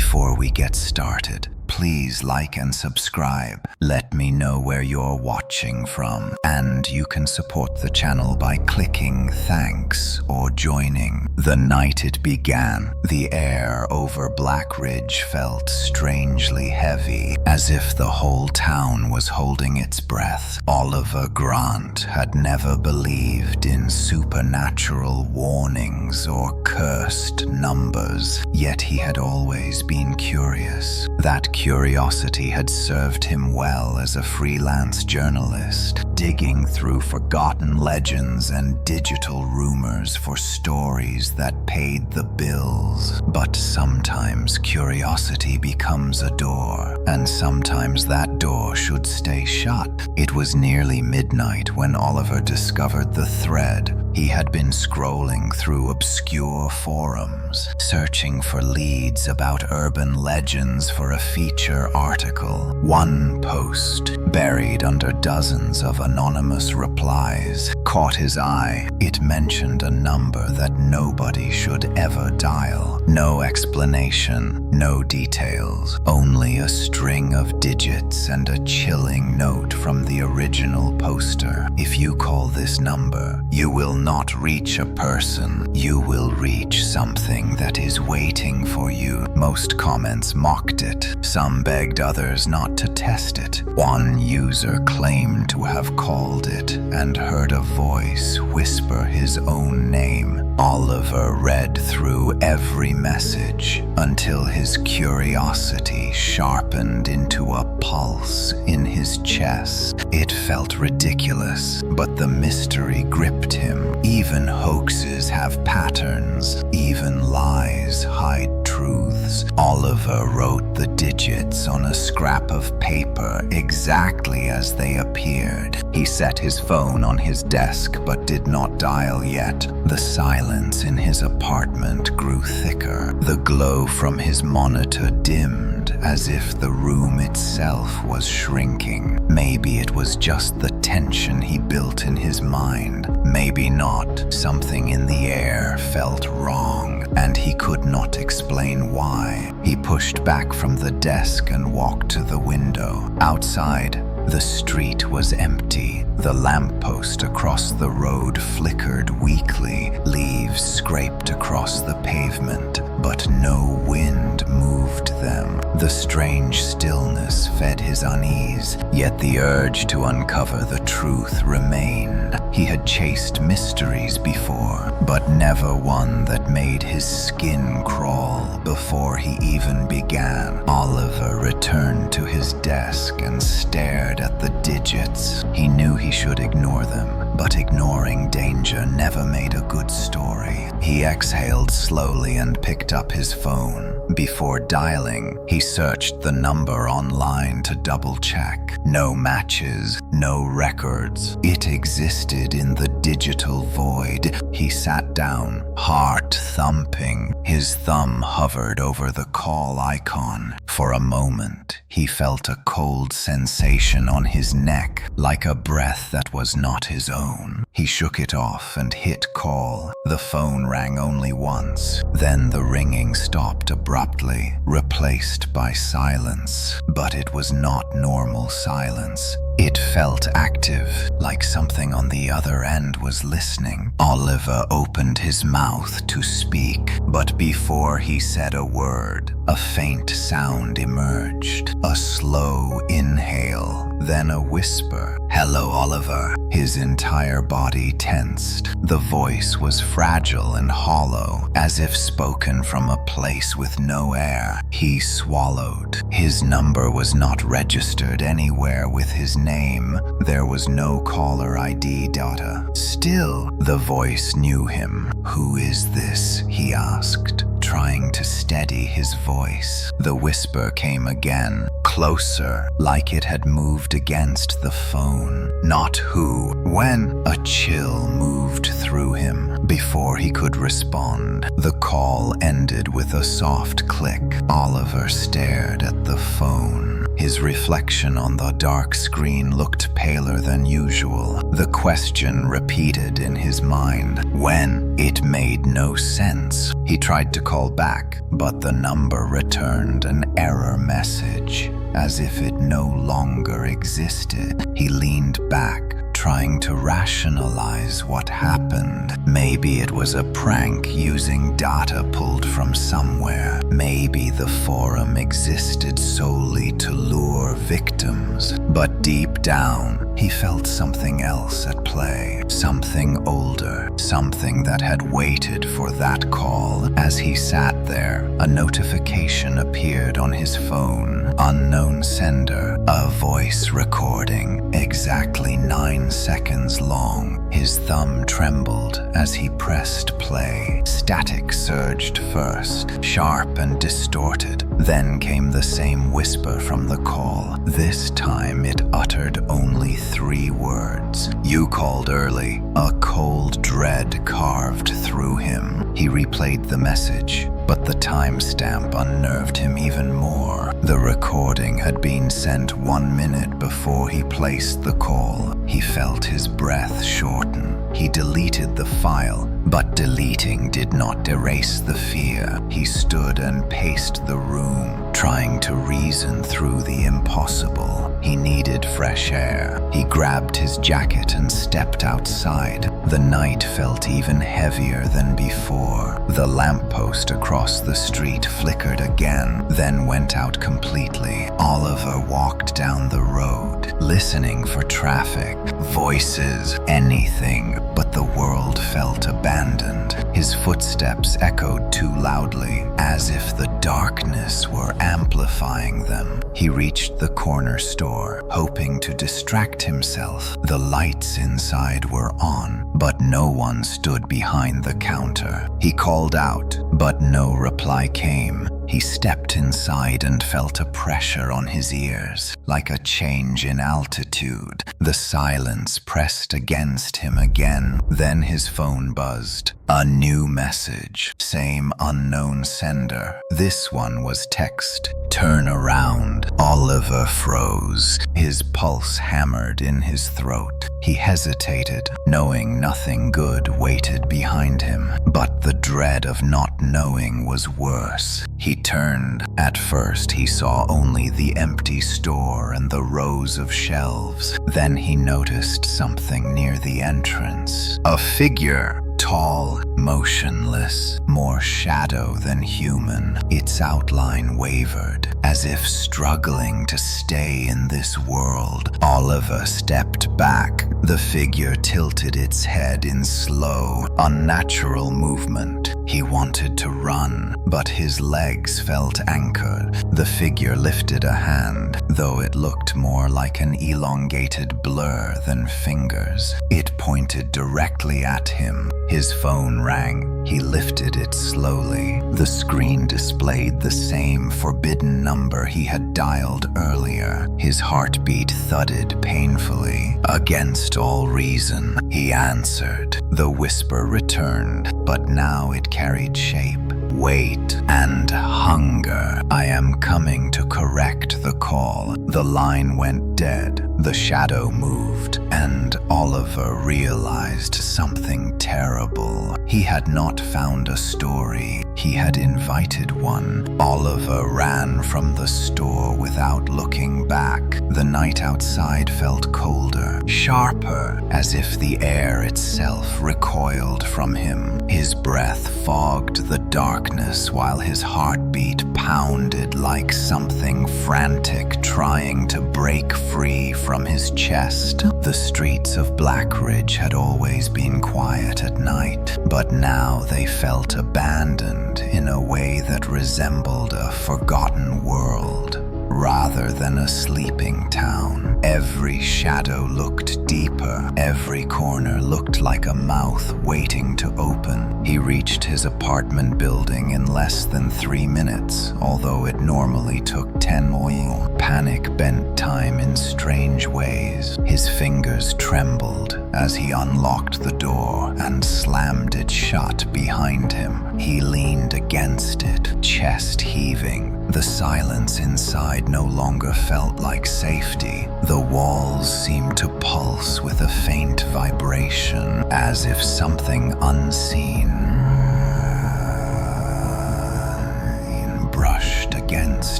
Before we get started, please like and subscribe. Let me know where you're watching from, and you can support the channel by clicking thanks or joining. The night it began, the air over Black Ridge felt strangely heavy, as if the whole town was holding its breath. Oliver Grant had never believed in supernatural warnings or cursed numbers, yet he had always been curious. That curiosity had served him well as a freelance journalist, digging through forgotten legends and digital rumors for stories that paid the bills. But sometimes curiosity becomes a door, and sometimes that door should stay shut. It was nearly midnight when Oliver discovered the thread. He had been scrolling through obscure forums, searching for leads about urban legends for a feature article. One post, buried under dozens of anonymous replies, caught his eye. It mentioned a number that nobody should ever dial. No explanation, no details, only a string of digits and a chilling note from the original poster. If you call this number, you will not reach a person. You will reach something that is waiting for you. Most comments mocked it. Some begged others not to test it. One user claimed to have called it and heard a voice whisper his own name. Oliver read through every message until his curiosity sharpened into a pulse in his chest. It felt ridiculous, but the mystery gripped him. Even hoaxes have patterns, even lies hide truths. Oliver wrote the digits on a scrap of paper exactly as they appeared. He set his phone on his desk but did not dial yet. The silence in his apartment grew thicker. The glow from his monitor dimmed, as if the room itself was shrinking. Maybe it was just the tension he built in his mind. Maybe not. Something in the air felt wrong, and he could not explain why. He pushed back from the desk and walked to the window. Outside, the street was empty. The lamppost across the road flickered weakly. Leaves scraped across the pavement, but no wind moved them. The strange stillness fed his unease, yet the urge to uncover the truth remained. He had chased mysteries before, but never one that made his skin crawl before he even began. Oliver returned to his desk and stared at the digits. He knew he should ignore them, but ignoring danger never made a good story. He exhaled slowly and picked up his phone. Before dialing, he searched the number online to double-check. No matches, no records. It existed in the digital void. He sat down, heart thumping. His thumb hovered over the call icon. For a moment, he felt a cold sensation on his neck, like a breath that was not his own. He shook it off and hit call. The phone rang only once. Then the ringing stopped abruptly, replaced by silence. But it was not normal silence. It felt active, like something on the other end was listening. Oliver opened his mouth to speak, but before he said a word, a faint sound emerged. A slow inhale, then a whisper. "Hello, Oliver." His entire body tensed. The voice was fragile and hollow, as if spoken from a place with no air. He swallowed. His number was not registered anywhere with his name. There was no caller ID data. Still, the voice knew him. "Who is this?" he asked, trying to steady his voice. The whisper came again, closer, like it had moved against the phone. Not who, when. A chill moved through him. Before he could respond, the call ended with a soft click. Oliver stared at the phone. His reflection on the dark screen looked paler than usual. The question repeated in his mind. When? It made no sense. He tried to call back, but the number returned an error message, as if it no longer existed. He leaned back, trying to rationalize what happened. Maybe it was a prank using data pulled from somewhere. Maybe the forum existed solely to lure victims. But deep down, he felt something else at play. Something older, something that had waited for that call. As he sat there, a notification appeared on his phone. Unknown sender, a voice recording, exactly 9 seconds long. His thumb trembled as he pressed play. Static surged first, sharp and distorted. Then came the same whisper from the call. This time it uttered only 3 words. "You called early." A cold dread carved through him. He replayed the message, but the timestamp unnerved him even more. The recording had been sent 1 minute before he placed the call. He felt his breath shorten. He deleted the file, but deleting did not erase the fear. He stood and paced the room, trying to reason through the impossible. He needed fresh air. He grabbed his jacket and stepped outside. The night felt even heavier than before. The lamppost across the street flickered again, then went out completely. Oliver walked down the road, listening for traffic, voices, anything, but the world felt abandoned. His footsteps echoed too loudly, as if the darkness were amplifying them. He reached the corner store, hoping to distract himself. The lights inside were on, but no one stood behind the counter. He called out, but no reply came. He stepped inside and felt a pressure on his ears, like a change in altitude. The silence pressed against him again. Then his phone buzzed. A new message. Same unknown sender. This one was text. "Turn around." Oliver froze. His pulse hammered in his throat. He hesitated, knowing nothing good waited behind him. But the dread of not knowing was worse. He turned. At first, he saw only the empty store and the rows of shelves. Then he noticed something near the entrance. A figure. Tall, motionless, more shadow than human. Its outline wavered, as if struggling to stay in this world. Oliver stepped back. The figure tilted its head in slow, unnatural movement. He wanted to run, but his legs felt anchored. The figure lifted a hand, though it looked more like an elongated blur than fingers. It pointed directly at him. His phone rang. He lifted it slowly. The screen displayed the same forbidden number he had dialed earlier. His heartbeat thudded painfully. Against all reason, he answered. The whisper returned, but now it carried shape, weight, and hunger. "I am coming to correct the call." The line went dead. The shadow moved, and Oliver realized something terrible. He had not found a story. He had invited one. Oliver ran from the store without looking back. The night outside felt colder, sharper, as if the air itself recoiled from him. His breath fogged the darkness while his heartbeat pounded like something frantic trying to break free from his chest. The streets of Blackridge had always been quiet at night, but now they felt abandoned in a way that resembled a forgotten world rather than a sleeping town. Every shadow looked deeper. Every corner looked like a mouth waiting to open. He reached his apartment building in less than 3 minutes, although it normally took 10 oil. Panic bent time in strange ways. His fingers trembled as he unlocked the door and slammed it shut behind him. He leaned against it, chest heaving. The silence inside no longer felt like safety. The walls seemed to pulse with a faint vibration, as if something unseen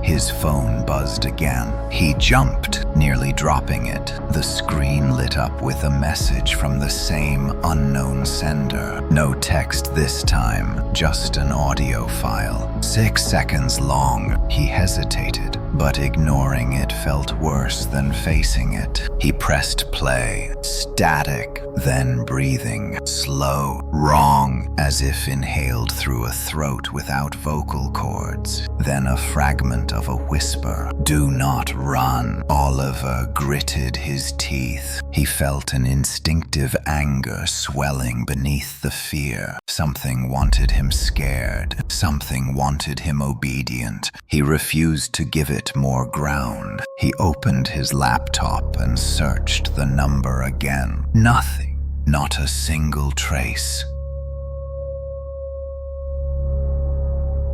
His phone buzzed again. He jumped, nearly dropping it. The screen lit up with a message from the same unknown sender. No text this time, just an audio file. 6 seconds long. He hesitated, but ignoring it felt worse than facing it. He pressed play. Static, then breathing. Slow, wrong, as if inhaled through a throat without vocal cords. Then a fragment of a whisper. "Do not run." Oliver gritted his teeth. He felt an instinctive anger swelling beneath the fear. Something wanted him scared. Something wanted him obedient. He refused to give it more ground. He opened his laptop and searched the number again. Nothing. Not a single trace.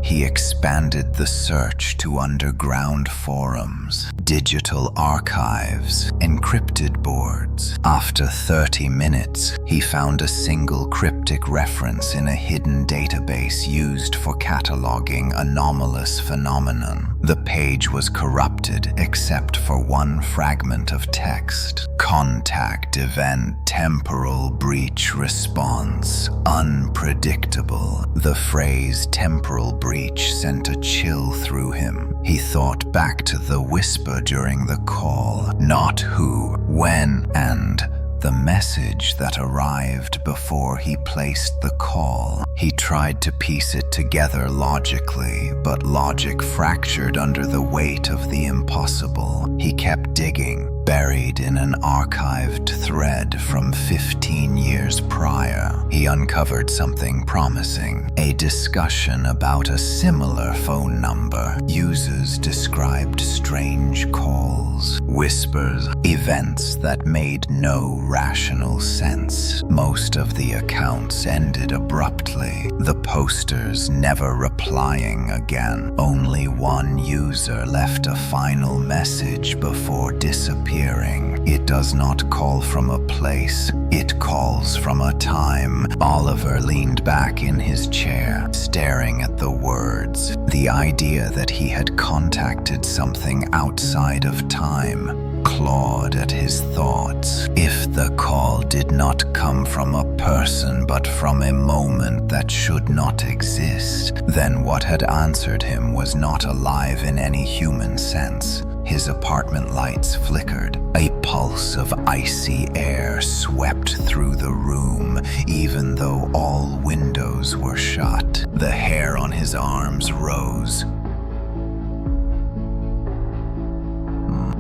He expanded the search to underground forums, digital archives, encrypted boards. After 30 minutes, he found a single cryptic reference in a hidden database used for cataloging anomalous phenomenon. The page was corrupted except for one fragment of text. Contact event temporal breach response. Unpredictable. The phrase temporal breach sent a chill through him. He thought back to the whisper during the call. Not who, when, and the message that arrived before he placed the call. He tried to piece it together logically, but logic fractured under the weight of the impossible. He kept digging, buried in an archived thread from 15 years prior. He uncovered something promising, a discussion about a similar phone number. Users described strange calls, whispers, events that made no rational sense. Most of the accounts ended abruptly, the posters never replying again. Only one user left a final message before disappearing. It does not call from a place, it calls from a time. Oliver leaned back in his chair, staring at the words. The idea that he had contacted something outside of time clawed at his thoughts. If the call did not come from a person but from a moment that should not exist, then what had answered him was not alive in any human sense. His apartment lights flickered. A pulse of icy air swept through the room, even though all windows were shut. The hair on his arms rose.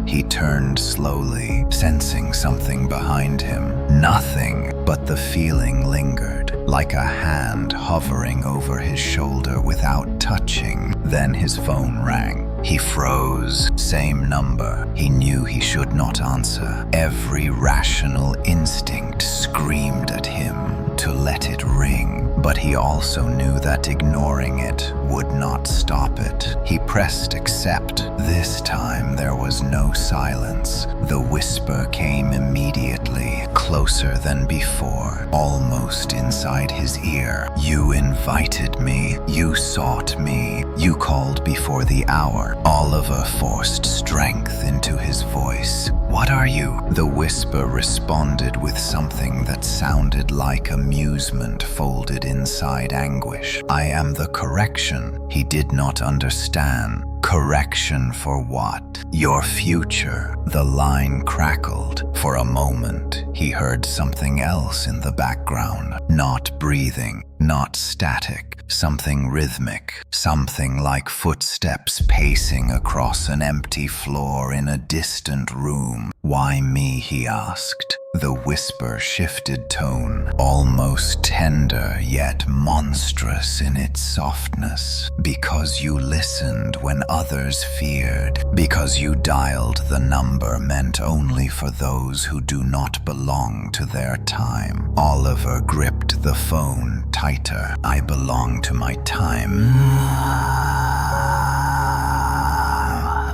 He turned slowly, sensing something behind him. Nothing, but the feeling lingered, like a hand hovering over his shoulder without touching. Then his phone rang. He froze. Same number. He knew he should not answer. Every rational instinct screamed at him to let it ring, but he also knew that ignoring it would not stop it. He pressed accept. This time there was no silence. The whisper came immediately, closer than before, almost inside his ear. You invited me. You sought me. You called before the hour. Oliver forced strength into his voice. What are you? The whisper responded with something that sounded like amusement folded inside anguish. I am the correction. He did not understand. Correction for what? Your future. The line crackled. For a moment, he heard something else in the background. Not breathing, not static, something rhythmic, something like footsteps pacing across an empty floor in a distant room. Why me? He asked. The whisper shifted tone, almost tender yet monstrous in its softness. Because you listened when others feared. Because you dialed the number meant only for those who do not belong to their time. Oliver gripped the phone tighter. I belong to my time.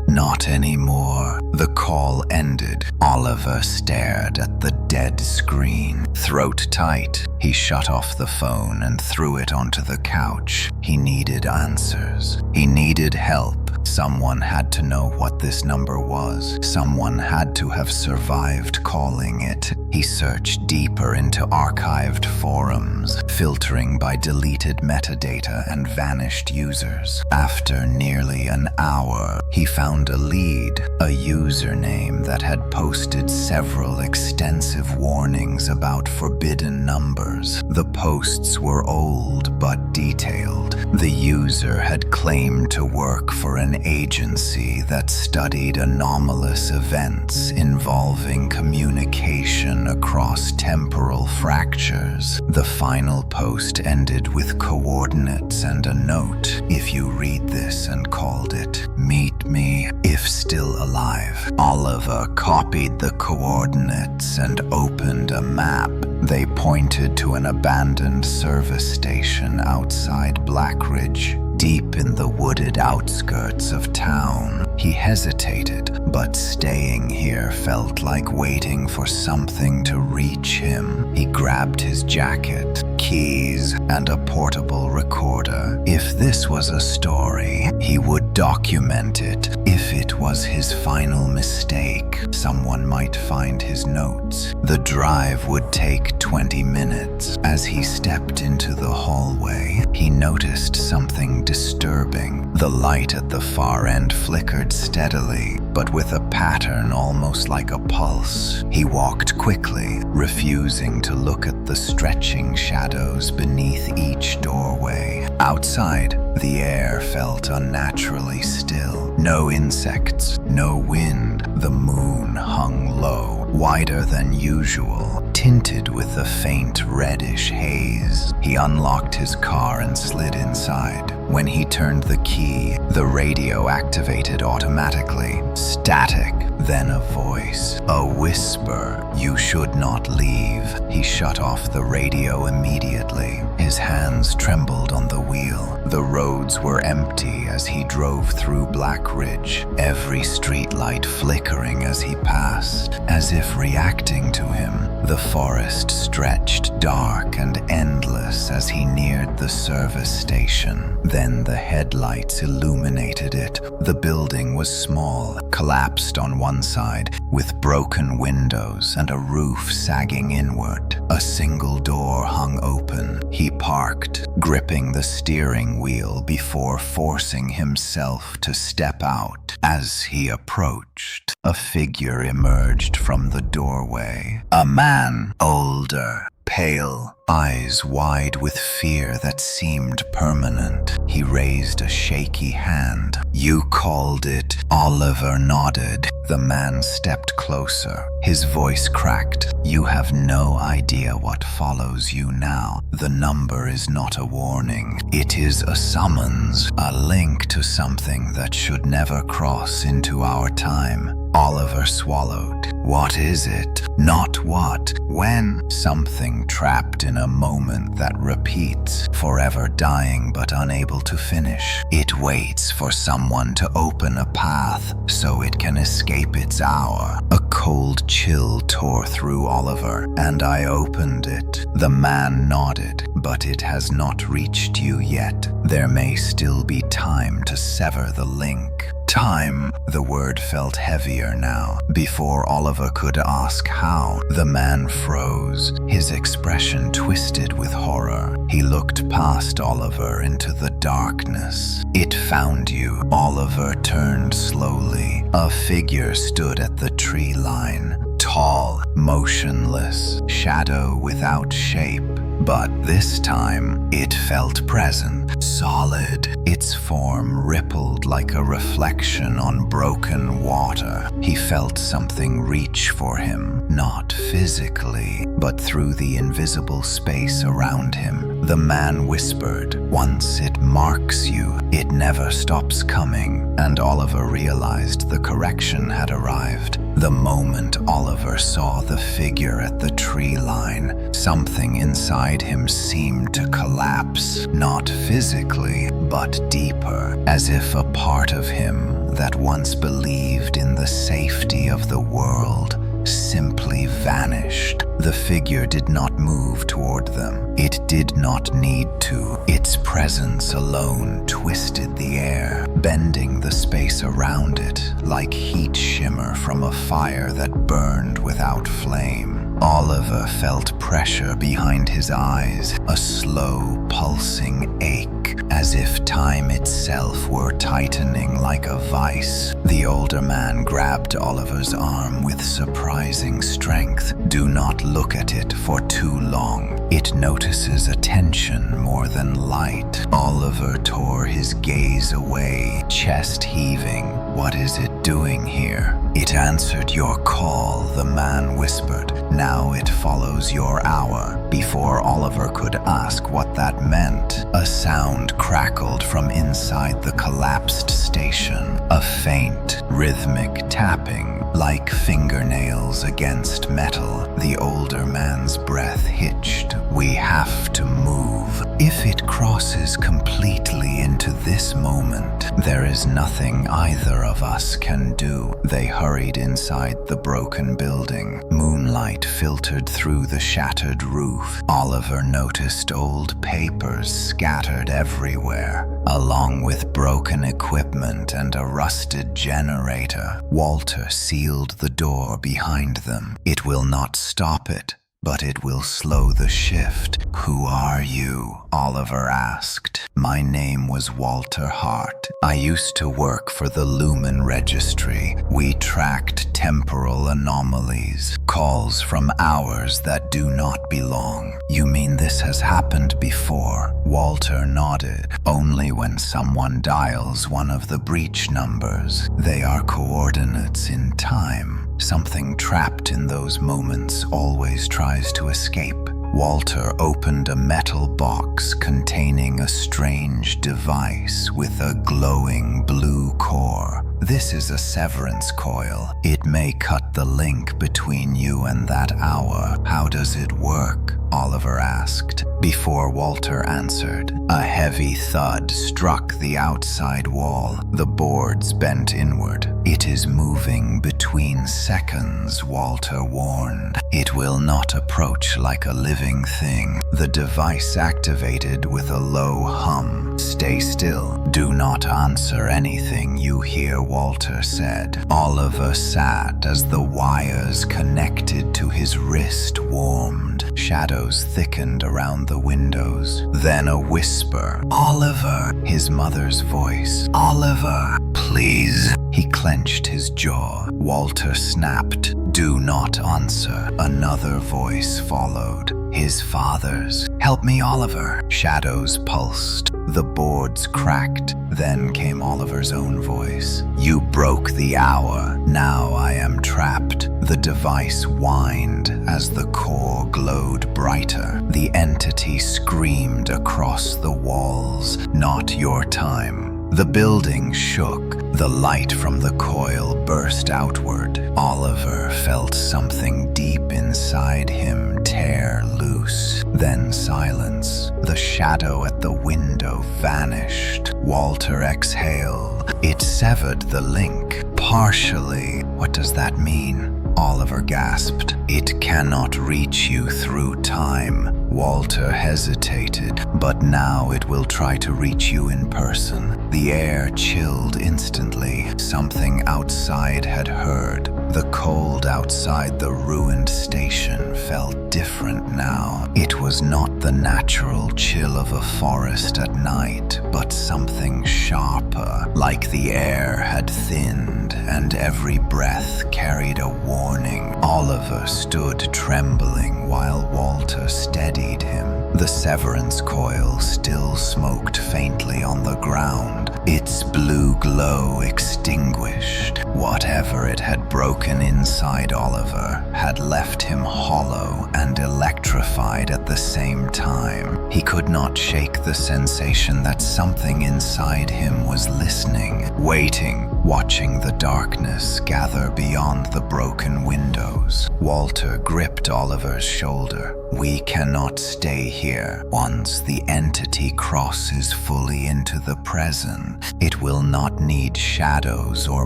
Not anymore. The call ended. Oliver stared at the dead screen. Throat tight, he shut off the phone and threw it onto the couch. He needed answers. He needed help. Someone had to know what this number was. Someone had to have survived calling it. He searched deeper into archived forums, filtering by deleted metadata and vanished users. After nearly an hour, he found a lead, a username that had posted several extensive warnings about forbidden numbers. The posts were old but detailed. The user had claimed to work for an agency that studied anomalous events involving communication across temporal fractures. The final post ended with coordinates and a note. If you read this, and called it, "Meet me if still alive." Oliver copied the coordinates and opened a map. They pointed to an abandoned service station outside Blackridge, deep in the wooded outskirts of town. He hesitated, but staying here felt like waiting for something to reach him. He grabbed his jacket, keys, and a portable recorder. If this was a story, he would document it. If it was his final mistake, someone might find his notes. The drive would take 20 minutes. As he stepped into the hallway, he noticed something disturbing. The light at the far end flickered steadily, but with a pattern almost like a pulse. He walked quickly, refusing to look at the stretching shadows beneath each doorway. Outside, the air felt unnaturally still. No insects, no wind. The moon hung low, wider than usual, tinted with a faint reddish haze. He unlocked his car and slid inside. When he turned the key, the radio activated automatically. Static, then a voice, a whisper, "You should not leave." He shut off the radio immediately. His hands trembled on the wheel. The roads were empty as he drove through Blackridge, every streetlight flickering as he passed. As if reacting to him, the forest stretched dark and endless as he neared the service station. Then the headlights illuminated it. The building was small, collapsed on one side, with broken windows and a roof sagging inward. A single door hung open. He parked, gripping the steering wheel before forcing himself to step out. As he approached, a figure emerged from the doorway. A man, older, pale, eyes wide with fear that seemed permanent. He raised a shaky hand. "You called it." Oliver nodded. The man stepped closer. His voice cracked. "You have no idea what follows you now. The number is not a warning. It is a summons, a link to something that should never cross into our time." Oliver swallowed. What is it? Not what, when? Something trapped in a moment that repeats, forever dying but unable to finish. It waits for someone to open a path so it can escape its hour. A cold chill tore through Oliver, and I opened it. The man nodded. "But it has not reached you yet. There may still be time to sever the link." Time. The word felt heavier now. Before Oliver could ask how, the man froze, his expression twisted with horror. He looked past Oliver into the darkness. "It found you." Oliver turned slowly. A figure stood at the tree line. Tall, motionless, shadow without shape. But this time, it felt present, solid. Its form rippled like a reflection on broken water. He felt something reach for him, not physically, but through the invisible space around him. The man whispered, "Once it marks you, it never stops coming." And Oliver realized the correction had arrived. The moment Oliver saw the figure at the tree line, something inside him seemed to collapse, not physically, but deeper, as if a part of him that once believed in the safety of the world simply vanished. The figure did not move toward them. It did not need to. Its presence alone twisted the air, bending the space around it like heat shimmer from a fire that burned without flame. Oliver felt pressure behind his eyes, a slow, pulsing ache, as if time itself were tightening like a vice. The older man grabbed Oliver's arm with surprising strength. "Do not look at it for too long. It notices attention more than light." Oliver tore his gaze away, chest heaving. "What is it doing here?" "It answered your call," the man whispered. "Now it follows your hour." Before Oliver could ask what that meant, a sound crackled from inside the collapsed station, a faint, rhythmic tapping, like fingernails against metal. The older man's breath hitched. "We have to move. If it crosses completely into this moment, there is nothing either of us can do." They hurried inside the broken building. Moonlight filtered through the shattered roof. Oliver noticed old papers scattered everywhere, along with broken equipment and a rusted generator. Walter sealed the door behind them. "It will not stop it, but it will slow the shift." "Who are you?" Oliver asked. "My name was Walter Hart. I used to work for the Lumen Registry. We tracked temporal anomalies, calls from hours that do not belong." "You mean this has happened before?" Walter nodded. "Only when someone dials one of the breach numbers. They are coordinates in time. Something trapped in those moments always tries to escape." Walter opened a metal box containing a strange device with a glowing blue core. "This is a severance coil. It may cut the link between you and that hour." "How does it work?" Oliver asked. Before Walter answered, a heavy thud struck the outside wall. The boards bent inward. "It is moving between seconds," Walter warned. "It will not approach like a living thing." The device activated with a low hum. "Stay still. Do not answer anything you hear," Walter said. Oliver sat as the wires connected to his wrist warmed. Shadows thickened around the windows. Then a whisper. "Oliver!" His mother's voice. "Oliver! Please!" He clenched his jaw. Walter snapped. "Do not answer." Another voice followed. His father's. "Help me, Oliver." Shadows pulsed. The boards cracked. Then came Oliver's own voice. "You broke the hour. Now I am trapped." The device whined as the core glowed brighter. The entity screamed across the walls. "Not your time." The building shook. The light from the coil burst outward. Oliver felt something deep inside him tear loose. Then silence. The shadow at the window vanished. Walter exhaled. It severed the link. Partially. "What does that mean?" Oliver gasped. "It cannot reach you through time." Walter hesitated, "But now it will try to reach you in person." The air chilled instantly. Something outside had heard. The cold outside the ruined station felt different now. It was not the natural chill of a forest at night, but something sharper, like the air had thinned and every breath carried a warning. Oliver stood trembling while Walter steadied him. The severance coil still smoked faintly on the ground, its blue glow extinguished. Whatever it had broken inside Oliver had left him hollow and electrified at the same time. He could not shake the sensation that something inside him was listening, waiting, watching the darkness gather beyond the broken windows. Walter gripped Oliver's shoulder. "We cannot stay here. Once the entity crosses fully into the present, it will not need shadows or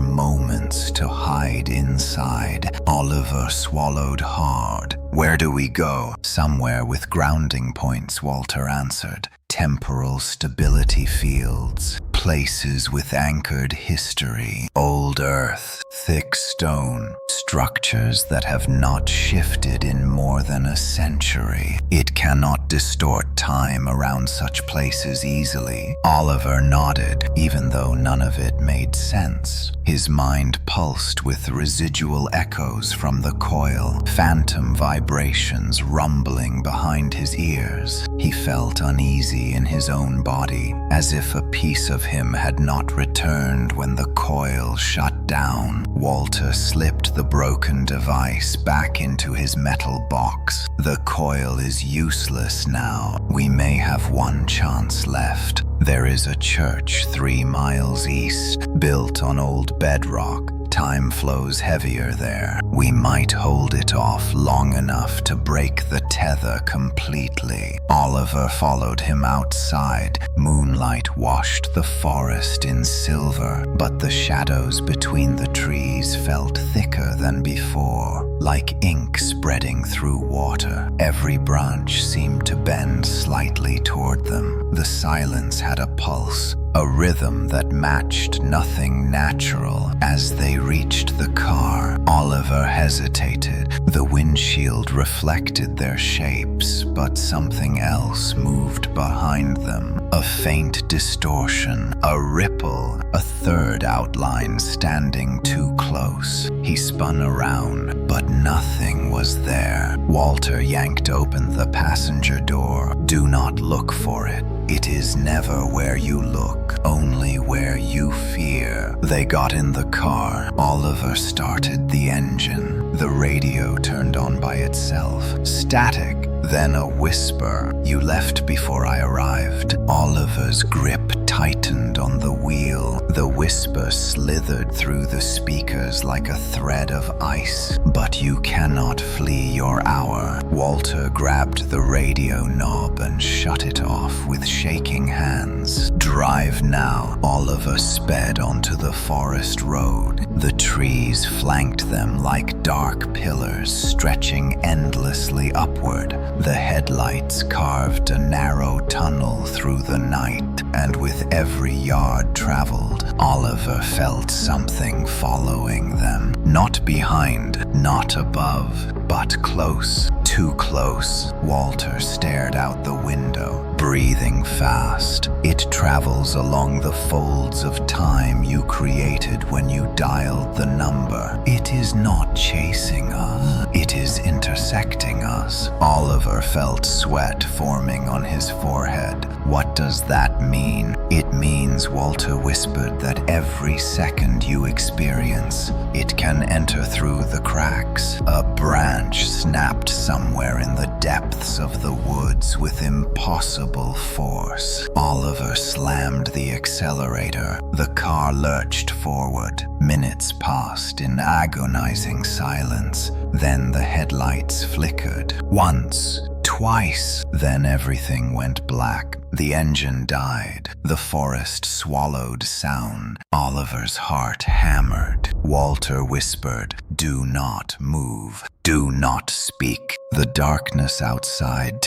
moments to hide inside." Oliver swallowed hard. "Where do we go?" "Somewhere with grounding points," Walter answered. "Temporal stability fields, places with anchored history, old earth, thick stone, structures that have not shifted in more than a century. It cannot distort time around such places easily." Oliver nodded, even though none of it made sense. His mind pulsed with residual echoes from the coil, phantom vibrations rumbling behind his ears. He felt uneasy in his own body, as if a piece of him had not returned when the coil shut down. Walter slipped the broken device back into his metal box. "The coil is useless now. We may have one chance left. There is a church 3 miles east, built on old bedrock. Time flows heavier there. We might hold it off long enough to break the tether completely." Oliver followed him outside. Moonlight washed the forest in silver, but the shadows between the trees felt thicker than before, like ink spreading through water. Every branch seemed to bend slightly toward them. The silence had a pulse, a rhythm that matched nothing natural. As they reached the car, Oliver hesitated. The windshield reflected their shapes, but something else moved behind them. A faint distortion, a ripple, a third outline standing too close. He spun around, but nothing was there. Walter yanked open the passenger door. "Do not look for it. It is never where you look, only where you fear." They got in the car. Oliver started the engine. The radio turned on by itself. Static, then a whisper. "You left before I arrived." Oliver's grip tightened on the wheel. The whisper slithered through the speakers like a thread of ice. "But you cannot flee your hour." Walter grabbed the radio knob and shut it off with shaking hands. "Drive now." Oliver sped onto the forest road. The trees flanked them like dark pillars stretching endlessly upward. The headlights carved a narrow tunnel through the night, and with every yard traveled, Oliver felt something following them. Not behind, not above, but close. Too close. Walter stared out the window, breathing fast. "It travels along the folds of time you created when you dialed the number. It is not chasing us. It is intersecting us." Oliver felt sweat forming on his forehead. "What does that mean?" "It means," Walter whispered, "that every second you experience, it can enter through the cracks." A branch snapped somewhere in the depths of the woods with impossible force. Oliver slammed the accelerator. The car lurched forward. Minutes passed in agonizing silence. Then the headlights flickered. Once, twice. Then everything went black. The engine died. The forest swallowed sound. Oliver's heart hammered. Walter whispered, "Do not move. Do not speak." The darkness outside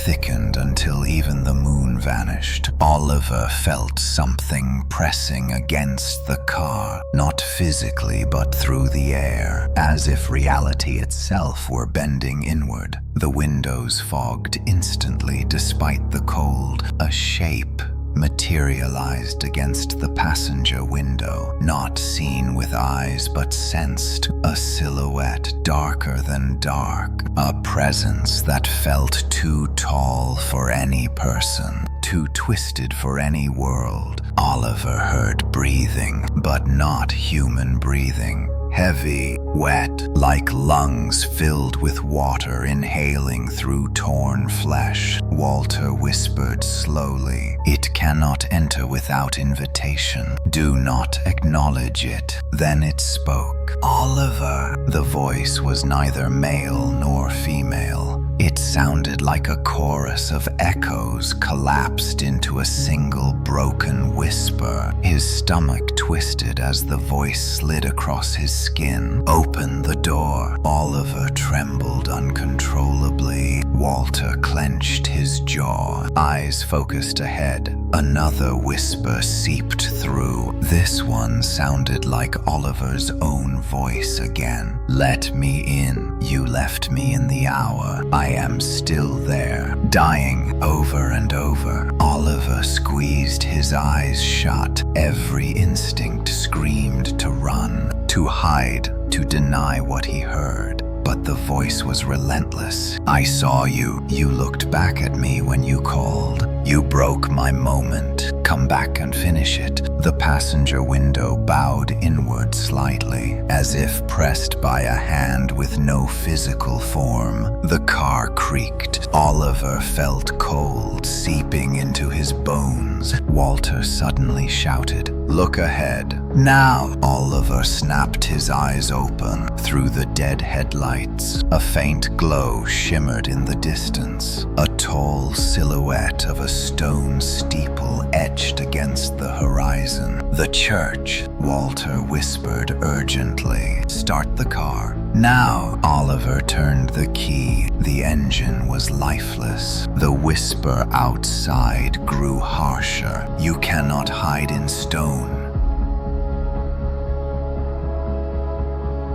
thickened until even the moon vanished. Oliver felt something pressing against the car, not physically but through the air, as if reality itself were bending inward. The windows fogged instantly despite the cold. A shape materialized against the passenger window, not seen with eyes but sensed. A silhouette darker than dark, a presence that felt too tall for any person, too twisted for any world. Oliver heard breathing, but not human breathing. heavy, wet, like lungs filled with water inhaling through torn flesh. Walter whispered slowly, "It cannot enter without invitation. Do not acknowledge it." Then it spoke. "Oliver." The voice was neither male nor female. It sounded like a chorus of echoes collapsed into a single broken whisper. His stomach twisted as the voice slid across his skin. "Open the door." Oliver trembled uncontrollably. Walter clenched his jaw, eyes focused ahead. Another whisper seeped through. This one sounded like Oliver's own voice again. "Let me in. You left me in the hour. I am still there." Dying over and over. Oliver squeezed his eyes shut. Every instinct screamed to run, to hide, to deny what he heard. But the voice was relentless. "I saw you. You looked back at me when you called. You broke my moment. Come back and finish it." The passenger window bowed inward slightly, as if pressed by a hand with no physical form. The car creaked. Oliver felt cold seeping into his bones. Walter suddenly shouted, "Look ahead. Now!" Oliver snapped his eyes open. Through the dead headlights, a faint glow shimmered in the distance. A tall silhouette of a stone steeple etched against the horizon. "The church," Walter whispered urgently. "Start the car." "Now!" Oliver turned the key. The engine was lifeless. The whisper outside grew harsher. "You cannot hide in stone.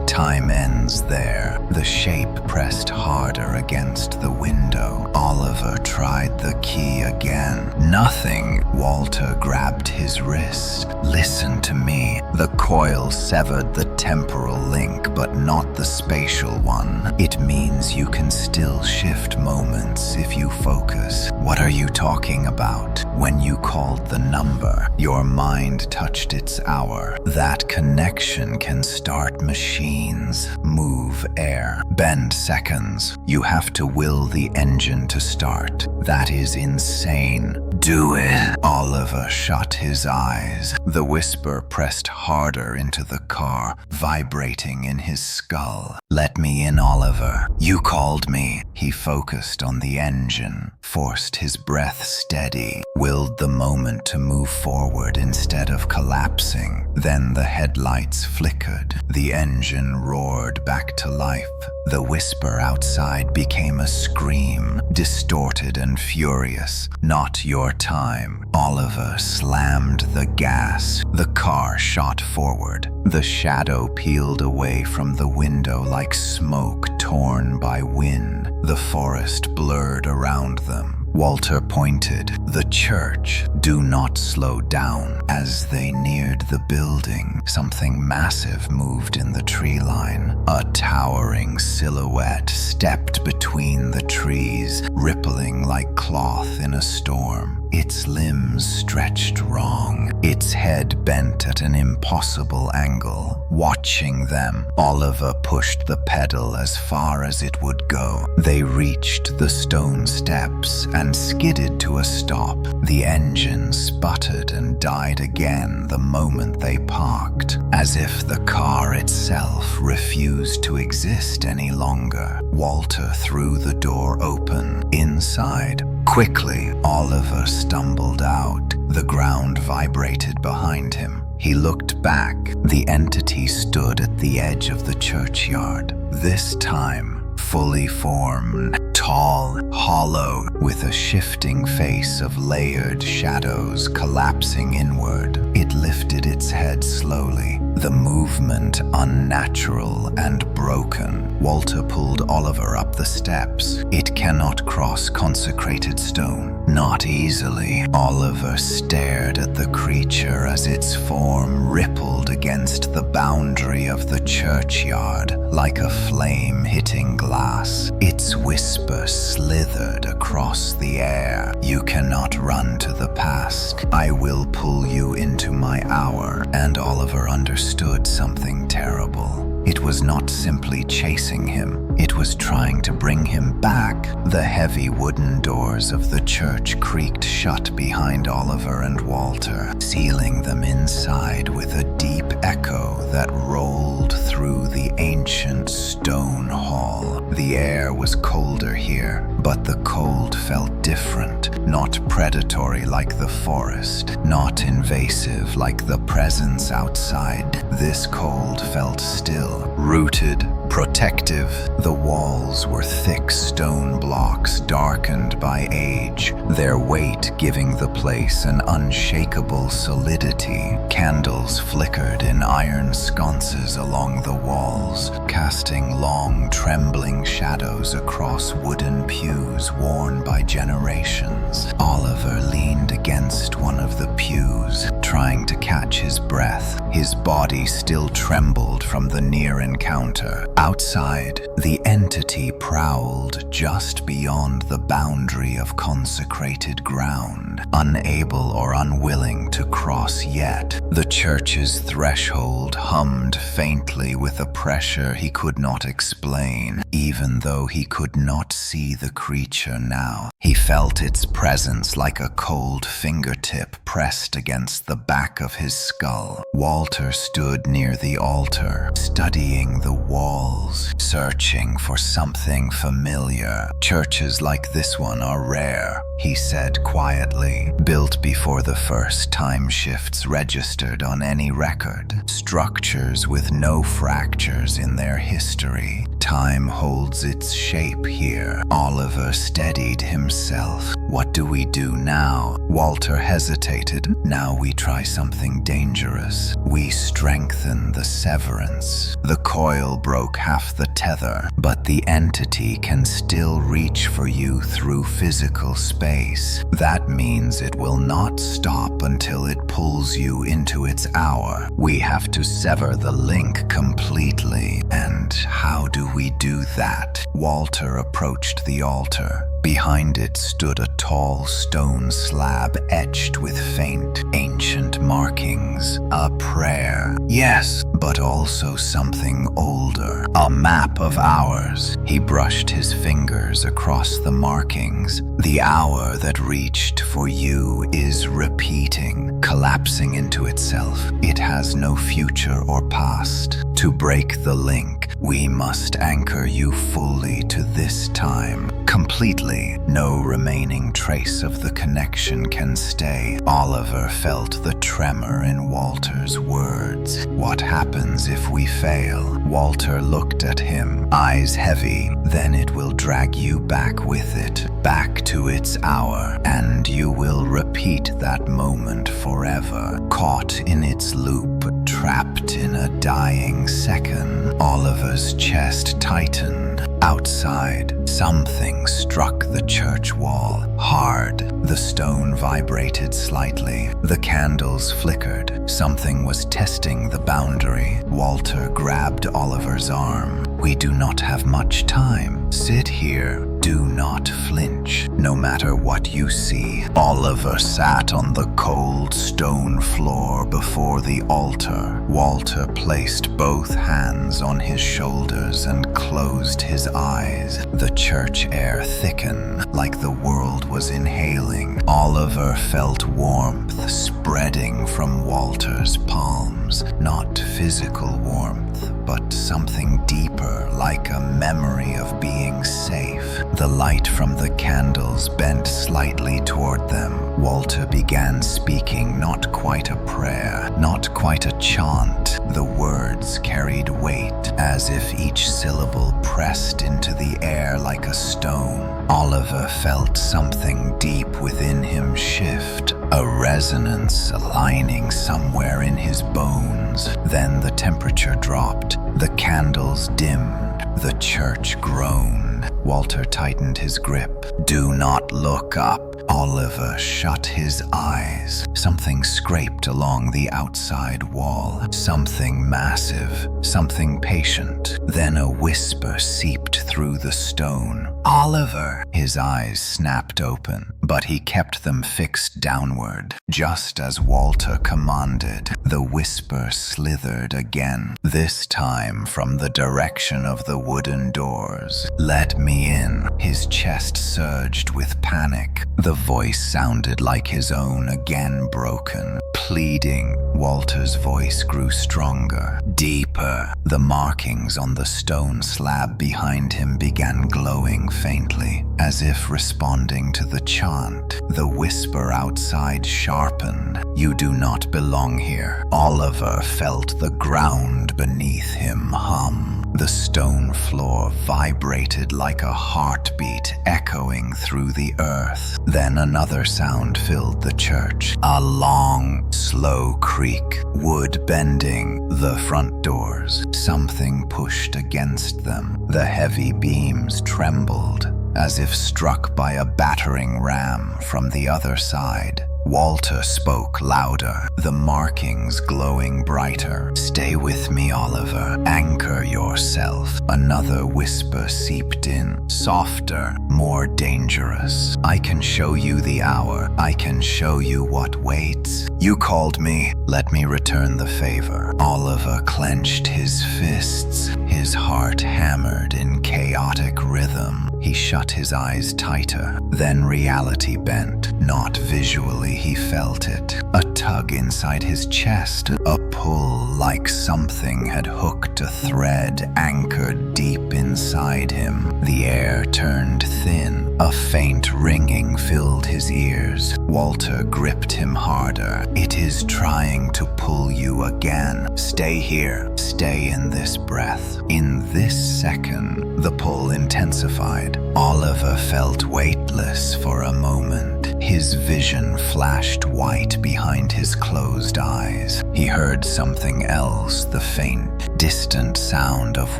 Time ends there." The shape pressed harder against the window. Oliver tried the key again. "Nothing." Walter grabbed his wrist. "Listen to me." The coil severed the temporal link, but not the spatial one. "It means you can still shift moments if you focus." "What are you talking about?" "When you called the number, your mind touched its hour. That connection can start machines, move air, bend seconds. You have to will the engine to start. That is insane." "Do it." Oliver shut his eyes. The whisper pressed harder into the car, vibrating in his skull. "Let me in, Oliver. You called me." He focused on the engine, forced his breath steady, willed the moment to move forward instead of collapsing. Then the headlights flickered. The engine roared back to life. The whisper outside became a scream, distorted and furious. "Not your time." Oliver slammed the gas. The car shot forward. The shadow peeled away from the window like smoke torn by wind. The forest blurred around them. Walter pointed. "The church. Do not slow down." As they neared the building, something massive moved in the tree line. A towering silhouette stepped between the trees, rippling like cloth in a storm. Its limbs stretched wrong, its head bent at an impossible angle. Watching them, Oliver pushed the pedal as far as it would go. They reached the stone steps and skidded to a stop. The engine sputtered and died again the moment they parked, as if the car itself refused to exist any longer. Walter threw the door open. Inside, quickly, Oliver stumbled out. The ground vibrated behind him. He looked back. The entity stood at the edge of the churchyard. This time, fully formed, tall, hollow, with a shifting face of layered shadows collapsing inward. It lifted its head slowly, the movement unnatural and broken. Walter pulled Oliver up the steps. "It cannot cross consecrated stone." "Not easily." Oliver stared at the creature as its form rippled against the boundary of the churchyard like a flame hitting glass. Its whisper slithered across the air. "You cannot run to the past. I will pull you into my hour." And Oliver understood something terrible. It was not simply chasing him, it was trying to bring him back. The heavy wooden doors of the church creaked shut behind Oliver and Walter, sealing them inside with a deep echo that rolled through the ancient stone hall. The air was colder here, but the cold felt different, not predatory like the forest, not invasive like the presence outside. This cold felt still, rooted, protective. The walls were thick stone blocks darkened by age, their weight giving the place an unshakable solidity. Candles flickered in iron sconces along the walls, casting long, trembling shadows across wooden pews worn by generations. Oliver leaned against one of the pews, trying to catch his breath. His body still trembled from the near encounter. Outside, the entity prowled just beyond the boundary of consecrated ground, unable or unwilling to cross yet. The church's threshold hummed faintly with a pressure he could not explain, even though he could not see the creature now. He felt its presence like a cold fingertip pressed against the back of his skull. Walter stood near the altar, studying the walls, searching for something familiar. Churches like this one are rare, he said quietly, built before the first time shifts registered on any record. Structures with no fractures in their history. Time holds its shape here. Oliver steadied himself. What do we do now? Walter hesitated. Now we try something dangerous. We strengthen the severance. The coil broke half the tether, but the entity can still reach for you through physical space. That means it will not stop until it pulls you into its hour. We have to sever the link completely. And how do we do that? Walter approached the altar. Behind it stood a tall stone slab etched with faint, ancient markings. A prayer. Yes, but also something older. A map of hours. He brushed his fingers across the markings. The hour that reached for you is repeating, collapsing into itself. It has no future or past. To break the link, we must anchor you fully to this time. Completely, no remaining trace of the connection can stay. Oliver felt the tremor in Walter's words. What happens if we fail? Walter looked at him, eyes heavy. Then it will drag you back with it, back to its hour, and you will repeat that moment forever, caught in its loop, trapped in a dying second. Oliver's chest tightened. Outside, something struck the church wall, hard. The stone vibrated slightly. The candles flickered. Something was testing the boundary. Walter grabbed Oliver's arm. We do not have much time. Sit here. Do not flinch, no matter what you see. Oliver sat on the cold stone floor before the altar. Walter placed both hands on his shoulders and closed his eyes. The church air thickened, like the world was inhaling. Oliver felt warmth spreading from Walter's palms. Not physical warmth, but something deeper, like a memory of being safe. The light from the candles bent slightly toward them. Walter began speaking, not quite a prayer, not quite a chant. The words carried weight, as if each syllable pressed into the air like a stone. Oliver felt something deep within him shift, a resonance aligning somewhere in his bones. Then the temperature dropped, the candles dimmed, the church groaned. Walter tightened his grip. Do not look up. Oliver shut his eyes. Something scraped along the outside wall. Something massive, something patient. Then a whisper seeped through the stone. "Oliver!" His eyes snapped open, but he kept them fixed downward. Just as Walter commanded, the whisper slithered again, this time from the direction of the wooden doors. "Let me in." His chest surged with panic. The voice sounded like his own, again broken, pleading. Walter's voice grew stronger, deeper. The markings on the stone slab behind him began glowing faintly, as if responding to the chant. The whisper outside sharpened. "You do not belong here." Oliver felt the ground beneath him hum. The stone floor vibrated like a heartbeat echoing through the earth. Then another sound filled the church. A long, slow creak, wood bending, the front doors. Something pushed against them. The heavy beams trembled, as if struck by a battering ram from the other side. Walter spoke louder, the markings glowing brighter. "Stay with me, Oliver. Anchor yourself." Another whisper seeped in, softer, more dangerous. "I can show you the hour. I can show you what waits. You called me. Let me return the favor." Oliver clenched his fists, his heart hammered in chaotic rhythm. He shut his eyes tighter. Then reality bent. Not visually, he felt it. A tug inside his chest, a pull like something had hooked a thread anchored deep inside him. The air turned thin. A faint ringing filled his ears. Walter gripped him harder. "It is trying to pull you again. Stay here. Stay in this breath." In this second, the pull intensified. Oliver felt weightless for a moment. His vision flashed white behind his closed eyes. He heard something else, the faint, distant sound of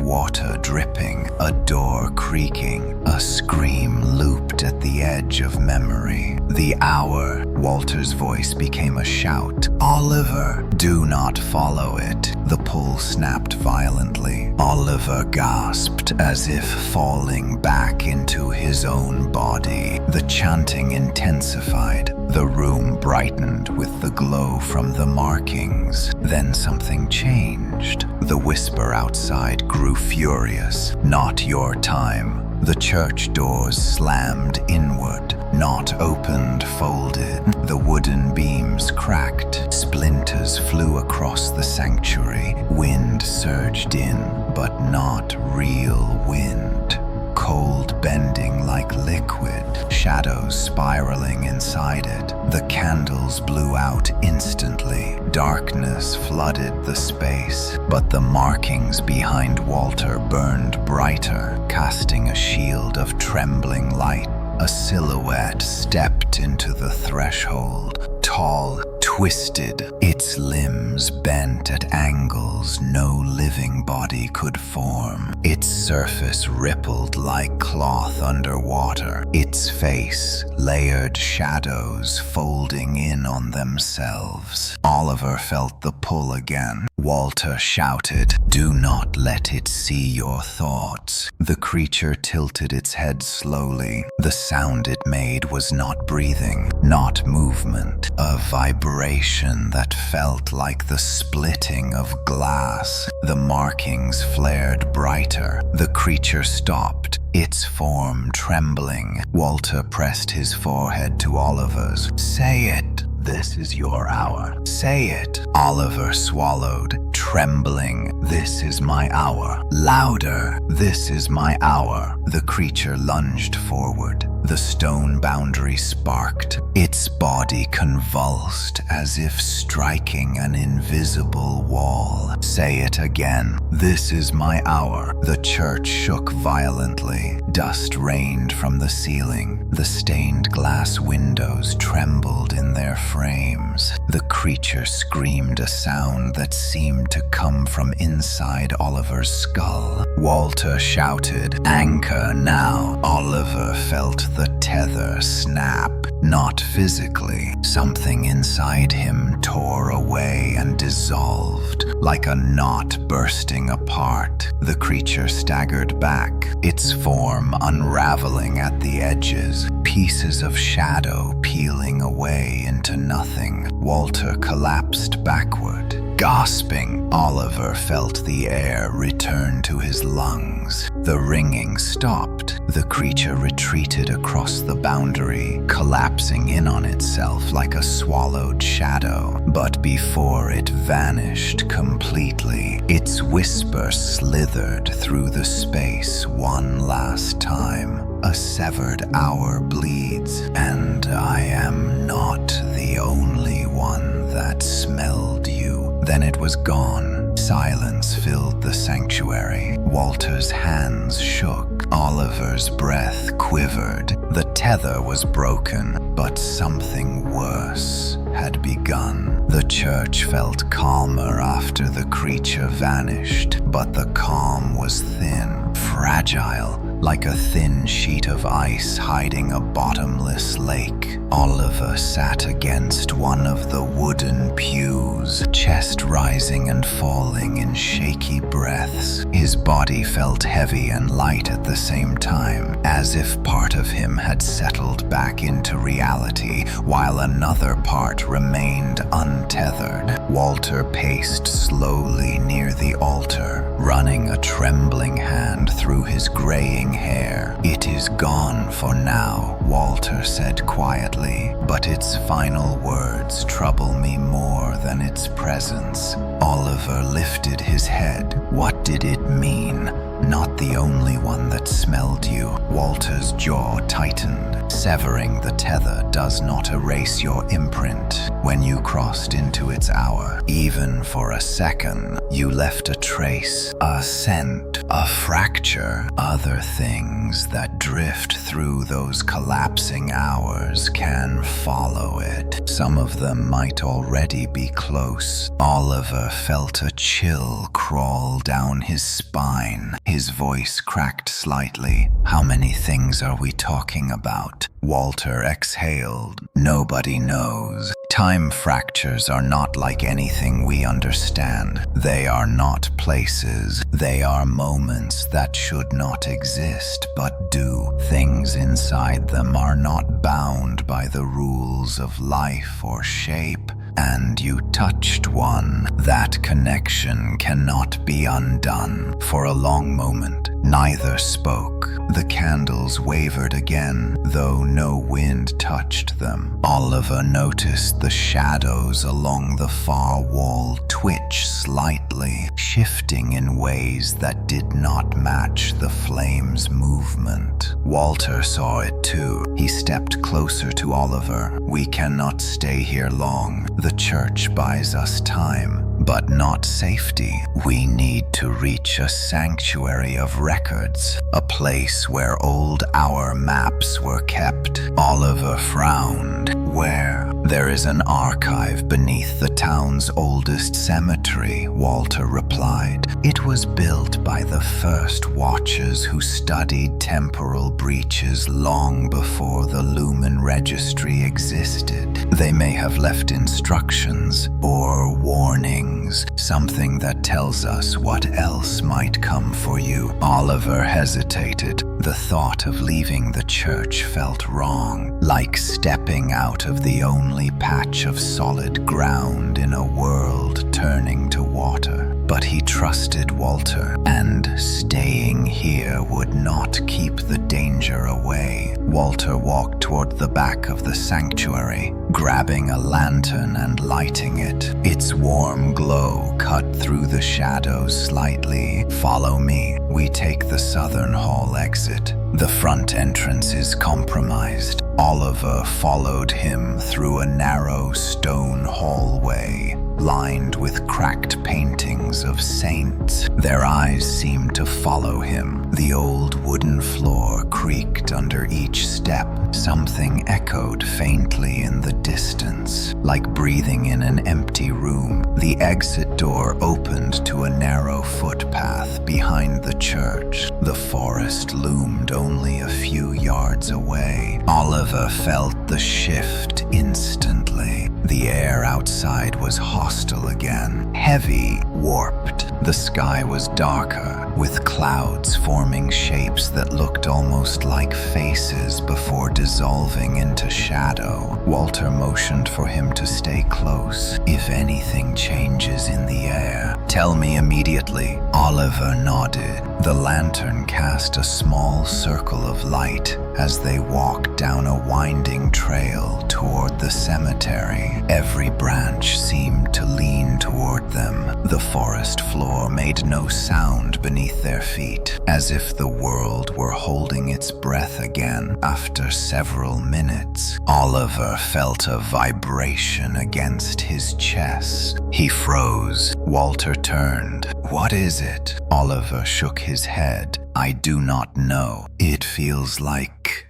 water dripping, a door creaking, a scream looped at the edge of memory. "The hour." Walter's voice became a shout. "Oliver, do not follow it." The pull snapped violently. Oliver gasped, as if falling back into his own body. The chanting intensified. The room brightened with the glow from the markings. Then something changed. The whisper outside grew furious. "Not your time." The church doors slammed inward, not opened, folded. The wooden beams cracked. Splinters flew across the sanctuary. Wind surged in, but not real wind. Cold bending like liquid, shadows spiraling inside it. The candles blew out instantly. Darkness flooded the space, but the markings behind Walter burned brighter, casting a shield of trembling light. A silhouette stepped into the threshold, tall, twisted, its limbs bent at angles no living body could form. Its surface rippled like cloth underwater, its face layered shadows folding in on themselves. Oliver felt the pull again. Walter shouted, "Do not let it see your thoughts." The creature tilted its head slowly. The sound it made was not breathing, not movement, a vibration that felt like the splitting of glass. The markings flared brighter. The creature stopped, its form trembling. Walter pressed his forehead to Oliver's. "Say it. This is your hour. Say it." Oliver swallowed, trembling. "This is my hour." Louder. "This is my hour." The creature lunged forward. The stone boundary sparked. Its body convulsed as if striking an invisible wall. "Say it again." "This is my hour." The church shook violently. Dust rained from the ceiling. The stained glass windows trembled in their frames. The creature screamed a sound that seemed to to come from inside Oliver's skull. Walter shouted, "Anchor now!" Oliver felt the tether snap. Not physically. Something inside him tore away and dissolved, like a knot bursting apart. The creature staggered back, its form unraveling at the edges, pieces of shadow peeling away into nothing. Walter collapsed backward. Gasping, Oliver felt the air return to his lungs. The ringing stopped. The creature retreated across the boundary, collapsing in on itself like a swallowed shadow. But before it vanished completely, its whisper slithered through the space one last time. "A severed hour bleeds, and I am not the only one that smelled you." Then it was gone. Silence filled the sanctuary. Walter's hands shook. Oliver's breath quivered. The tether was broken, but something worse had begun. The church felt calmer after the creature vanished, but the calm was thin, fragile, like a thin sheet of ice hiding a bottomless lake. Oliver sat against one of the wooden pews, chest rising and falling in shaky breaths. His body felt heavy and light at the same time, as if part of him had settled back into reality, while another part remained untethered. Walter paced slowly near the altar, running a trembling hand through his graying hair. "It is gone for now," Walter said quietly, "but its final words trouble me more than its presence." Oliver lifted his head. What did it mean? "Not the only one that smelled you." Walter's jaw tightened. "Severing the tether does not erase your imprint. When you crossed into its hour, even for a second, you left a trace, a scent, a fracture. Other things that drift through those collapsing hours can follow it. Some of them might already be close." Oliver felt a chill crawl down his spine. His voice cracked slightly. "How many things are we talking about?" Walter exhaled. "Nobody knows. Time fractures are not like anything we understand. They are not places. They are moments that should not exist but do. Things inside them are not bound by the rules of life or shape. And you touched one. That connection cannot be undone." For a long moment, neither spoke. The candles wavered again, though no wind touched them. Oliver noticed the shadows along the far wall twitch slightly, shifting in ways that did not match the flame's movement. Walter saw it too. He stepped closer to Oliver. "We cannot stay here long. The church buys us time, but not safety. We need to reach a sanctuary of records, a place where old hour maps were kept." Oliver frowned. "Where?" "There is an archive beneath the town's oldest cemetery," Walter replied. "It was built by the first watchers who studied temporal breaches long before the Lumen Registry existed. They may have left instructions or warnings, something that tells us what else might come for you." Oliver hesitated. The thought of leaving the church felt wrong, like stepping out of the only patch of solid ground in a world turning to water. But he trusted Walter, and staying here would not keep the danger away. Walter walked toward the back of the sanctuary, grabbing a lantern and lighting it. Its warm glow cut through the shadows slightly. "Follow me." We take the southern hall exit. The front entrance is compromised. Oliver followed him through a narrow stone hallway. lined with cracked paintings of saints. Their eyes seemed to follow him. The old wooden floor creaked under each step. Something echoed faintly in the distance, like breathing in an empty room. The exit door opened to a narrow footpath behind the church. The forest loomed only a few yards away. Oliver felt the shift instantly. The air outside was hostile again, heavy, warped. The sky was darker, with clouds forming shapes that looked almost like faces before dissolving into shadow. Walter motioned for him to stay close. If anything changes in the air, tell me immediately. Oliver nodded. The lantern cast a small circle of light as they walked down a winding trail toward the cemetery. Every branch seemed to lean toward them. The forest floor made no sound beneath their feet, as if the world were holding its breath again. After several minutes, Oliver felt a vibration against his chest. He froze. Walter turned. "What is it?" Oliver shook his head. "I do not know. It feels like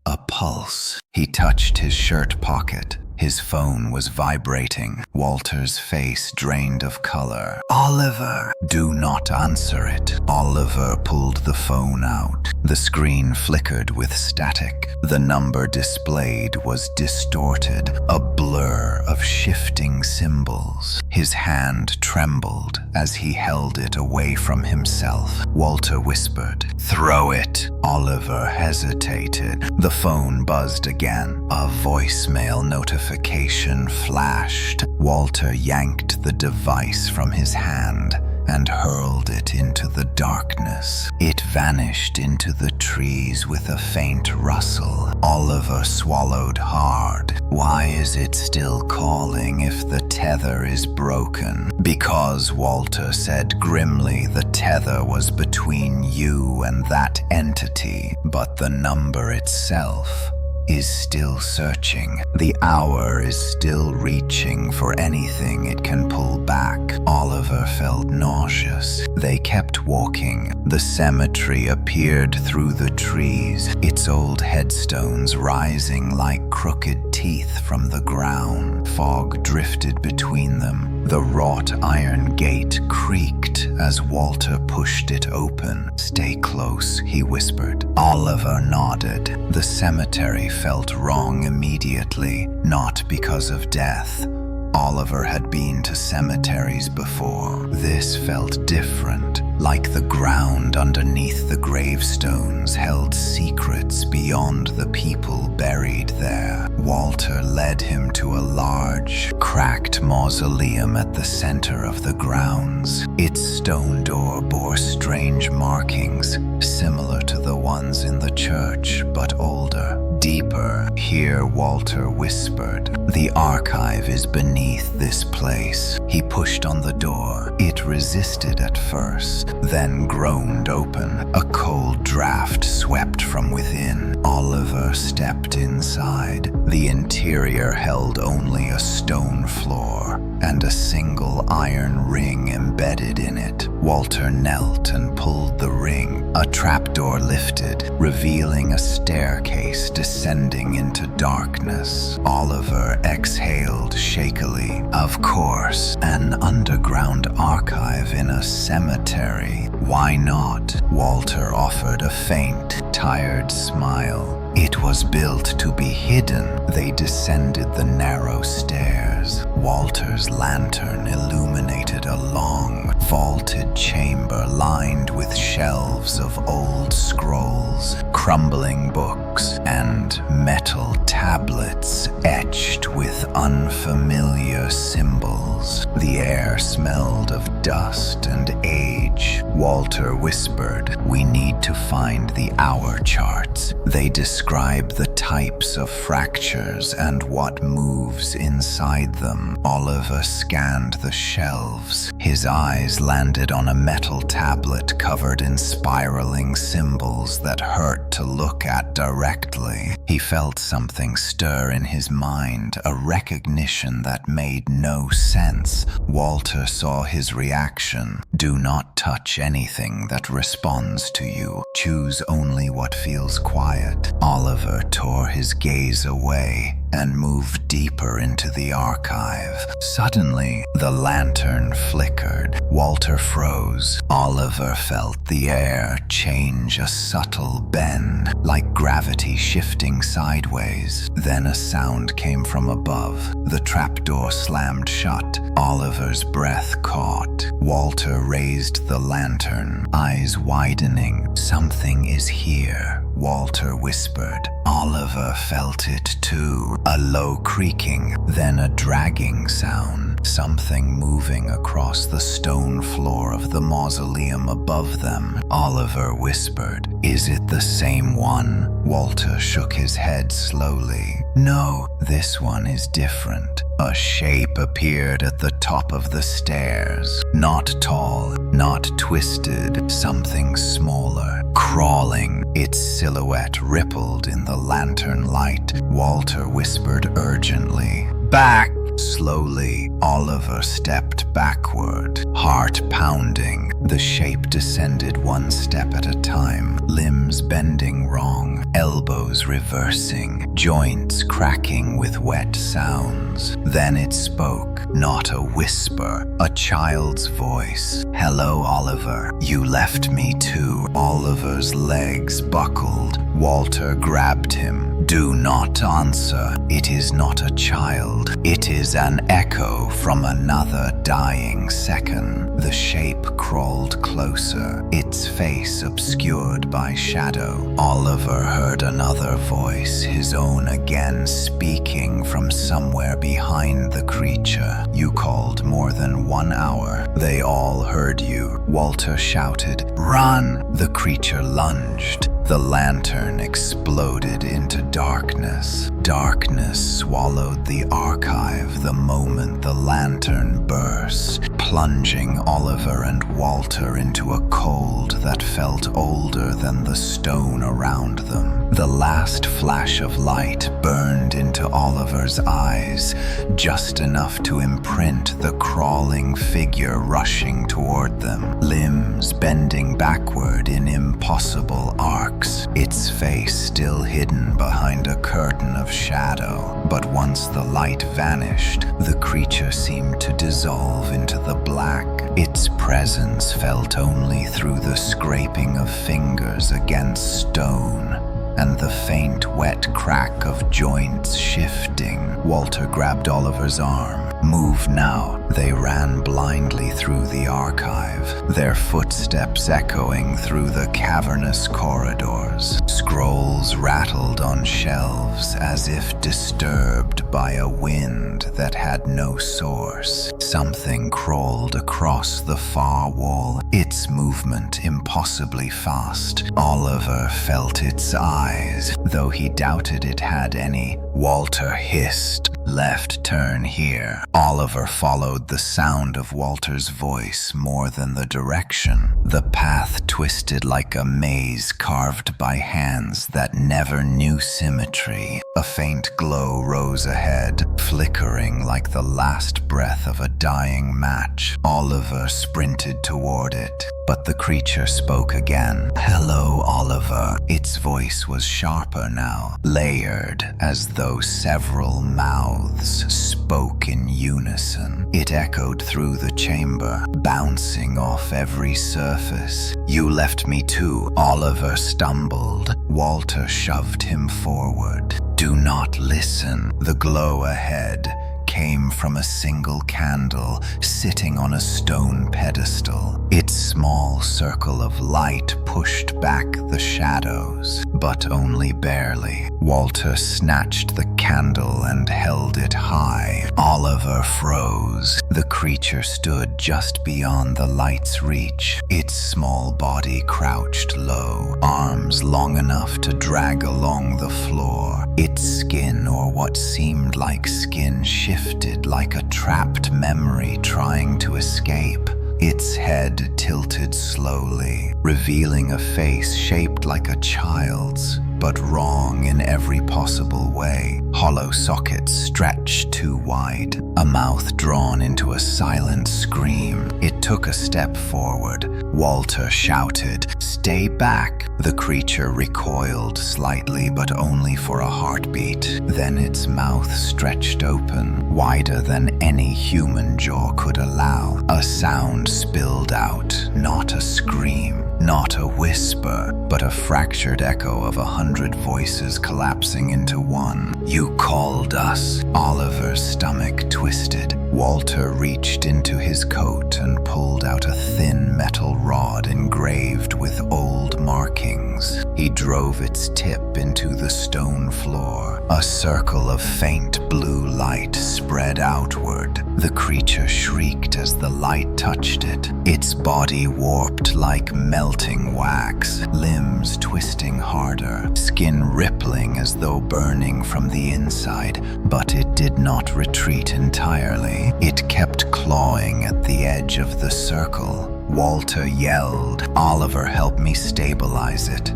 a pulse." He touched his shirt pocket. His phone was vibrating. Walter's face drained of color. "Oliver!" "Do not answer it." Oliver pulled the phone out. The screen flickered with static. The number displayed was distorted, a blur of shifting symbols. His hand trembled as he held it away from himself. Walter whispered, "Throw it." Oliver hesitated. The phone buzzed again. A voicemail notification flashed. Walter yanked the device from his hand and hurled it into the darkness. It vanished into the trees with a faint rustle. Oliver swallowed hard. Why is it still calling if the tether is broken? Because, Walter said grimly, the tether was between you and that entity, but the number itself is still searching. The hour is still reaching for anything it can pull back. Oliver felt nauseous. They kept walking. The cemetery appeared through the trees, its old headstones rising like crooked teeth from the ground. Fog drifted between them. The wrought iron gate creaked as Walter pushed it open. "Stay close," he whispered. Oliver nodded. The cemetery felt wrong immediately, not because of death. Oliver had been to cemeteries before. This felt different, like the ground underneath the gravestones held secrets beyond the people buried there. Walter led him to a large, cracked mausoleum at the center of the grounds. Its stone door bore strange markings, similar to the ones in the church, but older. "Deeper," here Walter whispered. "The archive is beneath this place." He pushed on the door. It resisted at first, then groaned open. A cold draft swept from within. Oliver stepped inside. The interior held only a stone floor and a single iron ring embedded in it. Walter knelt and pulled the ring. A trapdoor lifted, revealing a staircase descending into darkness. Oliver exhaled shakily. Of course, an underground archive in a cemetery. Why not? Walter offered a faint, tired smile. It was built to be hidden. They descended the narrow stairs. Walter's lantern illuminated a long, vaulted chamber lined with shelves of old scrolls, crumbling books, and metal tablets etched with unfamiliar symbols. The air smelled of dust and age. Walter whispered, "We need to find the hour charts. They describe the types of fractures and what moves inside them." Oliver scanned the shelves. His eyes landed on a metal tablet covered in spiraling symbols that hurt to look at directly. He felt something stir in his mind, a recognition that made no sense. Walter saw his reaction. Do not touch anything that responds to you. Choose only what feels quiet. Oliver tore his gaze away and moved deeper into the archive. Suddenly, the lantern flickered. Walter froze. Oliver felt the air change a subtle bend, like gravity shifting sideways. Then a sound came from above. The trapdoor slammed shut. Oliver's breath caught. Walter raised the lantern, eyes widening. Something is here, Walter whispered. Oliver felt it too. A low creaking, then a dragging sound. Something moving across the stone floor of the mausoleum above them. Oliver whispered, "Is it the same one?" Walter shook his head slowly. "No, this one is different." A shape appeared at the top of the stairs. Not tall, not twisted, something smaller, crawling. Its silhouette rippled in the lantern light. Walter whispered urgently, "Back!" Slowly, Oliver stepped backward, heart pounding. The shape descended one step at a time, limbs bending wrong, elbows reversing, joints cracking with wet sounds. Then it spoke, not a whisper, a child's voice. "Hello, Oliver. You left me too." Oliver's legs buckled. Walter grabbed him. "Do not answer. It is not a child. It is an echo from another dying second." The shape crawled closer, its face obscured by shadow. Oliver heard another voice, his own again, speaking from somewhere behind the creature. "You called more than 1 hour. They all heard you." Walter shouted, "Run!" The creature lunged. The lantern exploded into darkness. Darkness swallowed the archive the moment the lantern burst, plunging Oliver and Walter into a cold that felt older than the stone around them. The last flash of light burned into Oliver's eyes, just enough to imprint the crawling figure rushing toward them, limbs bending backward in impossible arcs, its face still hidden behind a curtain of shadow. But once the light vanished, the creature seemed to dissolve into the black. Its presence felt only through the scraping of fingers against stone and the faint wet crack of joints shifting. Walter grabbed Oliver's arm. "Move now." They ran blindly through the archive, their footsteps echoing through the cavernous corridors. Scrolls rattled on shelves as if disturbed by a wind that had no source. Something crawled across the far wall, its movement impossibly fast. Oliver felt its eyes, though he doubted it had any. Walter hissed, "Left turn here." Oliver followed the sound of Walter's voice more than the direction. The path twisted like a maze carved by hands that never knew symmetry. A faint glow rose ahead, flickering like the last breath of a dying match. Oliver sprinted toward it, but the creature spoke again. "Hello, Oliver." Its voice was sharper now, layered, as though several mouths spoke in unison. It echoed through the chamber, bouncing off every surface. "You left me too." Oliver stumbled. Walter shoved him forward. "Do not listen." The glow ahead came from a single candle sitting on a stone pedestal. Its small circle of light pushed back the shadows, but only barely. Walter snatched the candle and held it high. Oliver froze. The creature stood just beyond the light's reach, its small body crouched low, arms long enough to drag along the floor. Its skin, or what seemed like skin, shifted like a trapped memory trying to escape. Its head tilted slowly, revealing a face shaped like a child's. but wrong in every possible way. Hollow sockets stretched too wide, a mouth drawn into a silent scream. It took a step forward. Walter shouted, "Stay back!" The creature recoiled slightly, but only for a heartbeat. Then its mouth stretched open, wider than any human jaw could allow. A sound spilled out, not a scream, not a whisper, but a fractured echo of 100 voices collapsing into one. "You called us." Oliver's stomach twisted. Walter reached into his coat and pulled out a thin metal rod engraved with old markings. He drove its tip into the stone floor. A circle of faint blue light spread outward. The creature shrieked as the light touched it. Its body warped like melting wax, limbs twisting harder, skin rippling as though burning from the inside. But it did not retreat entirely. It kept clawing at the edge of the circle. Walter yelled, "Oliver, help me stabilize it."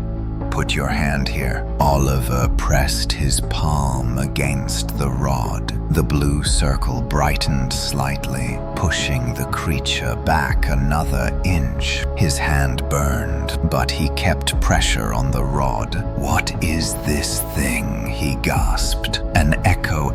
"Put your hand here." Oliver pressed his palm against the rod. The blue circle brightened slightly, pushing the creature back another inch. His hand burned, but he kept pressure on the rod. "What is this thing?" he gasped. "An echo,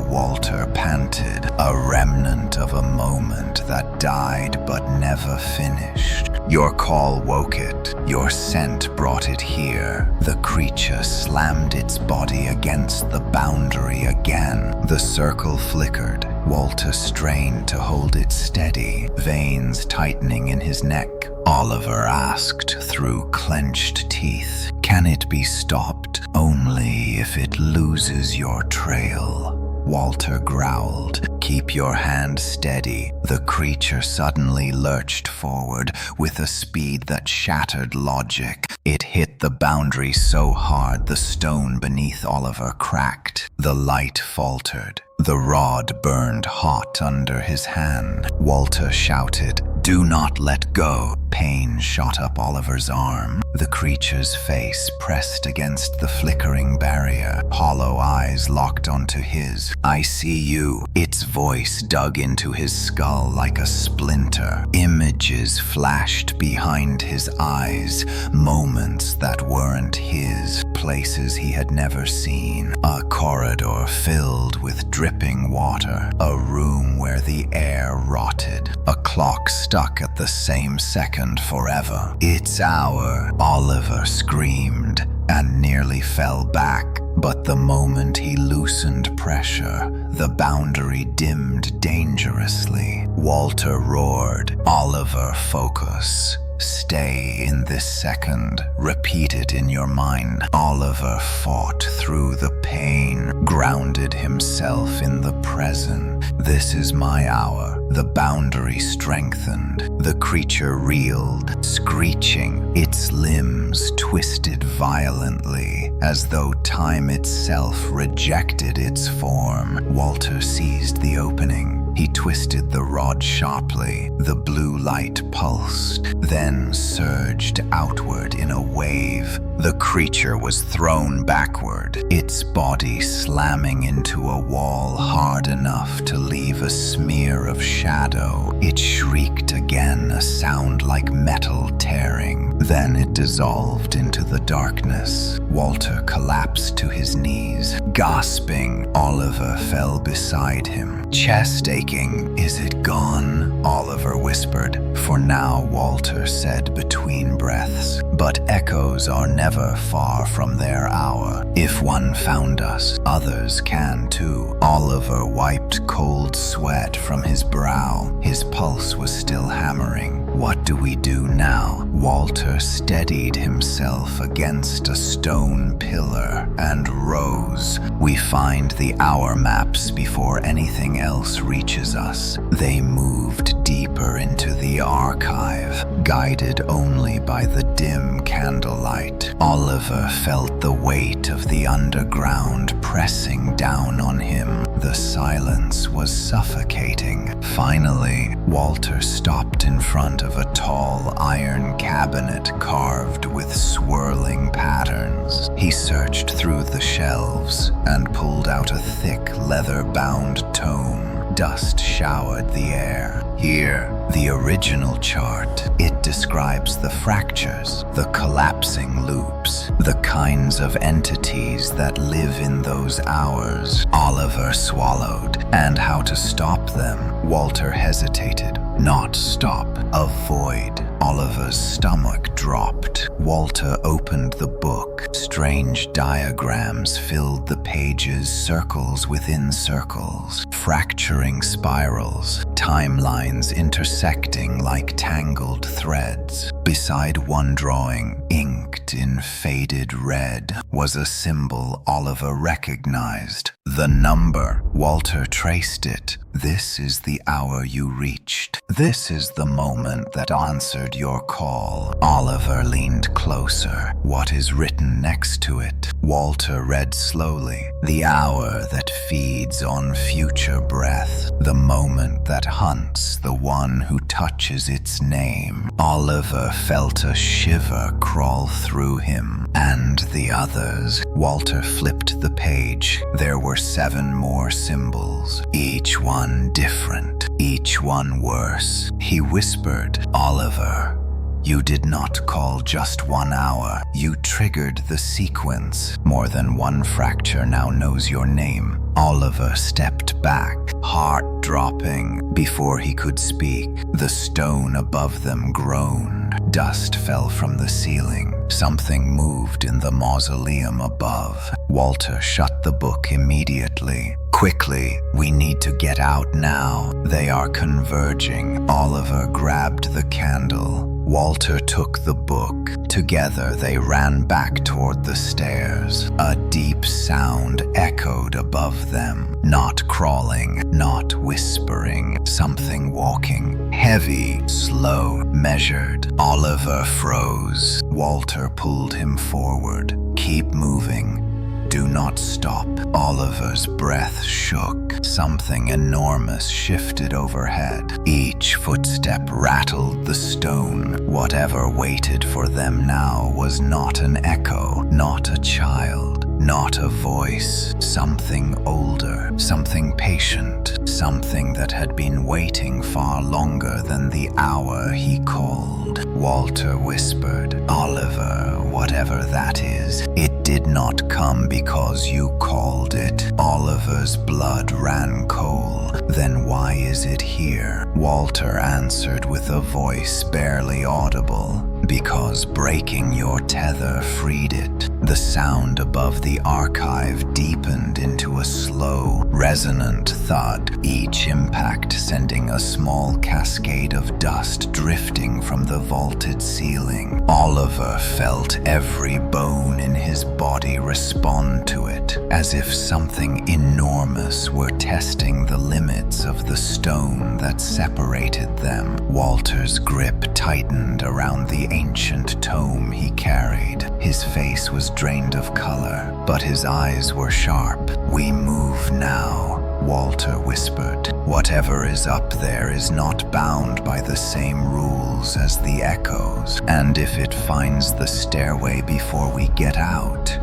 Walter panted. "A remnant of a moment that died but never finished. Your call woke it. Your scent brought it here." The creature slammed its body against the boundary again. The circle flickered. Walter strained to hold it steady, veins tightening in his neck. Oliver asked through clenched teeth, "Can it be stopped?" "Only if it loses your trail." Walter growled, "Keep your hand steady." The creature suddenly lurched forward with a speed that shattered logic. It hit the boundary so hard the stone beneath Oliver cracked. The light faltered. The rod burned hot under his hand. Walter shouted, "Do not let go." Pain shot up Oliver's arm. The creature's face pressed against the flickering barrier. Hollow eyes locked onto his. "I see you." Its voice dug into his skull like a splinter. Images flashed behind his eyes, moments that weren't his, places he had never seen. A corridor filled with dripping water, a room where the air rotted, a clock stuck at the same second forever. "It's our," Oliver screamed and nearly fell back. But the moment he loosened pressure, the boundary dimmed dangerously. Walter roared, "Oliver, focus. Stay in this second. Repeat it in your mind." Oliver fought through the pain, grounded himself in the present. "This is my hour." The boundary strengthened. The creature reeled, screeching. Its limbs twisted violently, as though time itself rejected its form. Walter seized the opening. He twisted the rod sharply. The blue light pulsed, then surged outward in a wave. The creature was thrown backward, its body slamming into a wall hard enough to leave a smear of shadow. It shrieked again, a sound like metal tearing. Then it dissolved into the darkness. Walter collapsed to his knees. Gasping, Oliver fell beside him, chest aching. "Is it gone?" Oliver whispered. "For now," Walter said between breaths. "But echoes are never far from their hour. If one found us, others can too." Oliver wiped cold sweat from his brow. His pulse was still hammering. "What do we do now?" Walter steadied himself against a stone pillar and rose. "We find the hour maps before anything else reaches us." They moved deeper into the archive, guided only by the dim candlelight. Oliver felt the weight of the underground pressing down on him. The silence was suffocating. Finally, Walter stopped in front of a tall iron cabinet carved with swirling patterns. He searched through the shelves and pulled out a thick leather-bound tome. Dust showered the air. Here, the original chart. It describes the fractures, the collapsing loops, the kinds of entities that live in those hours. Oliver swallowed, and how to stop them. Walter hesitated. Not stop, avoid. Oliver's stomach dropped. Walter opened the book. Strange diagrams filled the pages, circles within circles, fracturing spirals, timelines intersecting like tangled threads. Beside one drawing, inked in faded red, was a symbol Oliver recognized. The number. Walter traced it. This is the hour you reached. This is the moment that answered your call. Oliver leaned closer. What is written next to it? Walter read slowly. The hour that feeds on future breath. The moment that hunts the one who touches its name. Oliver felt a shiver crawl through him. And the others. Walter flipped the page. There were 7 more symbols. Each one different. Each one worse. He whispered, Oliver, you did not call just 1 hour. You triggered the sequence. More than one fracture now knows your name. Oliver stepped back, heart dropping. Before he could speak, the stone above them groaned. Dust fell from the ceiling. Something moved in the mausoleum above. Walter shut the book immediately. Quickly, we need to get out now. They are converging. Oliver grabbed the candle. Walter took the book. Together they ran back toward the stairs. A deep sound echoed above them. Not crawling, not whispering. Something walking. Heavy, slow, measured. Oliver froze. Walter pulled him forward. Keep moving. Do not stop. Oliver's breath shook. Something enormous shifted overhead. Each footstep rattled the stone. Whatever waited for them now was not an echo, not a child, not a voice. Something older, something patient, something that had been waiting far longer than the hour he called. Walter whispered, Oliver, whatever that is, it did not come because you called it. Oliver's blood ran cold. Then why is it here? Walter answered with a voice barely audible. Because breaking your tether freed it. The sound above the archive deepened into a slow, resonant thud, each impact sending a small cascade of dust drifting from the vaulted ceiling. Oliver felt every bone in his body respond to it, as if something enormous were testing the limits of the stone that separated them. Walter's grip tightened around the ancient tome he carried. His face was drained of color, but his eyes were sharp. We move now, Walter whispered. Whatever is up there is not bound by the same rules as the echoes, and if it finds the stairway before we get out.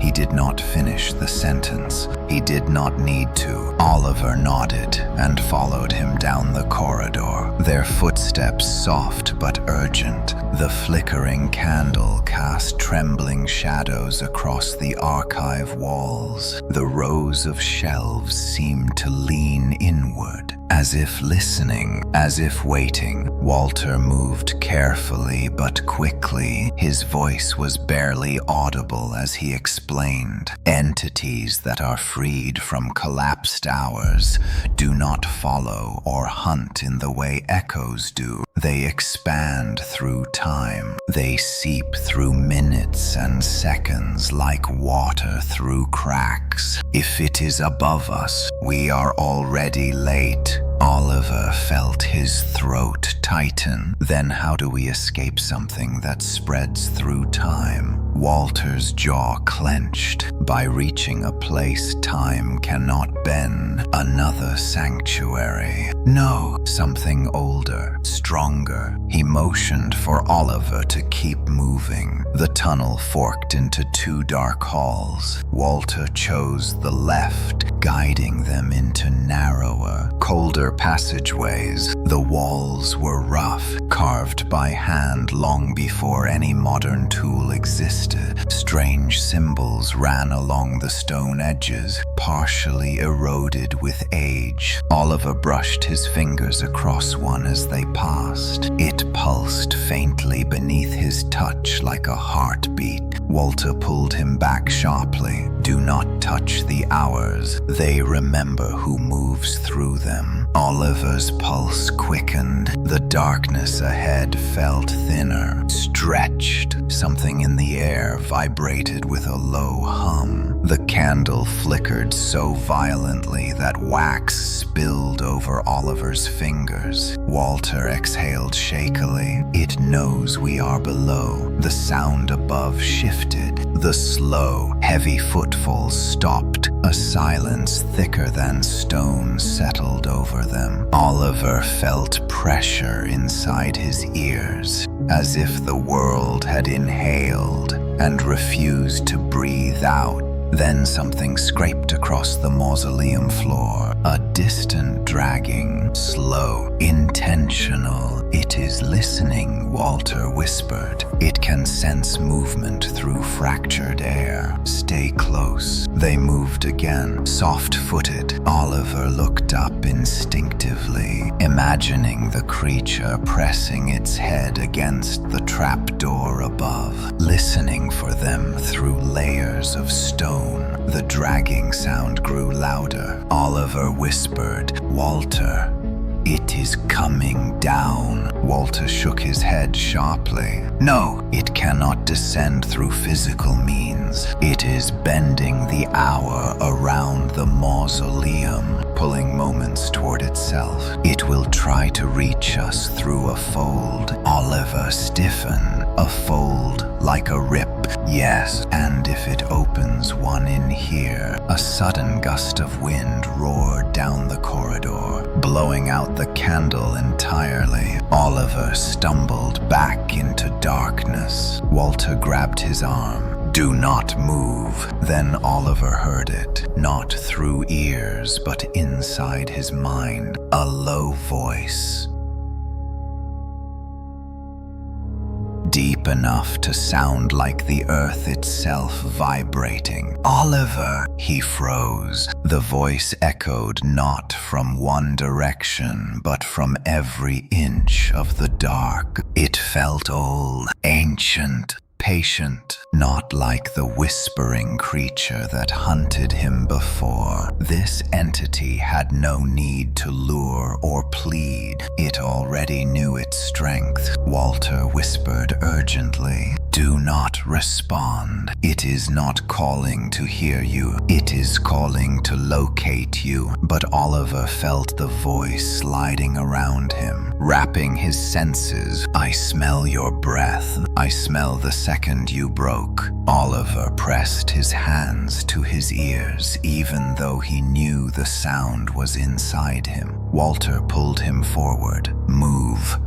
He did not finish the sentence. He did not need to. Oliver nodded and followed him down the corridor, their footsteps soft but urgent. The flickering candle cast trembling shadows across the archive walls. The rows of shelves seemed to lean inward, as if listening, as if waiting. Walter moved carefully but quickly. His voice was barely audible as he explained. Entities that are freed from collapsed hours do not follow or hunt in the way echoes do. They expand through time. They seep through minutes and seconds like water through cracks. If it is above us, we are already late. Oliver felt his throat Titan, then how do we escape something that spreads through time? Walter's jaw clenched. By reaching a place time cannot bend, another sanctuary. No, something older, stronger. He motioned for Oliver to keep moving. The tunnel forked into two dark halls. Walter chose the left, guiding them into narrower, colder passageways. The walls were rough, carved by hand long before any modern tool existed. Strange symbols ran along the stone edges, partially eroded with age. Oliver brushed his fingers across one as they passed. It pulsed faintly beneath his touch like a heartbeat. Walter pulled him back sharply. Do not touch the hours. They remember who moves through them. Oliver's pulse quickened. The darkness ahead felt thinner, stretched. Something in the air vibrated with a low hum. The candle flickered so violently that wax spilled over Oliver's fingers. Walter exhaled shakily. It knows we are below. The sound above shifted. The slow, heavy footfalls stopped. A silence thicker than stone settled over them. Oliver felt pressure inside his ears, as if the world had inhaled and refused to breathe out. Then something scraped across the mausoleum floor, a distant dragging, slow, intentional. It is listening, Walter whispered. It can sense movement through fractured air. Stay close. They moved again, soft-footed. Oliver looked up instinctively, imagining the creature pressing its head against the trapdoor above, listening for them through layers of stone. The dragging sound grew louder. Oliver whispered, "Walter, it is coming down." Walter shook his head sharply. "No, it cannot descend through physical means. It is bending the hour around the mausoleum, pulling moments toward itself. It will try to reach us through a fold." Oliver stiffened. "A fold like a rip." "Yes, and if it opens one in here." A sudden gust of wind roared down the corridor, blowing out the candle entirely. Oliver stumbled back into darkness. Walter grabbed his arm. "Do not move." Then Oliver heard it, not through ears, but inside his mind, a low voice. Deep enough to sound like the earth itself vibrating. "Oliver!" He froze. The voice echoed not from one direction, but from every inch of the dark. It felt old, ancient, patient, not like the whispering creature that hunted him before. This entity had no need to lure or plead. It already knew its strength. Walter whispered urgently, "Do not respond. It is not calling to hear you. It is calling to locate you." But Oliver felt the voice sliding around him, wrapping his senses. "I smell your breath. I smell the second you broke." Oliver pressed his hands to his ears, even though he knew the sound was inside him. Walter pulled him forward. "Move.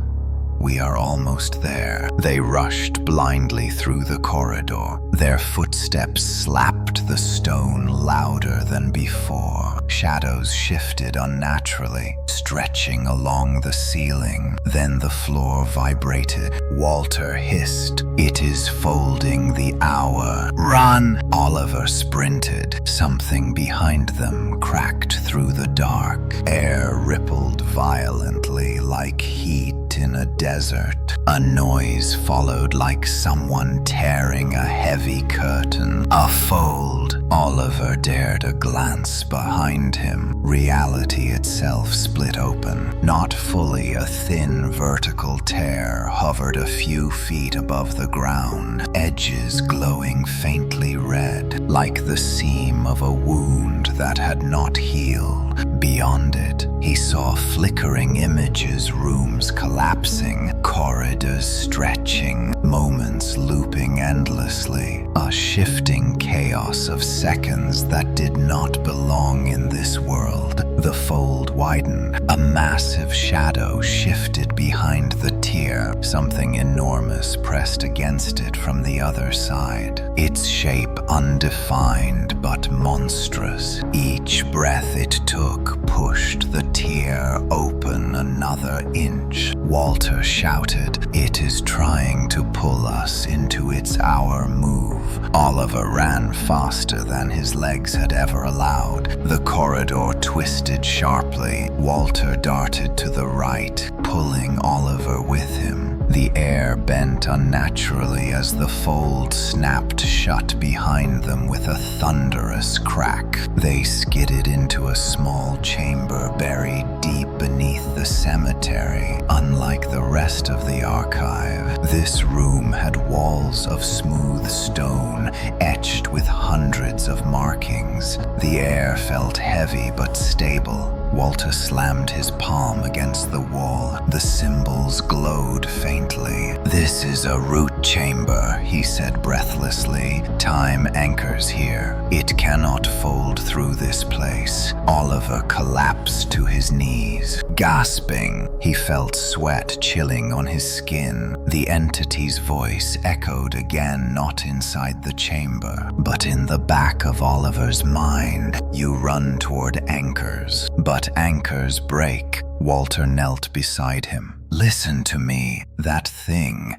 We are almost there." They rushed blindly through the corridor. Their footsteps slapped the stone louder than before. Shadows shifted unnaturally, stretching along the ceiling. Then the floor vibrated. Walter hissed, "It is folding the hour. Run!" Oliver sprinted. Something behind them cracked through the dark. Air rippled violently like heat in a desert. A noise followed like someone tearing a heavy curtain. A fold. Oliver dared a glance behind him. Reality itself split open. Not fully, a thin vertical tear hovered a few feet above the ground, edges glowing faintly red, like the seam of a wound that had not healed. Beyond it, he saw flickering images, rooms collapsing, corridors stretching, moments looping endlessly, a shifting chaos of seconds that did not belong in this world. The fold widened, a massive shadow shifted behind the tier, something enormous pressed against it from the other side, its shape undefined but monstrous. Each breath it took pushed the tier open another inch. Walter shouted, "It is trying to pull us into its hour move." Oliver ran faster than his legs had ever allowed. The corridor twisted sharply. Walter darted to the right, pulling Oliver with him. The air bent unnaturally as the fold snapped shut behind them with a thunderous crack. They skidded into a small chamber buried deep beneath the cemetery. Unlike the rest of the archive, this room had walls of smooth stone etched with hundreds of markings. The air felt heavy but stable. Walter slammed his palm against the wall. The symbols glowed faintly. "This is a root chamber," he said breathlessly. "Time anchors here. It cannot fold through this place." Oliver collapsed to his knees, gasping. He felt sweat chilling on his skin. The entity's voice echoed again, not inside the chamber, but in the back of Oliver's mind. "You run toward anchors, but anchors break." Walter knelt beside him. "Listen to me. That thing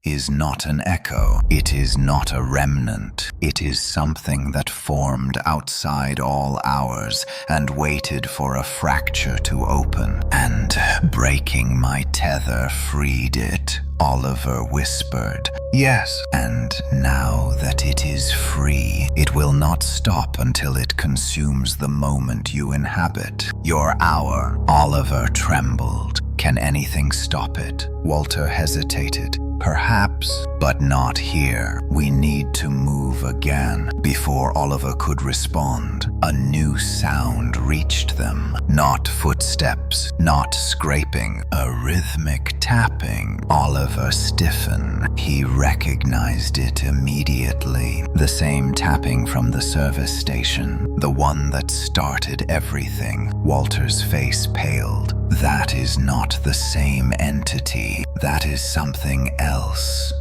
is not an echo. It is not a remnant. It is something that formed outside all hours and waited for a fracture to open. And breaking my tether freed it," Oliver whispered. "Yes, and now that it is free, it will not stop until it consumes the moment you inhabit. Your hour." Oliver trembled. "Can anything stop it?" Walter hesitated. "Perhaps, but not here. We need to move again." Before Oliver could respond, a new sound reached them. Not footsteps, not scraping, a rhythmic tapping. Oliver stiffened. He recognized it immediately. The same tapping from the service station, the one that started everything. Walter's face paled. "That is not the same entity. That is something else.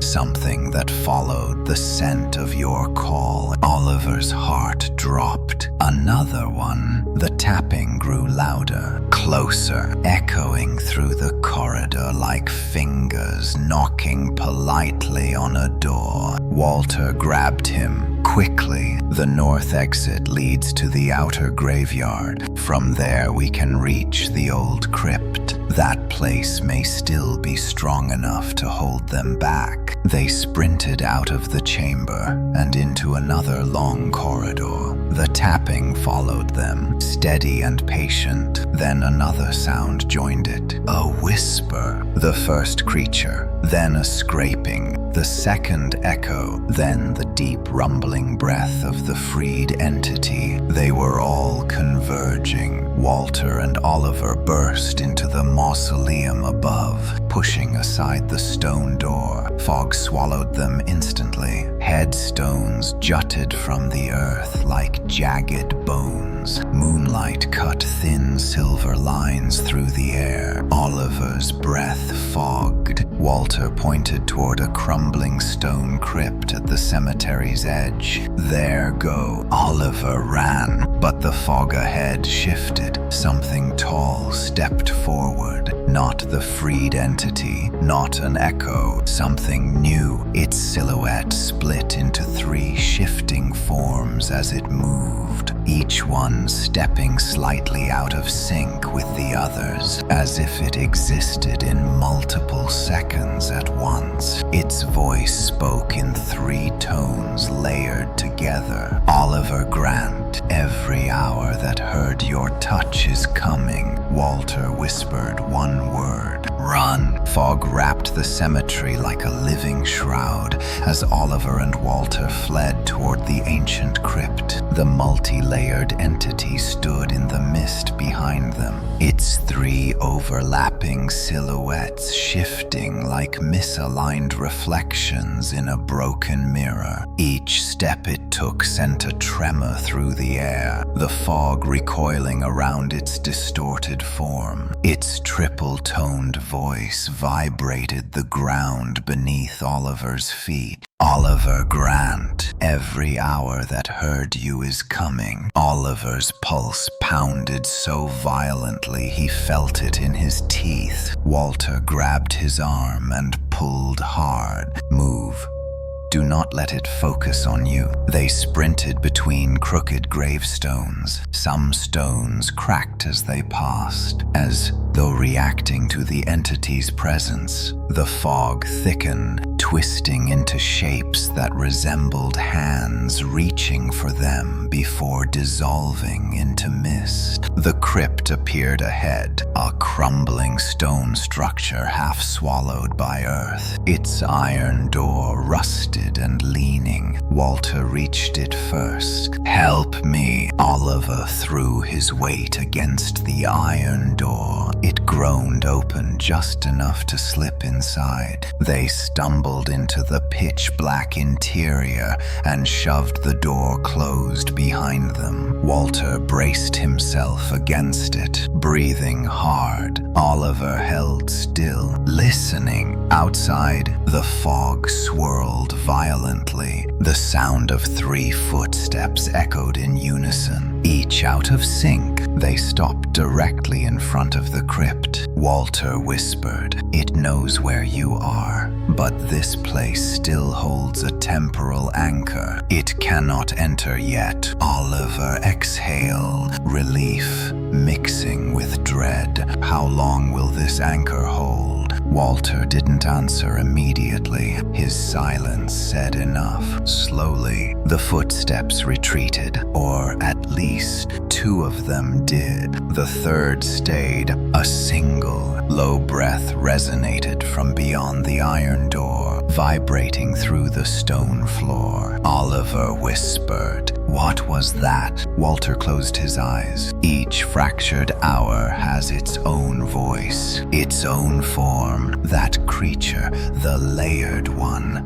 Something that followed the scent of your call." Oliver's heart dropped. Another one. The tapping grew louder, closer, echoing through the corridor like fingers knocking politely on a door. Walter grabbed him. "Quickly, the north exit leads to the outer graveyard. From there we can reach the old crypt. That place may still be strong enough to hold them back." They sprinted out of the chamber and into another long corridor. The tapping followed them, steady and patient. Then another sound joined it. A whisper. The first creature, then a scraping, the second echo, then the deep rumbling breath of the freed entity. They were all converging. Walter and Oliver burst into the mausoleum above, pushing aside the stone door. Fog swallowed them instantly. Headstones jutted from the earth like jagged bones. Moonlight cut thin silver lines through the air. Oliver's breath fogged. Walter pointed toward a crumbling stone crypt at the cemetery's edge. "There go." Oliver ran, but the fog ahead shifted. Something tall stepped forward. Not the freed entity, not an echo. Something new. Its silhouette split into three shifting forms as it moved, each one stepping slightly out of sync with the others, as if it existed in multiple seconds at once. Its voice spoke in three tones layered together. "Oliver Grant, every hour that heard your touch is coming." Walter whispered one word. "Run!" Fog wrapped the cemetery like a living shroud as Oliver and Walter fled toward the ancient crypt. The multi-layered entity stood in the mist behind them, its 3 overlapping silhouettes shifting like misaligned reflections in a broken mirror. Each step it took sent a tremor through the air, the fog recoiling around its distorted form. Its triple-toned voice vibrated the ground beneath Oliver's feet. Oliver Grant, every hour that heard you is coming. Oliver's pulse pounded so violently he felt it in his teeth. Walter grabbed his arm and pulled hard. Move. Do not let it focus on you. They sprinted between crooked gravestones. Some stones cracked as they passed, as though reacting to the entity's presence. The fog thickened, twisting into shapes that resembled hands reaching for them before dissolving into mist. The crypt appeared ahead, a crumbling stone structure half swallowed by earth. Its iron door rusted and leaning. Walter reached it first. "Help me!" Oliver threw his weight against the iron door. It groaned open just enough to slip inside. They stumbled into the pitch-black interior and shoved the door closed behind them. Walter braced himself against it, breathing hard. Oliver held still, listening. Outside, the fog swirled violently. The sound of 3 footsteps echoed in unison, each out of sync. They stopped directly in front of the crypt. Walter whispered, "It knows where you are, but this place still holds a temporal anchor. It cannot enter yet." Oliver exhaled, relief mixing with dread. How long will this anchor hold? Walter didn't answer immediately. His silence said enough. Slowly, the footsteps retreated, or at least 2 of them did. The third stayed. A single, low breath resonated from beyond the iron door, vibrating through the stone floor. Oliver whispered, "What was that?" Walter closed his eyes. Each fractured hour has its own voice, its own form. That creature, the layered one,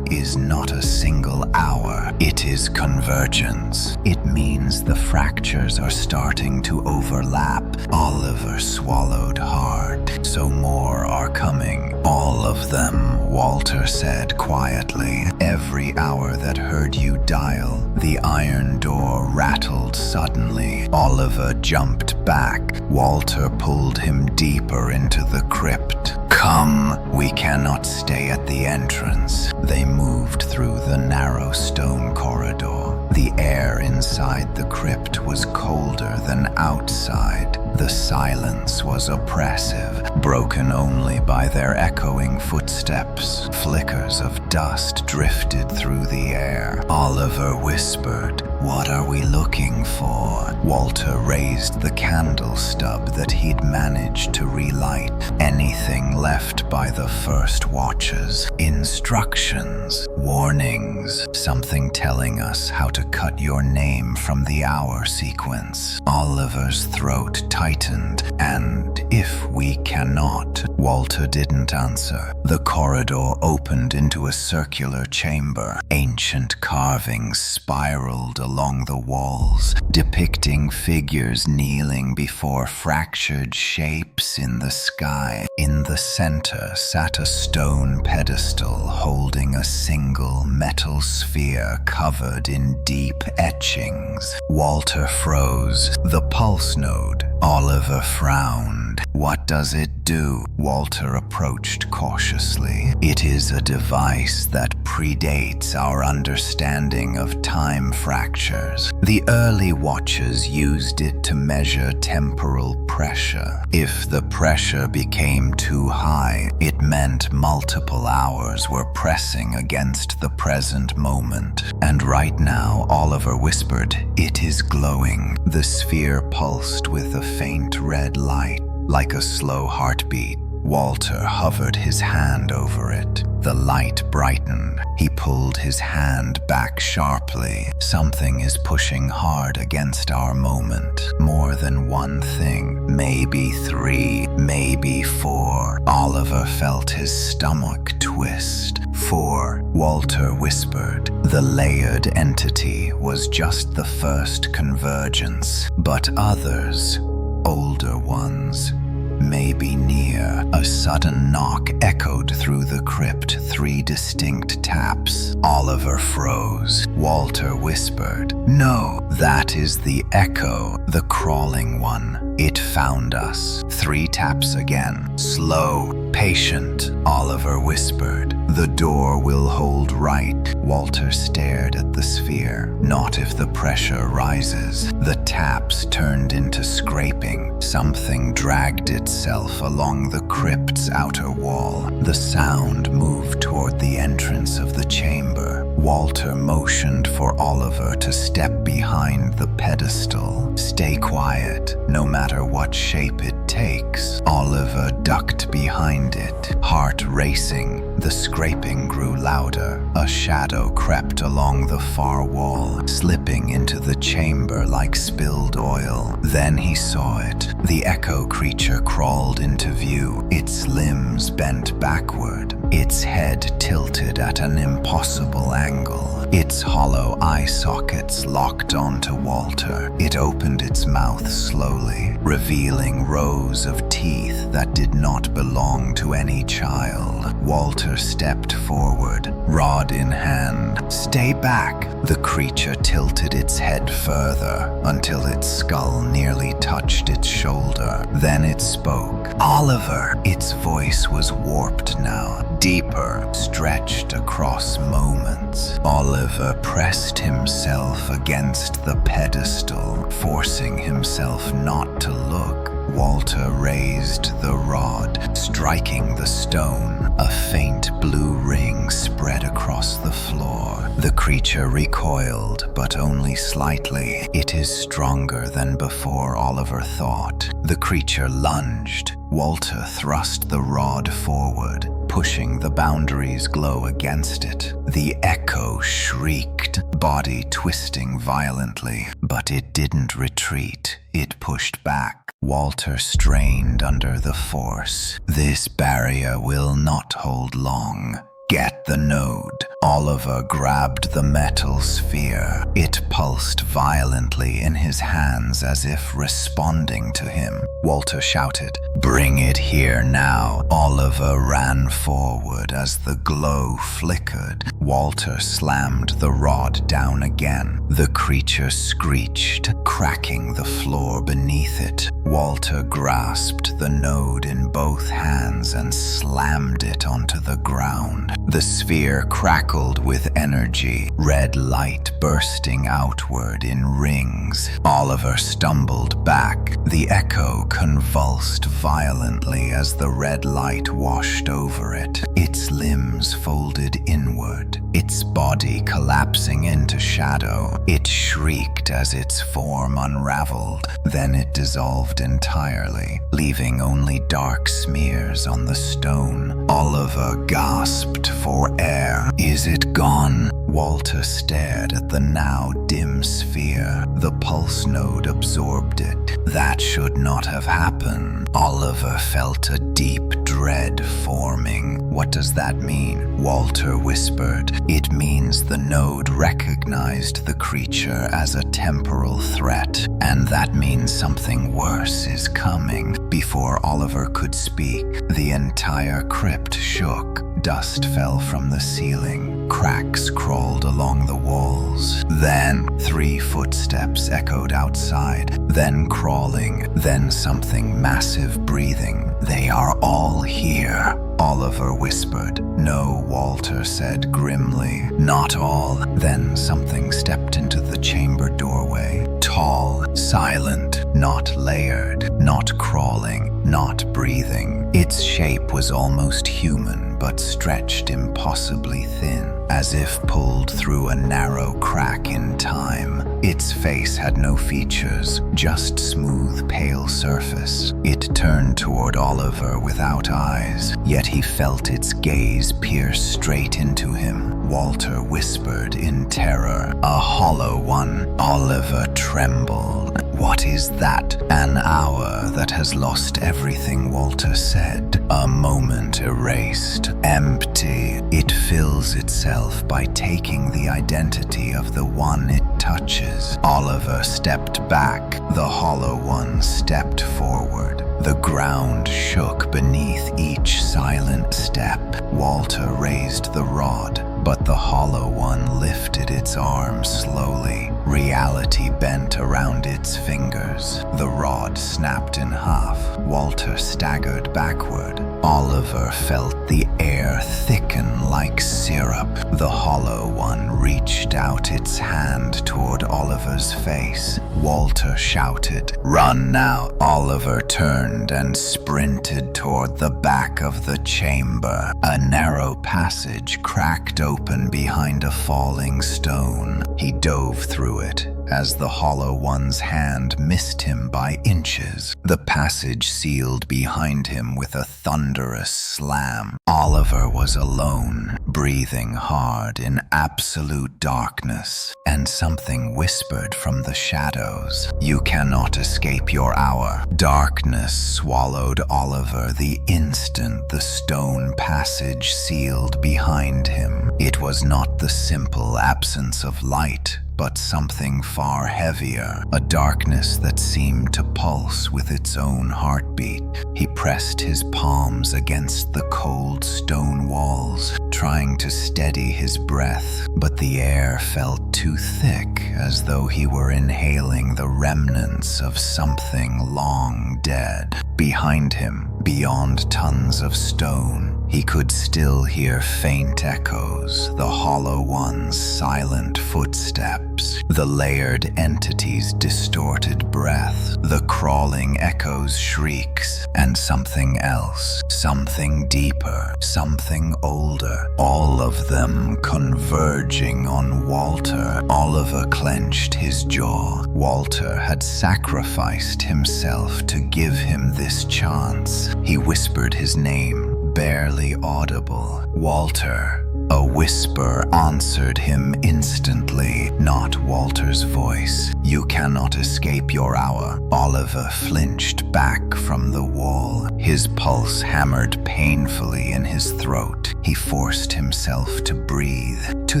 is not a single hour. It is convergence. It means the fractures are starting to overlap. Oliver swallowed hard. So more are coming. All of them, Walter said quietly. Every hour that heard you dial, the iron door rattled suddenly. Oliver jumped back. Walter pulled him deeper into the crypt. "Come, we cannot stay at the entrance." They moved through the narrow stone corridor. The air inside the crypt was colder than outside. The silence was oppressive, broken only by their echoing footsteps. Flickers of dust drifted through the air. Oliver whispered, "What are we looking for?" Walter raised the candle stub that he'd managed to relight. Anything left by the first watchers. Instructions, warnings, something telling us how to cut your name from the hour sequence. Oliver's throat tightened, and if we cannot, Walter didn't answer. The corridor opened into a circular chamber. Ancient carvings spiraled along the walls, depicting figures kneeling before fractured shapes in the sky. In the center sat a stone pedestal holding a single metal sphere covered in deep etchings. Walter froze. The pulse node. Oliver frowned. "What does it do?" Walter approached cautiously. "It is a device that predates our understanding of time fractures. The early watchers used it to measure temporal pressure. If the pressure became too high, it meant multiple hours were pressing against the present moment. And right now," Oliver whispered, "it is glowing." The sphere pulsed with a faint red light, like a slow heartbeat. Walter hovered his hand over it. The light brightened. He pulled his hand back sharply. Something is pushing hard against our moment. More than one thing. Maybe 3, maybe 4. Oliver felt his stomach twist. 4, Walter whispered. The layered entity was just the first convergence, but others, older ones, may be near. A sudden knock echoed through the crypt, 3 distinct taps. Oliver froze. Walter whispered, "No, that is the echo, the crawling one. It found us." 3 taps again. "Slow, patient," Oliver whispered. "The door will hold right." Walter stared at the sphere. "Not if the pressure rises." The taps turned into scraping. Something dragged itself along the crypt's outer wall. The sound moved toward the entrance of the chamber. Walter motioned for Oliver to step behind the pedestal. "Stay quiet, no matter what shape it takes." Oliver ducked behind it, heart racing. The scraping grew louder. A shadow crept along the far wall, slipping into the chamber like spilled oil. Then he saw it. The echo creature crawled into view, its limbs bent backward, its head tilted at an impossible angle, its hollow eye sockets locked onto Walter. It opened its mouth slowly, revealing rows of teeth that did not belong to any child. Walter stepped forward, rod in hand. "Stay back!" The creature tilted its head further until its skull nearly touched its shoulder. Then it spoke. "Oliver!" Its voice was warped now, deeper, stretched across moments. Oliver pressed himself against the pedestal, forcing himself not to look. Walter raised the rod, striking the stone. A faint blue ring spread across the floor. The creature recoiled, but only slightly. "It is stronger than before," Oliver thought. The creature lunged. Walter thrust the rod forward, pushing the boundary's glow against it. The echo shrieked, body twisting violently, but it didn't retreat. It pushed back. Walter strained under the force. "This barrier will not hold long. Get the node." Oliver grabbed the metal sphere. It pulsed violently in his hands as if responding to him. Walter shouted, "Bring it here now." Oliver ran forward as the glow flickered. Walter slammed the rod down again. The creature screeched, cracking the floor beneath it. Walter grasped the node in both hands and slammed it onto the ground. The sphere crackled with energy, red light bursting outward in rings. Oliver stumbled back. The echo convulsed violently as the red light washed over it. Its limbs folded inward, its body collapsing into shadow. It shrieked as its form unraveled. Then it dissolved entirely, leaving only dark smears on the stone. Oliver gasped for air. "Is it gone?" Walter stared at the now dim sphere. The pulse node absorbed it. That should not have happened. Oliver felt a deep dread forming. "What does that mean?" Walter whispered. "It means the node recognized the creature as a temporal threat, and that means something worse is coming." Before Oliver could speak, the entire crypt shook. Dust fell from the ceiling. Cracks crawled along the walls. Then 3 footsteps echoed outside, then crawling, then something massive breathing. "They are all here," Oliver whispered. "No," Walter said grimly. "Not all." Then something stepped into the chamber doorway. Tall, silent, not layered, not crawling, not breathing. Its shape was almost human, but stretched impossibly thin. as if pulled through a narrow crack in time. Its face had no features, just smooth, pale surface. It turned toward Oliver without eyes, yet he felt its gaze pierce straight into him. Walter whispered in terror, "A hollow one." Oliver trembled. "What is that?" "An hour that has lost everything," Walter said. "A moment erased, empty. It fills itself by taking the identity of the one it touches." Oliver stepped back. The hollow one stepped forward. The ground shook beneath each silent step. Walter raised the rod, but the hollow one lifted its arm slowly. Reality bent around its fingers. The rod snapped in half. Walter staggered backward. Oliver felt the air thicken like syrup. The hollow one reached out its hand toward Oliver's face. Walter shouted, "Run now!" Oliver turned and sprinted toward the back of the chamber. A narrow passage cracked open behind a falling stone. He dove through it as the hollow one's hand missed him by inches. The passage sealed behind him with a thunderous slam. Oliver was alone, breathing hard in absolute darkness, and something whispered from the shadows, "You cannot escape your hour." Darkness swallowed Oliver the instant the stone passage sealed behind him. It was not the simple absence of light, but something far heavier, a darkness that seemed to pulse with its own heartbeat. He pressed his palms against the cold stone walls, trying to steady his breath, but the air felt too thick, as though he were inhaling the remnants of something long dead. Behind him, beyond tons of stone, he could still hear faint echoes, the hollow one's silent footsteps, the layered entity's distorted breath, the crawling echo's shrieks, and something else, something deeper, something older, all of them converging on Walter. Oliver clenched his jaw. Walter had sacrificed himself to give him this chance. He whispered his name, barely audible. "Walter." A whisper answered him instantly, not Walter's voice. "You cannot escape your hour." Oliver flinched back from the wall. His pulse hammered painfully in his throat. He forced himself to breathe, to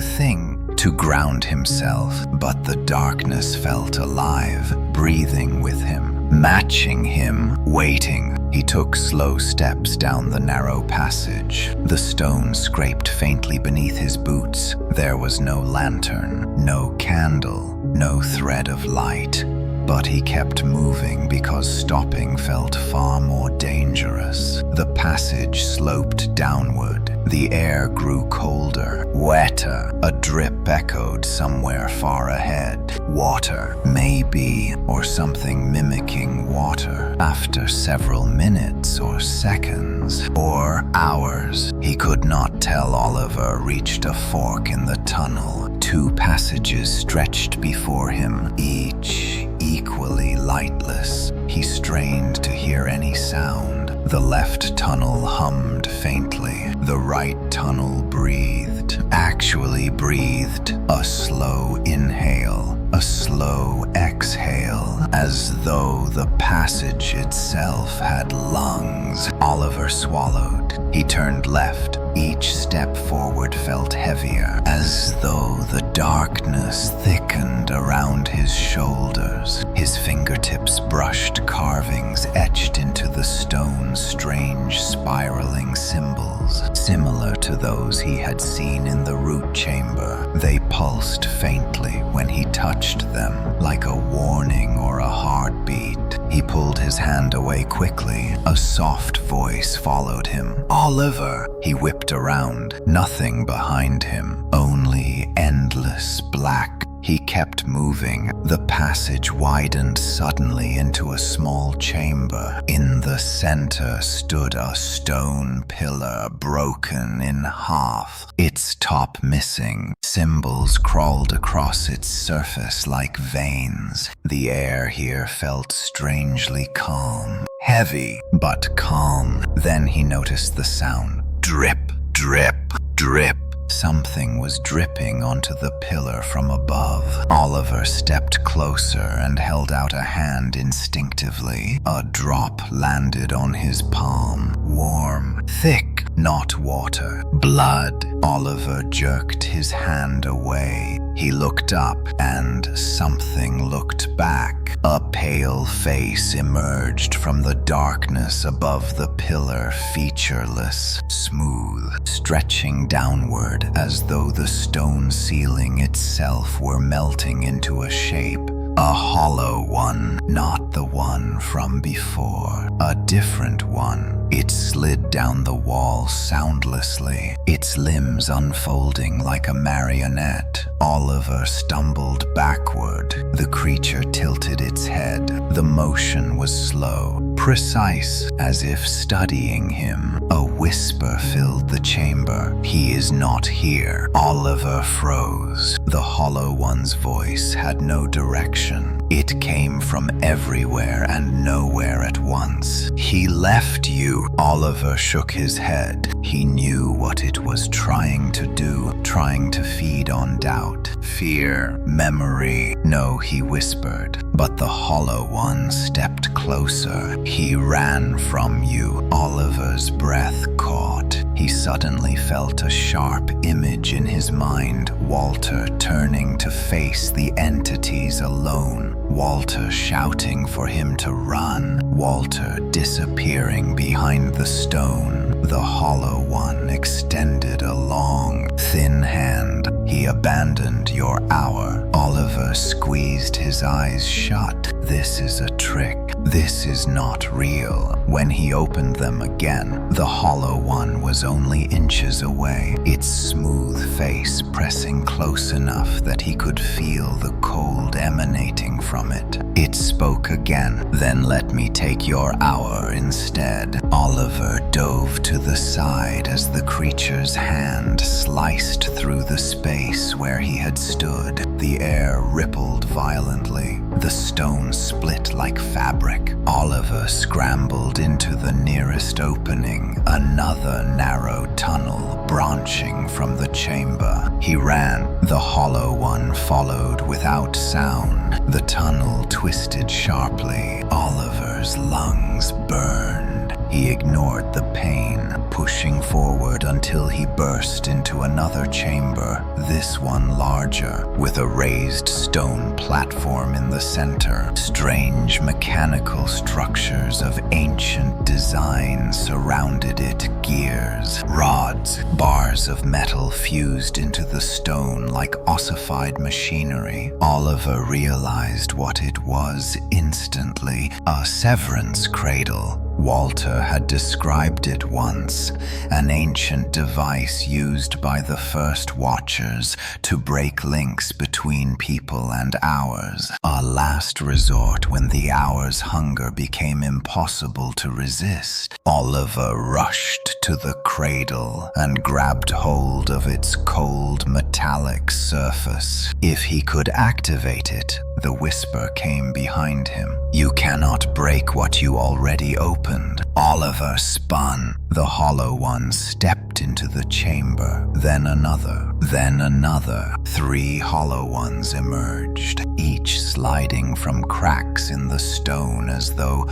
think, to ground himself, but the darkness felt alive, breathing with him, matching him, waiting. He took slow steps down the narrow passage. The stone scraped faintly beneath his boots. There was no lantern, no candle, no thread of light. But he kept moving because stopping felt far more dangerous. The passage sloped downward. The air grew colder, wetter. A drip echoed somewhere far ahead. Water, maybe, or something mimicking water. After several minutes or seconds, or hours, he could not tell, Oliver reached a fork in the tunnel. Two passages stretched before him, each equally lightless. He strained to hear any sound. The left tunnel hummed faintly. The right tunnel breathed, actually breathed. A slow inhale, a slow exhale, as though the passage itself had lungs. Oliver swallowed. He turned left. Each step forward felt heavier, as though the darkness thickened around his shoulders. His fingertips brushed carvings etched into the stone, strange spiraling symbols, similar to those he had seen in the root chamber. They pulsed faintly when he touched them, like a warning or a heartbeat. He pulled his hand away quickly. A soft voice followed him. "Oliver!" He whipped around. Nothing behind him, only endless black He kept moving. The passage widened suddenly into a small chamber. In the center stood a stone pillar broken in half, its top missing. Symbols crawled across its surface like veins. The air here felt strangely calm. Heavy, but calm. Then he noticed the sound. Drip, drip, drip. Something was dripping onto the pillar from above. Oliver stepped closer and held out a hand instinctively. A drop landed on his palm. Warm, thick, not water. Blood. Oliver jerked his hand away. He looked up, and something looked back. A pale face emerged from the darkness above the pillar, featureless, smooth, stretching downward as though the stone ceiling itself were melting into a shape. A hollow one, not the one from before. A different one. It slid down the wall soundlessly, its limbs unfolding like a marionette. Oliver stumbled backward. The creature tilted its head. The motion was slow, precise, as if studying him. A whisper filled the chamber. "He is not here." Oliver froze. The hollow one's voice had no direction. It came from everywhere and nowhere at once. "He left you." Oliver shook his head. He knew what it was trying to do, trying to feed on doubt, fear, memory. "No," he whispered. But the hollow one stepped closer. "He ran from you." Oliver's breath caught. He suddenly felt a sharp image in his mind. Walter turning to face the entities alone. Walter shouting for him to run. Walter disappearing behind the stone. The hollow one extended a long, thin hand. "He abandoned your hour." Oliver squeezed his eyes shut. This is a trick. This is not real. When he opened them again, the hollow one was only inches away, its smooth face pressing close enough that he could feel the cold emanating from it. It spoke again. "Then let me take your hour instead." Oliver dove to the side as the creature's hand sliced through the space where he had stood. The air rippled violently. The stone split like fabric. Oliver scrambled into the nearest opening, another narrow tunnel branching from the chamber. He ran. The hollow one followed without sound. The tunnel twisted sharply. Oliver's lungs burned. He ignored the pain, pushing forward until he burst into another chamber, this one larger, with a raised stone platform in the center. Strange mechanical structures of ancient design surrounded it. Gears, rods, bars of metal fused into the stone like ossified machinery. Oliver realized what it was instantly: a severance cradle. Walter had described it once, an ancient device used by the first Watchers to break links between people and hours, a last resort when the hour's hunger became impossible to resist. Oliver rushed to the cradle and grabbed hold of its cold metallic surface. If he could activate it, the whisper came behind him. "You cannot break what you already opened." Oliver spun. The hollow one stepped into the chamber, then another, then another. 3 hollow ones emerged, each sliding from cracks in the stone as though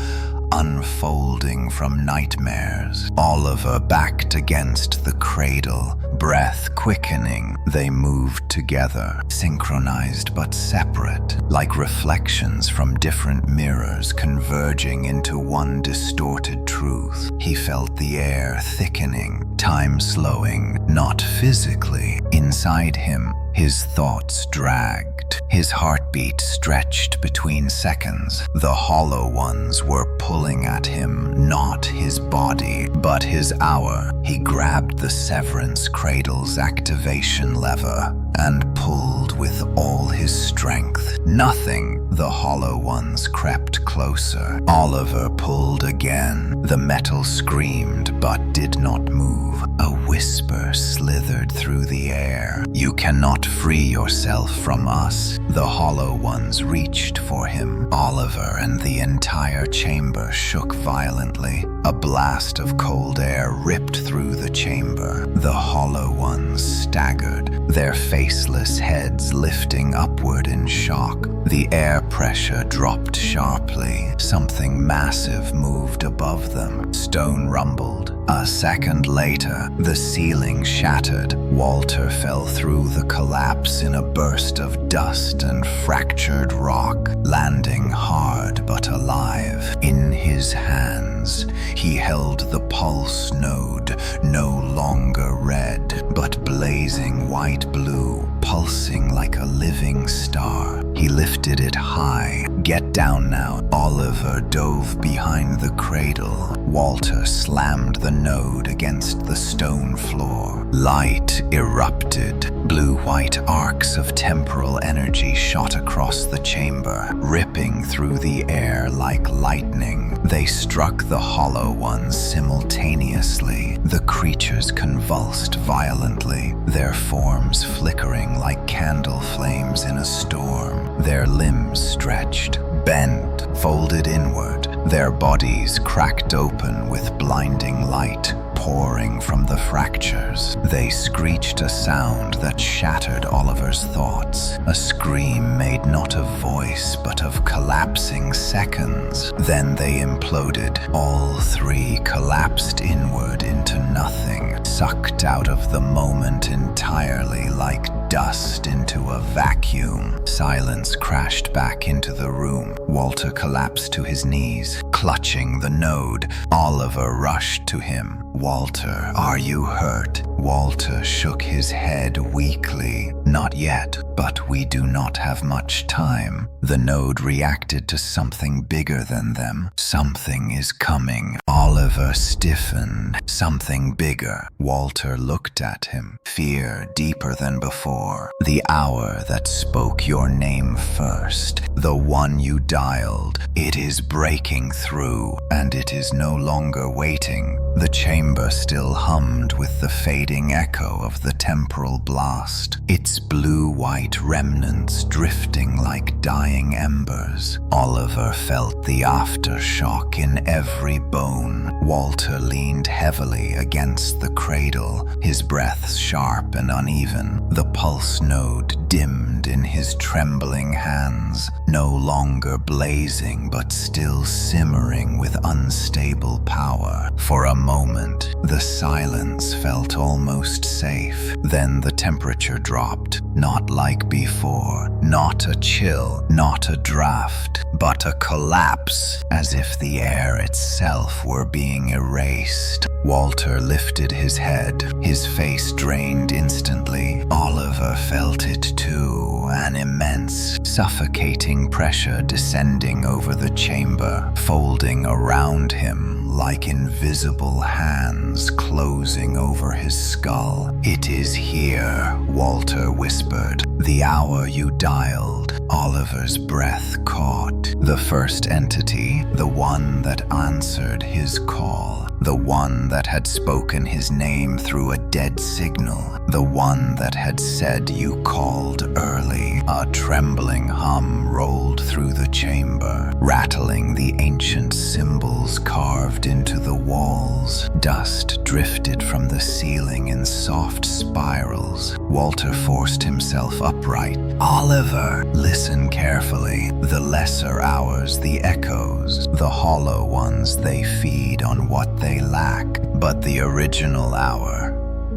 unfolding from nightmares. Oliver backed against the cradle, breath quickening. They moved together, synchronized but separate, like reflections from different mirrors converging into one distorted truth. He felt the air thickening, time slowing, not physically. Inside him, his thoughts dragged. His heartbeat stretched between seconds. The hollow ones were pulling at him, not his body, but his hour. He grabbed the severance cradle's activation lever and pulled with all his strength. Nothing. The hollow ones crept closer. Oliver pulled again. The metal screamed but did not move. A whisper slithered through the air. "You cannot free yourself from us." The hollow ones reached for him. Oliver and the entire chamber shook violently. A blast of cold air ripped through the chamber. The hollow ones staggered, their faceless heads lifting upward in shock. The air pressure dropped sharply. Something massive moved above them. Stone rumbled. A second later, the ceiling shattered. Walter fell through the collapse in a burst of dust and fractured rock, landing hard but alive. In his hands, he held the pulse node, no longer red, but blazing white-blue, pulsing like a living star. He lifted it high. "Get down now." Oliver dove behind the cradle. Walter slammed the node against the stone floor. Light erupted. Blue-white arcs of temporal energy shot across the chamber, ripping through the air like lightning. They struck the hollow ones simultaneously. The creatures convulsed violently, their forms flickering like candle flames in a storm. Their limbs stretched, bent, folded inward. Their bodies cracked open with blinding light pouring from the fractures. They screeched a sound that shattered Oliver's thoughts. A scream made not of voice, but of collapsing seconds. Then they imploded. All three collapsed inward into nothing, sucked out of the moment entirely like dust into a vacuum. Silence crashed back into the room. Walter collapsed to his knees, clutching the node. Oliver rushed to him. "Walter, are you hurt?" Walter shook his head weakly. "Not yet, but we do not have much time." The node reacted to something bigger than them. "Something is coming." Oliver stiffened. "Something bigger." Walter looked at him, fear deeper than before. "The hour that spoke your name first, the one you dialed, it is breaking through, and it is no longer waiting." The chamber still hummed with the fading echo of the temporal blast, its blue-white remnants drifting like dying embers. Oliver felt the aftershock in every bone. Walter leaned heavily against the cradle, his breath sharp and uneven. The pulse node dimmed in his trembling hands, no longer blazing but still simmering with unstable power. For a moment, the silence felt almost safe. Then the temperature dropped, not like before, not a chill, not a draft, but a collapse, as if the air itself were being erased. Walter lifted his head, his face drained instantly. Oliver felt it too, an immense, suffocating pressure descending over the chamber, folding around him like invisible hands closing over his skull. "It is here," Walter whispered. "The hour you dialed." Oliver's breath caught. The first entity, the one that answered his call. The one that had spoken his name through a dead signal. The one that had said you called early. A trembling hum rolled through the chamber, rattling the ancient symbols carved into the walls. Dust drifted from the ceiling in soft spirals. Walter forced himself upright. "Oliver, listen carefully. The lesser hours, the echoes, the hollow ones, they feed on what they lack. But the original hour,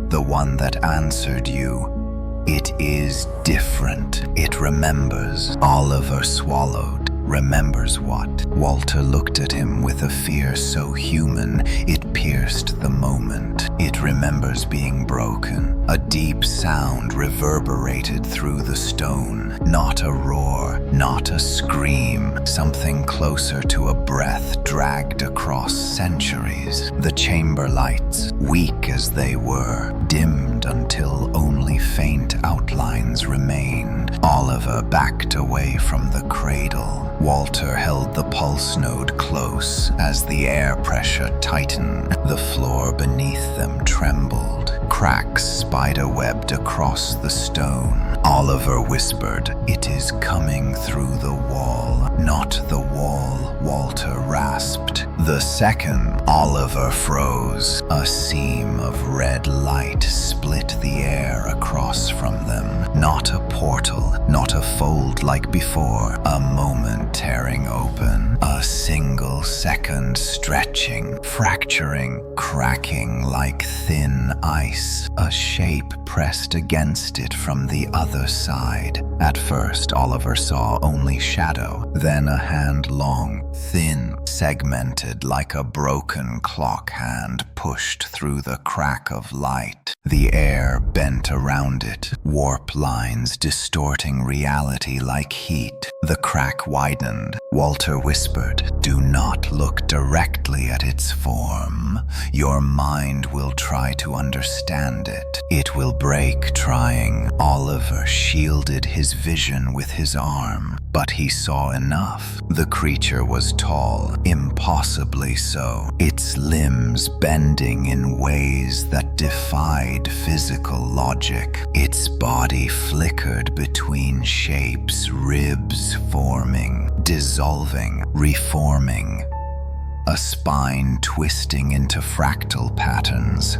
the one that answered you, it is different. It remembers." Oliver swallowed. "Remembers what?" Walter looked at him with a fear so human it pierced the moment. "It remembers being broken." A deep sound reverberated through the stone. Not a roar, not a scream. Something closer to a breath dragged across centuries. The chamber lights, weak as they were, dimmed darkened until only faint outlines remained. Oliver backed away from the cradle. Walter held the pulse node close as the air pressure tightened. The floor beneath them trembled. Cracks spider-webbed across the stone. Oliver whispered, "It is coming through the wall." "Not the wall," Walter rasped. The second Oliver froze. A seam of red light split the air across from them. Not a portal, not a fold like before. A moment tearing open. A single second stretching, fracturing, cracking like thin ice. A shape pressed against it from the other side. At first, Oliver saw only shadow, then a hand long, thin, segmented like a broken clock hand pushed through the crack of light. The air bent around it, warp lines distorting reality like heat. The crack widened. Walter whispered, "Do not look directly at its form. Your mind will try to understand it. It will break trying." Oliver shielded his vision with his arm, but he saw enough. The creature was tall, impossibly so, its limbs bending in ways that defied physical logic. Its body flickered between shapes, ribs forming, dissolving, reforming. A spine twisting into fractal patterns.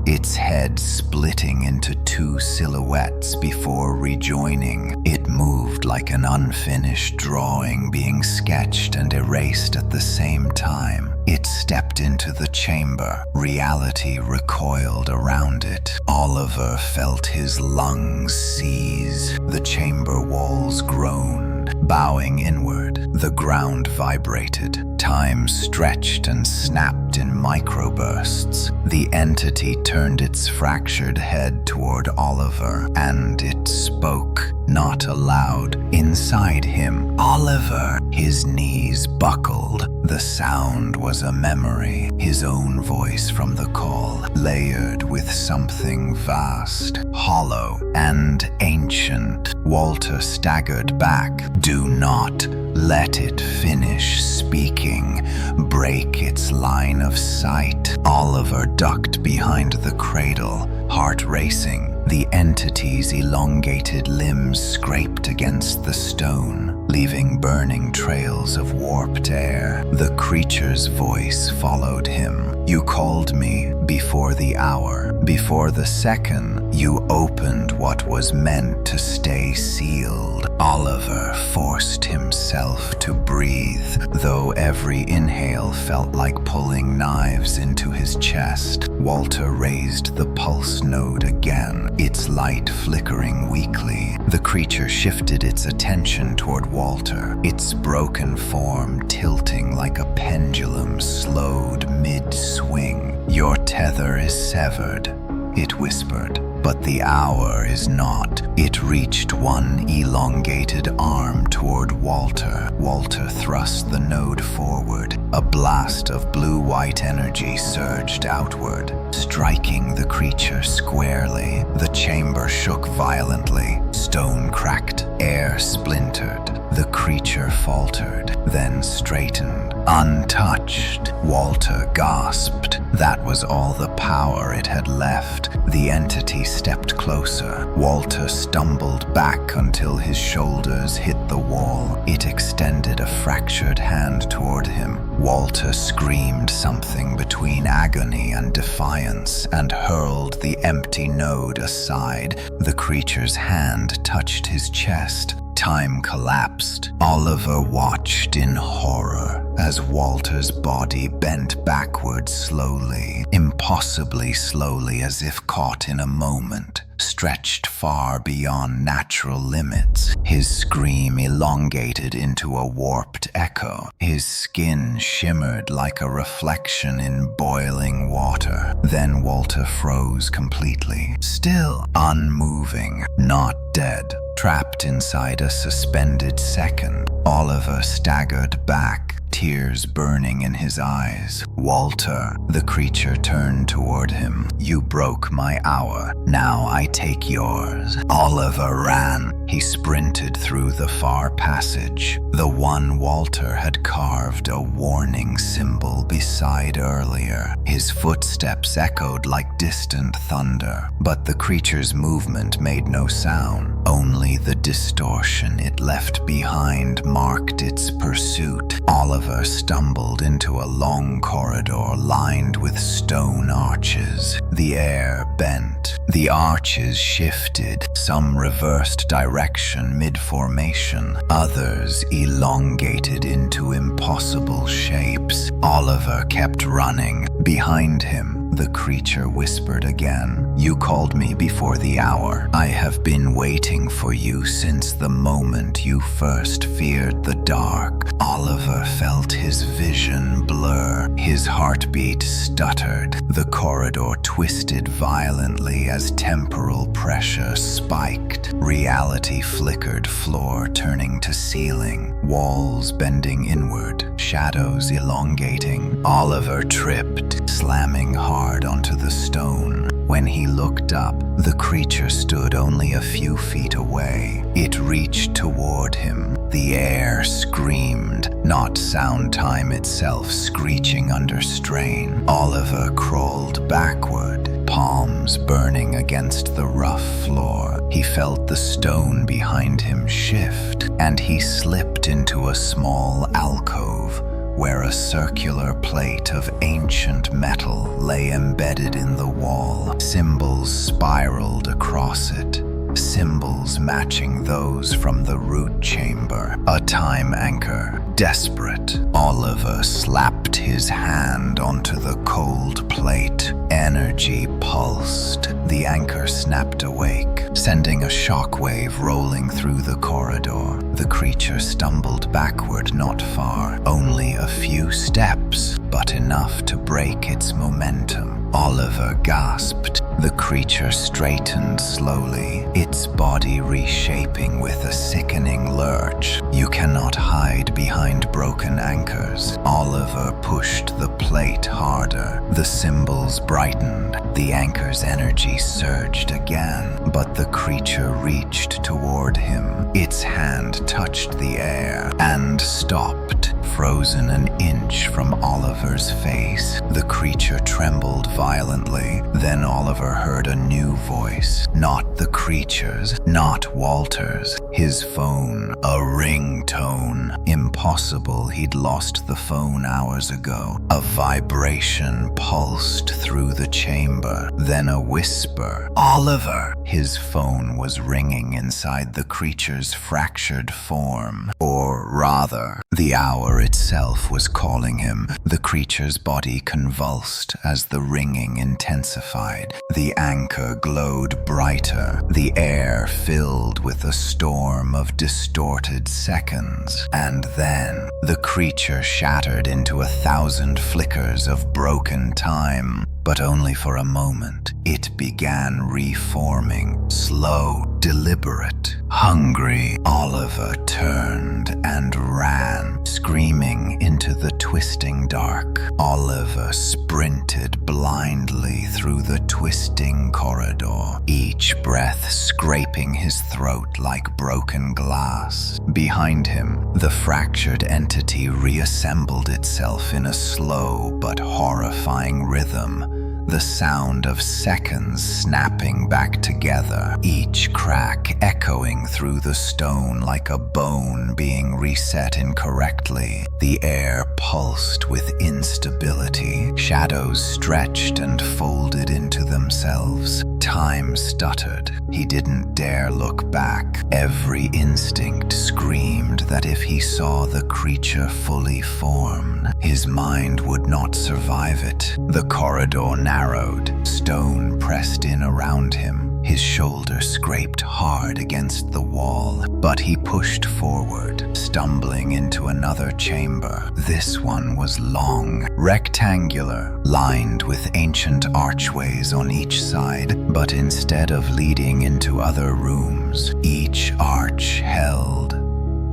Its head splitting into two silhouettes before rejoining. It moved like an unfinished drawing being sketched and erased at the same time. It stepped into the chamber. Reality recoiled around it. Oliver felt his lungs seize. The chamber walls groaned, bowing inward. The ground vibrated. Time stretched and snapped in microbursts. The entity turned its fractured head toward Oliver, and it spoke, not aloud. Inside him, Oliver, his knees buckled. The sound was a memory, his own voice from the call, layered with something vast, hollow, and ancient. Walter staggered back. "Do not let it finish speaking. Break its line of sight." Oliver ducked behind the cradle, heart racing. The entity's elongated limbs scraped against the stone, leaving burning trails of warped air. The creature's voice followed him. "You called me before the hour. Before the second, you opened what was meant to stay sealed." Oliver forced himself to breathe, though every inhale felt like pulling knives into his chest. Walter raised the pulse node again, its light flickering weakly. The creature shifted its attention toward Walter, its broken form tilting like a pendulum slowed mid-swing. "Your tether is severed," it whispered. "But the hour is not." It reached one elongated arm toward Walter. Walter thrust the node forward. A blast of blue-white energy surged outward, striking the creature squarely. The chamber shook violently. Stone cracked, air splintered. The creature faltered, then straightened. Untouched, Walter gasped. That was all the power it had left. The entity stepped closer. Walter stumbled back until his shoulders hit the wall. It extended a fractured hand toward him. Walter screamed something between agony and defiance and hurled the empty node aside. The creature's hand touched his chest. Time collapsed. Oliver watched in horror as Walter's body bent backward slowly, impossibly slowly, as if caught in a moment, stretched far beyond natural limits. His scream elongated into a warped echo. His skin shimmered like a reflection in boiling water. Then Walter froze completely, still unmoving, not dead. Trapped inside a suspended second, Oliver staggered back, tears burning in his eyes. "Walter," the creature turned toward him. "You broke my hour. Now I take yours." Oliver ran. He sprinted through the far passage. The one Walter had carved a warning symbol beside earlier. His footsteps echoed like distant thunder, but the creature's movement made no sound. Only the distortion it left behind marked its pursuit. Oliver stumbled into a long corridor lined with stone arches. The air bent. The arches shifted, some reversed direction mid-formation, others elongated into impossible shapes. Oliver kept running. Behind him, the creature whispered again. "You called me before the hour. I have been waiting for you since the moment you first feared the dark." Oliver felt his vision blur. His heartbeat stuttered. The corridor twisted violently as temporal pressure spiked. Reality flickered, floor turning to ceiling, walls bending inward, shadows elongating. Oliver tripped, slamming hard onto the stone. When he looked up, the creature stood only a few feet away. It reached toward him. The air screamed, not sound time itself screeching under strain. Oliver crawled backward, palms burning against the rough floor. He felt the stone behind him shift, and he slipped into a small alcove where a circular plate of ancient metal lay embedded in the wall. Symbols spiraled across it, symbols matching those from the root chamber. A time anchor. Desperate, Oliver slapped his hand onto the cold plate. Energy pulsed. The anchor snapped awake, sending a shockwave rolling through the corridor. The creature stumbled backward not far, only a few steps, but enough to break its momentum. Oliver gasped. The creature straightened slowly, its body reshaping with a sickening lurch. You cannot hide behind broken anchors. Oliver pushed the plate harder. The symbols brightened. The anchor's energy surged again, but the creature reached toward him. Its hand touched the air and stopped, frozen an inch from Oliver's face. The creature trembled violently. Then Oliver heard a new voice. Not the creature's, not Walter's. His phone, a ringtone. Impossible, he'd lost the phone hours ago. A vibration pulsed through the chamber, then a whisper. "Oliver!" His phone was ringing inside the creature's fractured form. Or rather, the hour itself was calling him. The creature's body convulsed as the ringing intensified. The anchor glowed brighter. The air filled with a storm of distorted seconds. And then, the creature shattered into 1,000 flickers of broken time. But only for a moment. It began reforming, slow, deliberate. Hungry, Oliver turned and ran, screaming into the twisting dark. Oliver sprinted blindly through the twisting corridor, each breath scraping his throat like broken glass. Behind him, the fractured entity reassembled itself in a slow but horrifying rhythm. The sound of seconds snapping back together, each crack echoing through the stone like a bone being reset incorrectly. The air pulsed with instability. Shadows stretched and folded into themselves. Time stuttered. He didn't dare look back. Every instinct screamed that if he saw the creature fully formed, his mind would not survive it. The corridor narrowed. Stone pressed in around him. His shoulder scraped hard against the wall, but he pushed forward, stumbling into another chamber. This one was long, rectangular, lined with ancient archways on each side, but instead of leading into other rooms, each arch held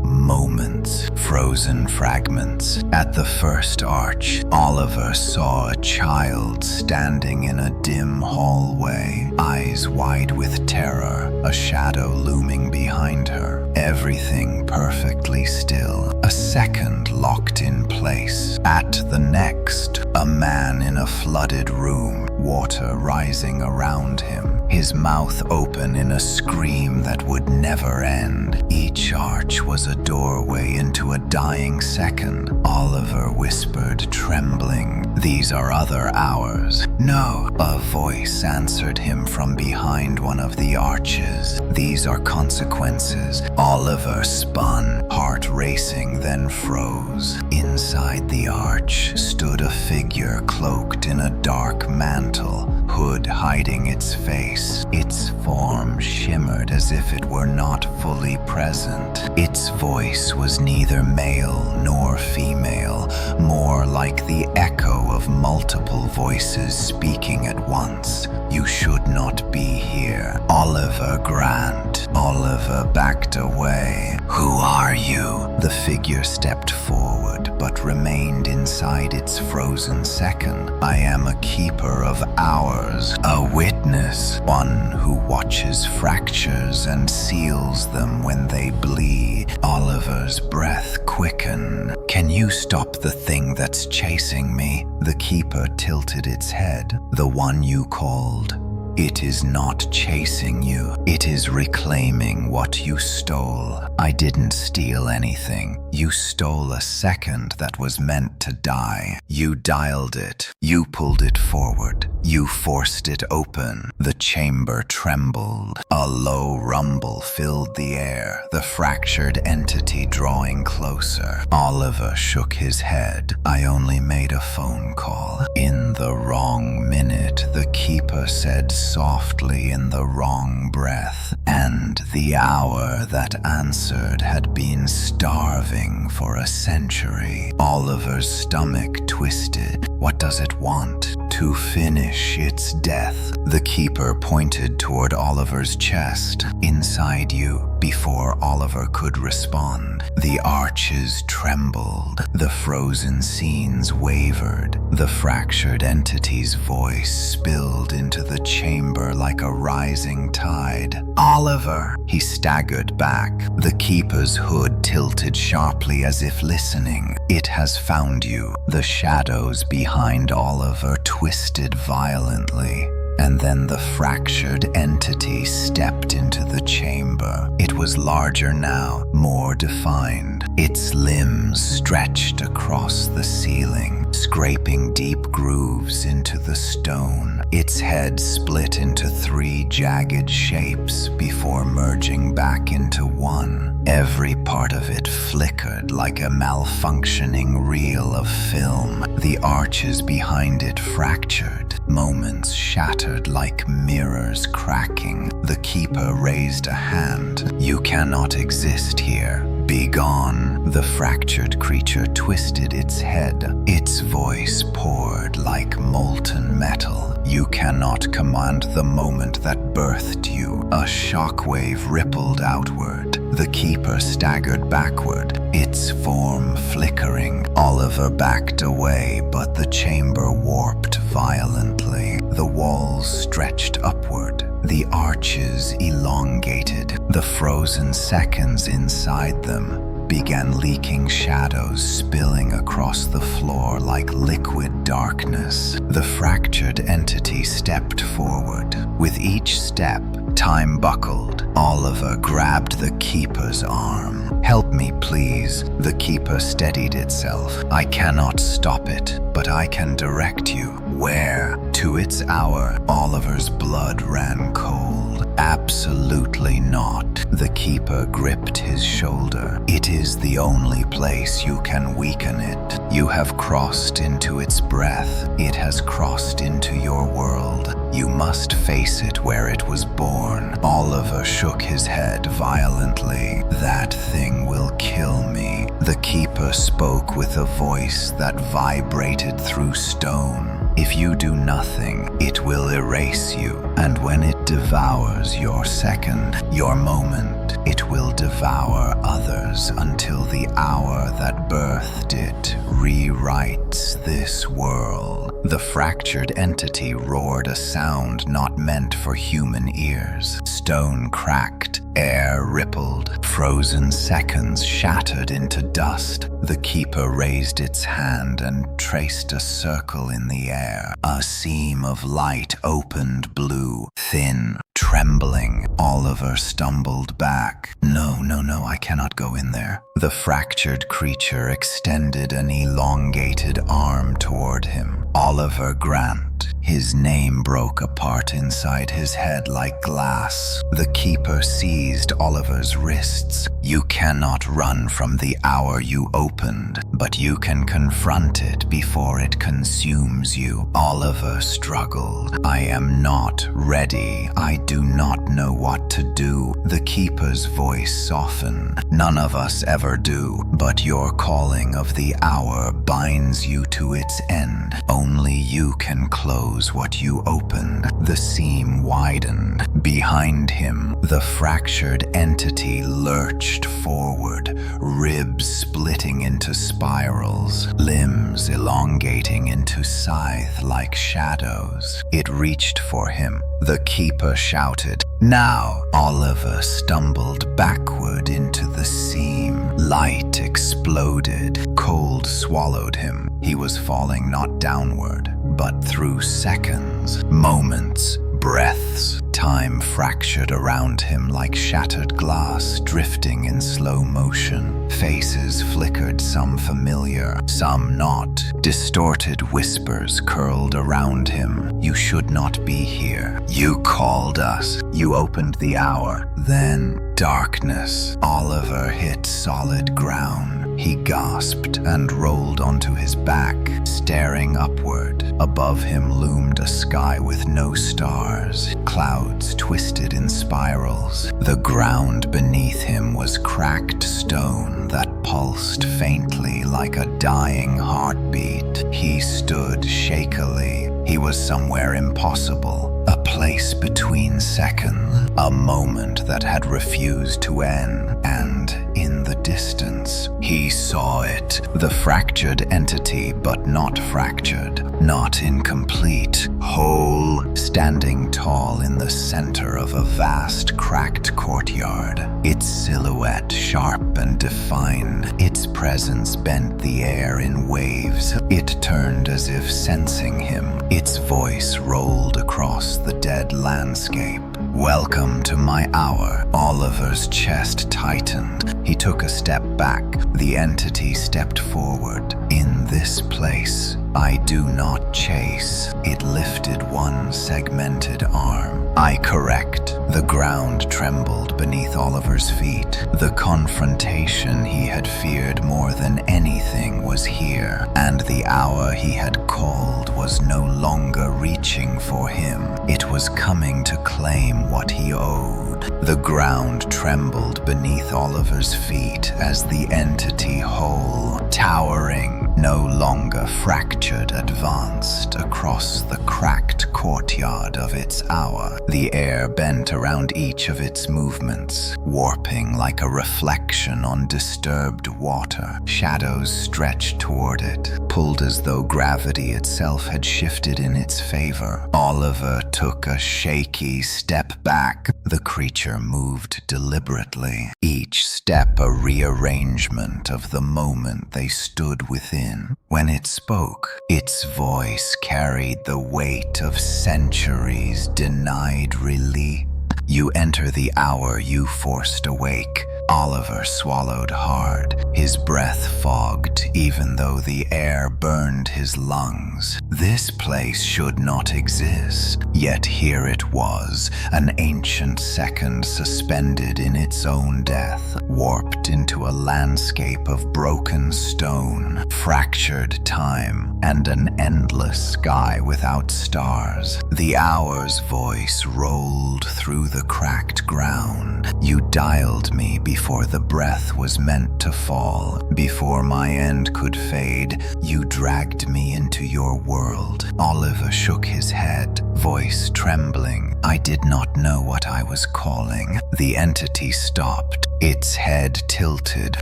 moments, frozen fragments. At the first arch, Oliver saw a child standing in a dim hallway, eyes wide with terror, a shadow looming behind her. Everything perfectly still, a second locked in place. At the next, a man in a flooded room, water rising around him, his mouth open in a scream that would never end. Each arch was a doorway into a dying second. Oliver whispered, trembling, "These are other hours." "No," a voice answered him from behind one of the arches. "These are consequences." Oliver spun, heart racing, then froze. Inside the arch stood a figure cloaked in a dark mantle, hood hiding its face. Its form shimmered as if it were not fully present. Its voice was neither male nor female, more like the echo of multiple voices speaking at once. "You should not be here." "Oliver Grant." Oliver backed away. "Who are you?" The figure stepped forward, but remained inside its frozen second. "I am a keeper of hours, a witness, one who watches fractures and seals them when they bleed." Oliver's breath quickened. "Can you stop the thing that's chasing me?" The keeper tilted its head. "The one you called? It is not chasing you. It is reclaiming what you stole." "I didn't steal anything. You stole a second that was meant to die. You dialed it. You pulled it forward. You forced it open." The chamber trembled. A low rumble filled the air, the fractured entity drawing closer. Oliver shook his head. "I only made a phone call." "In the wrong minute," the keeper said softly in the wrong breath. "And the hour that answered had been starving for a century." Oliver's stomach twisted. "What does it want?" "To finish its death." The keeper pointed toward Oliver's chest. "Inside you." Before Oliver could respond, the arches trembled. The frozen scenes wavered. The fractured entity's voice spilled into the chamber like a rising tide. "Oliver!" He staggered back. The keeper's hood tilted sharply as if listening. "It has found you." The shadows behind Oliver twisted violently. And then the fractured entity stepped into the chamber. It was larger now, more defined. Its limbs stretched across the ceiling, scraping deep grooves into the stone. Its head split into 3 jagged shapes before merging back into one. Every part of it flickered like a malfunctioning reel of film. The arches behind it fractured, moments shattered like mirrors cracking. The keeper raised a hand. "You cannot exist here. Be gone." The fractured creature twisted its head. Its voice poured like molten metal. "You cannot command the moment that birthed you." A shockwave rippled outward. The keeper staggered backward, its form flickering. Oliver backed away, but the chamber warped violently. The walls stretched upward. The arches elongated. The frozen seconds inside them began leaking shadows spilling across the floor like liquid darkness. The fractured entity stepped forward. With each step, time buckled. Oliver grabbed the keeper's arm. "Help me, please." The keeper steadied itself. "I cannot stop it, but I can direct you." "Where?" "To its hour." Oliver's blood ran cold. "Absolutely not." The keeper gripped his shoulder. "It is the only place you can weaken it. You have crossed into its breath. It has crossed into your world. You must face it where it was born." Oliver shook his head violently. "That thing will kill me." The keeper spoke with a voice that vibrated through stone. If you do nothing, it will erase you, and when it devours your second, your moment, it will devour others until the hour that birthed it rewrites this world. The fractured entity roared a sound not meant for human ears. Stone cracked, air rippled, frozen seconds shattered into dust. The keeper raised its hand and traced a circle in the air. A seam of light opened blue, thin, trembling. Oliver stumbled back. No, I cannot go in there. The fractured creature extended an elongated arm toward him. Oliver Grant. His name broke apart inside his head like glass. The keeper seized Oliver's wrists. You cannot run from the hour you opened, but you can confront it before it consumes you. Oliver struggled. I am not ready. I do not know what to do. The keeper's voice softened. None of us ever do, but your calling of the hour binds you to its end. Only you can close what you opened. The seam widened. Behind him, the fractured entity lurched forward, ribs splitting into spirals, limbs elongating into scythe-like shadows. It reached for him. The keeper shouted, "Now!" Oliver stumbled backward into the seam. Light exploded. Cold swallowed him. He was falling not downward, but through seconds, moments, breaths. Time fractured around him like shattered glass, drifting in slow motion. Faces flickered, some familiar, some not. Distorted whispers curled around him. You should not be here. You called us. You opened the hour. Then darkness. Oliver hit solid ground. He gasped and rolled onto his back, staring upward. Above him loomed a sky with no stars. Clouds twisted in spirals. The ground beneath him was cracked stone that pulsed faintly like a dying heartbeat. He stood shakily. He was somewhere impossible. A place between seconds. A moment that had refused to end. And in the distance, he saw it. The fractured entity, but not fractured. Not incomplete. Whole. Standing tall in the center of a vast cracked courtyard. Its silhouette sharp and defined. Its presence bent the air in waves. It turned as if sensing him. Its voice rolled across the dead landscape. Welcome to my hour. Oliver's chest tightened. He took a step back. The entity stepped forward. In this place, I do not chase. It lifted one segmented arm. I correct. The ground trembled beneath Oliver's feet. The confrontation he had feared more than anything was here, and the hour he had called was no longer reaching for him. It was coming to claim what he owed. The ground trembled beneath Oliver's feet as the entity whole, towering, no longer fractured, advanced across the cracked courtyard of its hour. The air bent around each of its movements, warping like a reflection on disturbed water. Shadows stretched toward it, pulled as though gravity itself had shifted in its favor. Oliver took a shaky step back. The creature moved deliberately, each step a rearrangement of the moment they stood within. When it spoke, its voice carried the weight of centuries denied relief. You enter the hour you forced awake. Oliver swallowed hard, his breath fogged even though the air burned his lungs. This place should not exist, yet here it was, an ancient second suspended in its own death, warped into a landscape of broken stone, fractured time, and an endless sky without stars. The hour's voice rolled through the cracked ground. You dialed me before before the breath was meant to fall, before my end could fade, you dragged me into your world. Oliver shook his head, voice trembling. I did not know what I was calling. The entity stopped, its head tilted,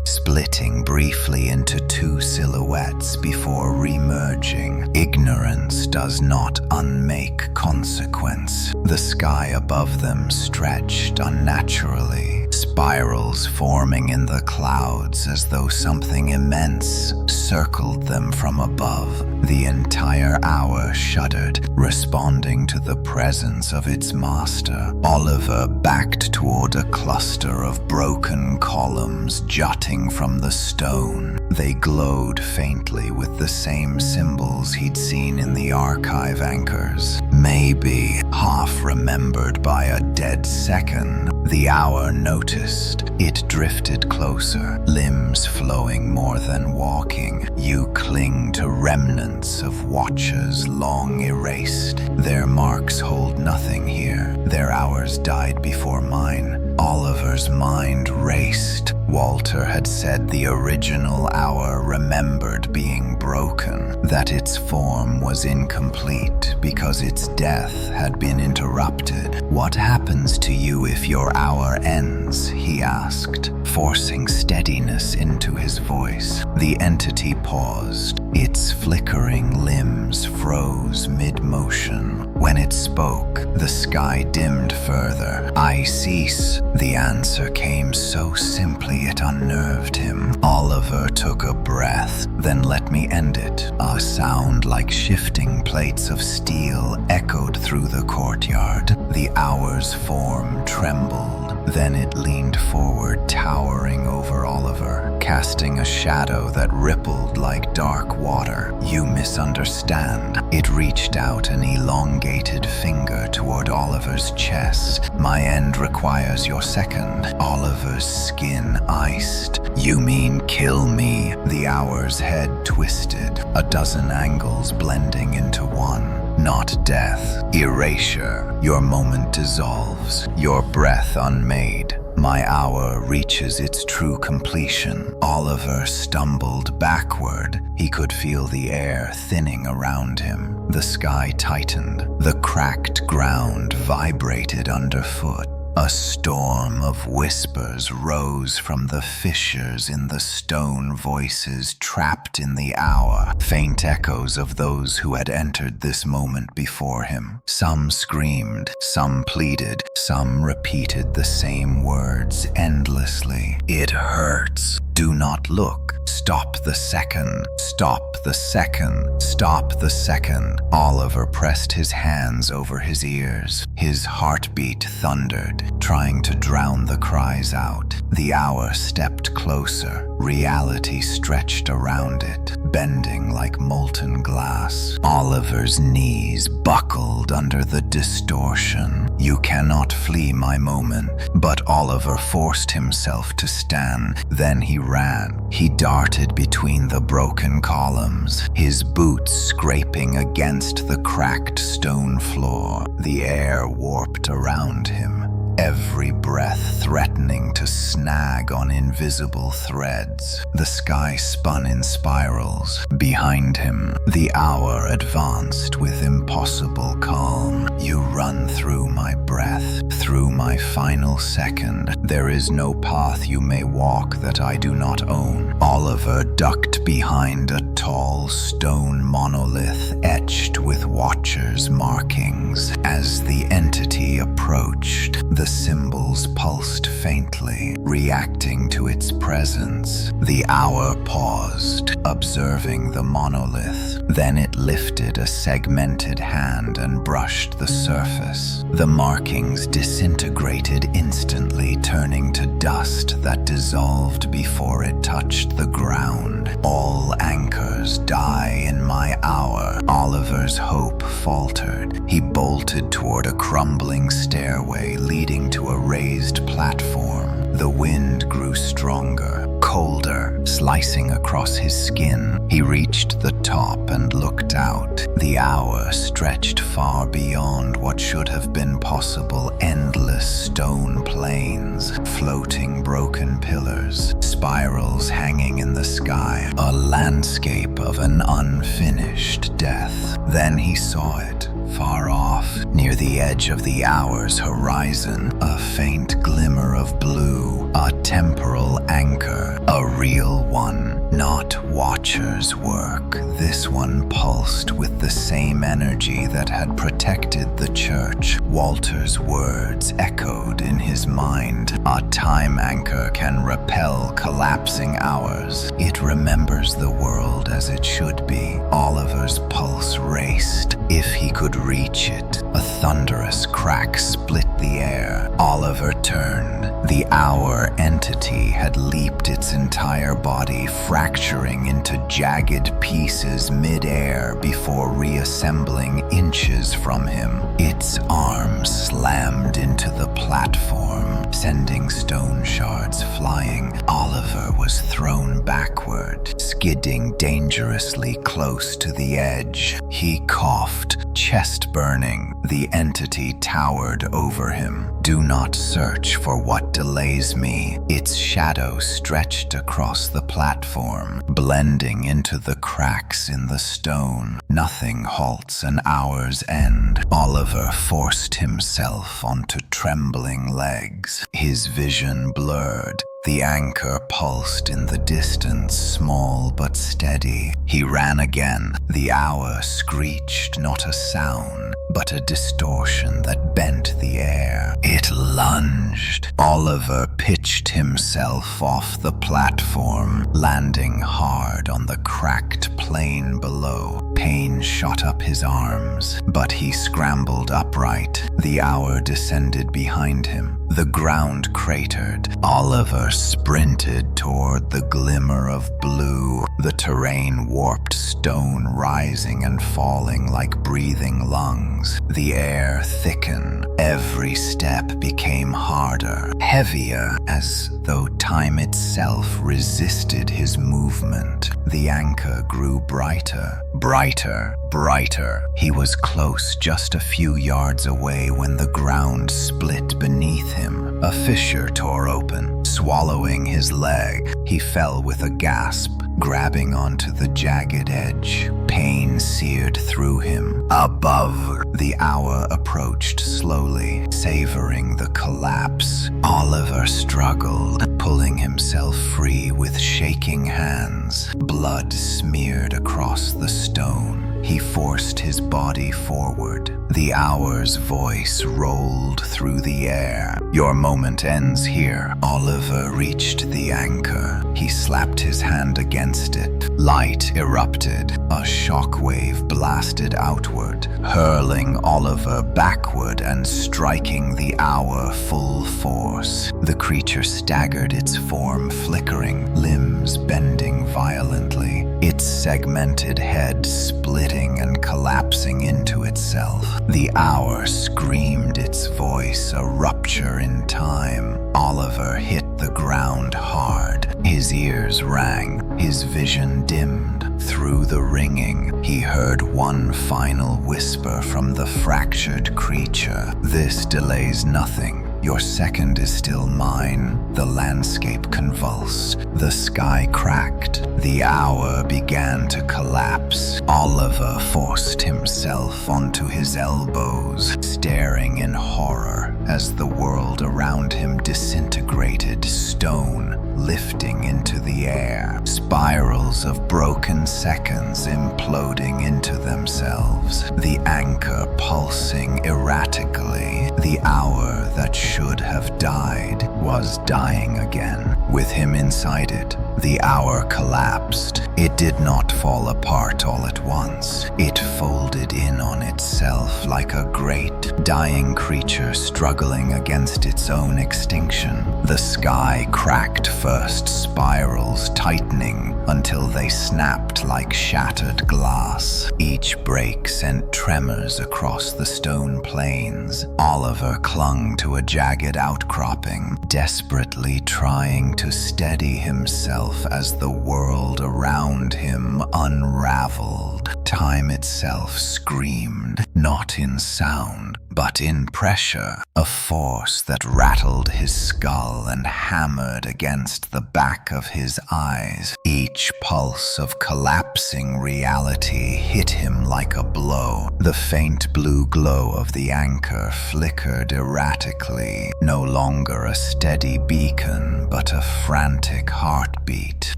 splitting briefly into two silhouettes before remerging. Ignorance does not unmake consequence. The sky above them stretched unnaturally, spirals forming in the clouds as though something immense circled them from above. The entire hour shuddered, responding to the presence of its master. Oliver backed toward a cluster of broken columns jutting from the stone. They glowed faintly with the same symbols he'd seen in the archive anchors. Maybe half remembered by a dead second. The hour noticed. It drifted closer, limbs flowing more than walking. You cling to remnants of watchers long erased. Their marks hold nothing here. Their hours died before mine. Oliver's mind raced. Walter had said the original hour remembered being broken, that its form was incomplete because its death had been interrupted. What happens to you if your hour ends? He asked, forcing steadiness into his voice. The entity paused. Its flickering limbs froze mid-motion. When it spoke, the sky dimmed further. I cease. The answer came so simply it unnerved him. Oliver took a breath, then let me end it. A sound like shifting plates of steel echoed through the courtyard. The hour's form trembled. Then it leaned forward, towering over Oliver, casting a shadow that rippled like dark water. You misunderstand. It reached out an elongated finger toward Oliver's chest. My end requires your second. Oliver's skin iced. You mean kill me? The hour's head twisted, a dozen angles blending into one. Not death, erasure. Your moment dissolves, your breath unmade. My hour reaches its true completion. Oliver stumbled backward. He could feel the air thinning around him. The sky tightened. The cracked ground vibrated underfoot. A storm of whispers rose from the fissures in the stone, voices trapped in the hour, faint echoes of those who had entered this moment before him. Some screamed, some pleaded, some repeated the same words endlessly. It hurts. Do not look. Stop the second. Stop the second. Stop the second. Oliver pressed his hands over his ears. His heartbeat thundered, trying to drown the cries out. The hour stepped closer. Reality stretched around it, bending like molten glass. Oliver's knees buckled under the distortion. You cannot flee my moment. But Oliver forced himself to stand. Then he ran. He darted between the broken columns, his boots scraping against the cracked stone floor. The air warped around him, every breath threatening to snag on invisible threads. The sky spun in spirals. Behind him, the hour advanced with impossible calm. You run through my breath, through my final second. There is no path you may walk that I do not own. Oliver ducked behind a tall stone monolith etched with watchers' markings. As the entity approached, the symbols pulsed faintly, reacting to its presence. The hour paused, observing the monolith. Then it lifted a segmented hand and brushed the surface. The markings disintegrated instantly, turning to dust that dissolved before it touched the ground. All anchors die in my hour. Oliver's hope faltered. He bolted toward a crumbling stairway leading to a raised platform. The wind grew stronger, colder, slicing across his skin. He reached the top and looked out. The hour stretched far beyond what should have been possible. Endless stone plains, floating broken pillars, spirals hanging in the sky, a landscape of an unfinished death. Then he saw it, far off, near the edge of the hour's horizon, a faint glimmer of blue, a temporal anchor, a real one, not Watcher's work. This one pulsed with the same energy that had protected the church. Walter's words echoed in his mind. A time anchor can repel collapsing hours. It remembers the world as it should be. Oliver's pulse raced. If he could reach it, a thunderous crack split the air. Oliver turned. The hour entity had leaped its entire body, fracturing into jagged pieces mid-air before reassembling inches from him. Its arms slammed into the platform, sending stone shards flying. Oliver was thrown backward, skidding dangerously close to the edge. He coughed, chest burning. The entity towered over him. Do not search for what delays me. Its shadow stretched across the platform, blending into the cracks in the stone. Nothing halts an hour's end. Oliver forced himself onto trembling legs. His vision blurred. The anchor pulsed in the distance, small but steady. He ran again. The hour screeched, not a sound, but a distortion that bent the air. It lunged. Oliver pitched himself off the platform, landing hard on the cracked plane below. Pain shot up his arms, but he scrambled upright. The hour descended behind him. The ground cratered. Oliver sprinted toward the glimmer of blue. The terrain warped, stone rising and falling like breathing lungs. The air thickened. Every step became harder, heavier, as though time itself resisted his movement. The anchor grew brighter, brighter, brighter. He was close, just a few yards away, when the ground split beneath him. A fissure tore open, swallowing his leg. He fell with a gasp, grabbing onto the jagged edge. Pain seared through him. Above, the hour approached slowly, savoring the collapse. Oliver struggled, pulling himself free with shaking hands. Blood smeared across the stone. He forced his body forward. The hour's voice rolled through the air. Your moment ends here. Oliver reached the anchor. He slapped his hand against it. Light erupted. A shockwave blasted outward, hurling Oliver backward and striking the hour full force. The creature staggered, its form flickering, limbs bending violently, its segmented head splitting and collapsing into itself. The hour screamed, its voice a rupture in time. Oliver hit the ground hard. His ears rang, his vision dimmed. Through the ringing, he heard one final whisper from the fractured creature. This delays nothing. Your second is still mine. The landscape convulsed. The sky cracked. The hour began to collapse. Oliver forced himself onto his elbows, staring in horror as the world around him disintegrated, stone lifting into the air, spirals of broken seconds imploding into themselves, the anchor pulsing erratically. The hour that should have died was dying again. With him inside it, the hour collapsed. It did not fall apart all at once. It folded in on itself like a great, dying creature struggling against its own extinction. The sky cracked first spirals, tightening until they snapped like shattered glass. Each break sent tremors across the stone plains. Oliver clung to a jagged outcropping, desperately trying to steady himself as the world around him unraveled. Time itself screamed, not in sound, but in pressure, a force that rattled his skull and hammered against the back of his eyes. Each pulse of collapsing reality hit him like a blow. The faint blue glow of the anchor flickered erratically, no longer a steady beacon, but a frantic heartbeat.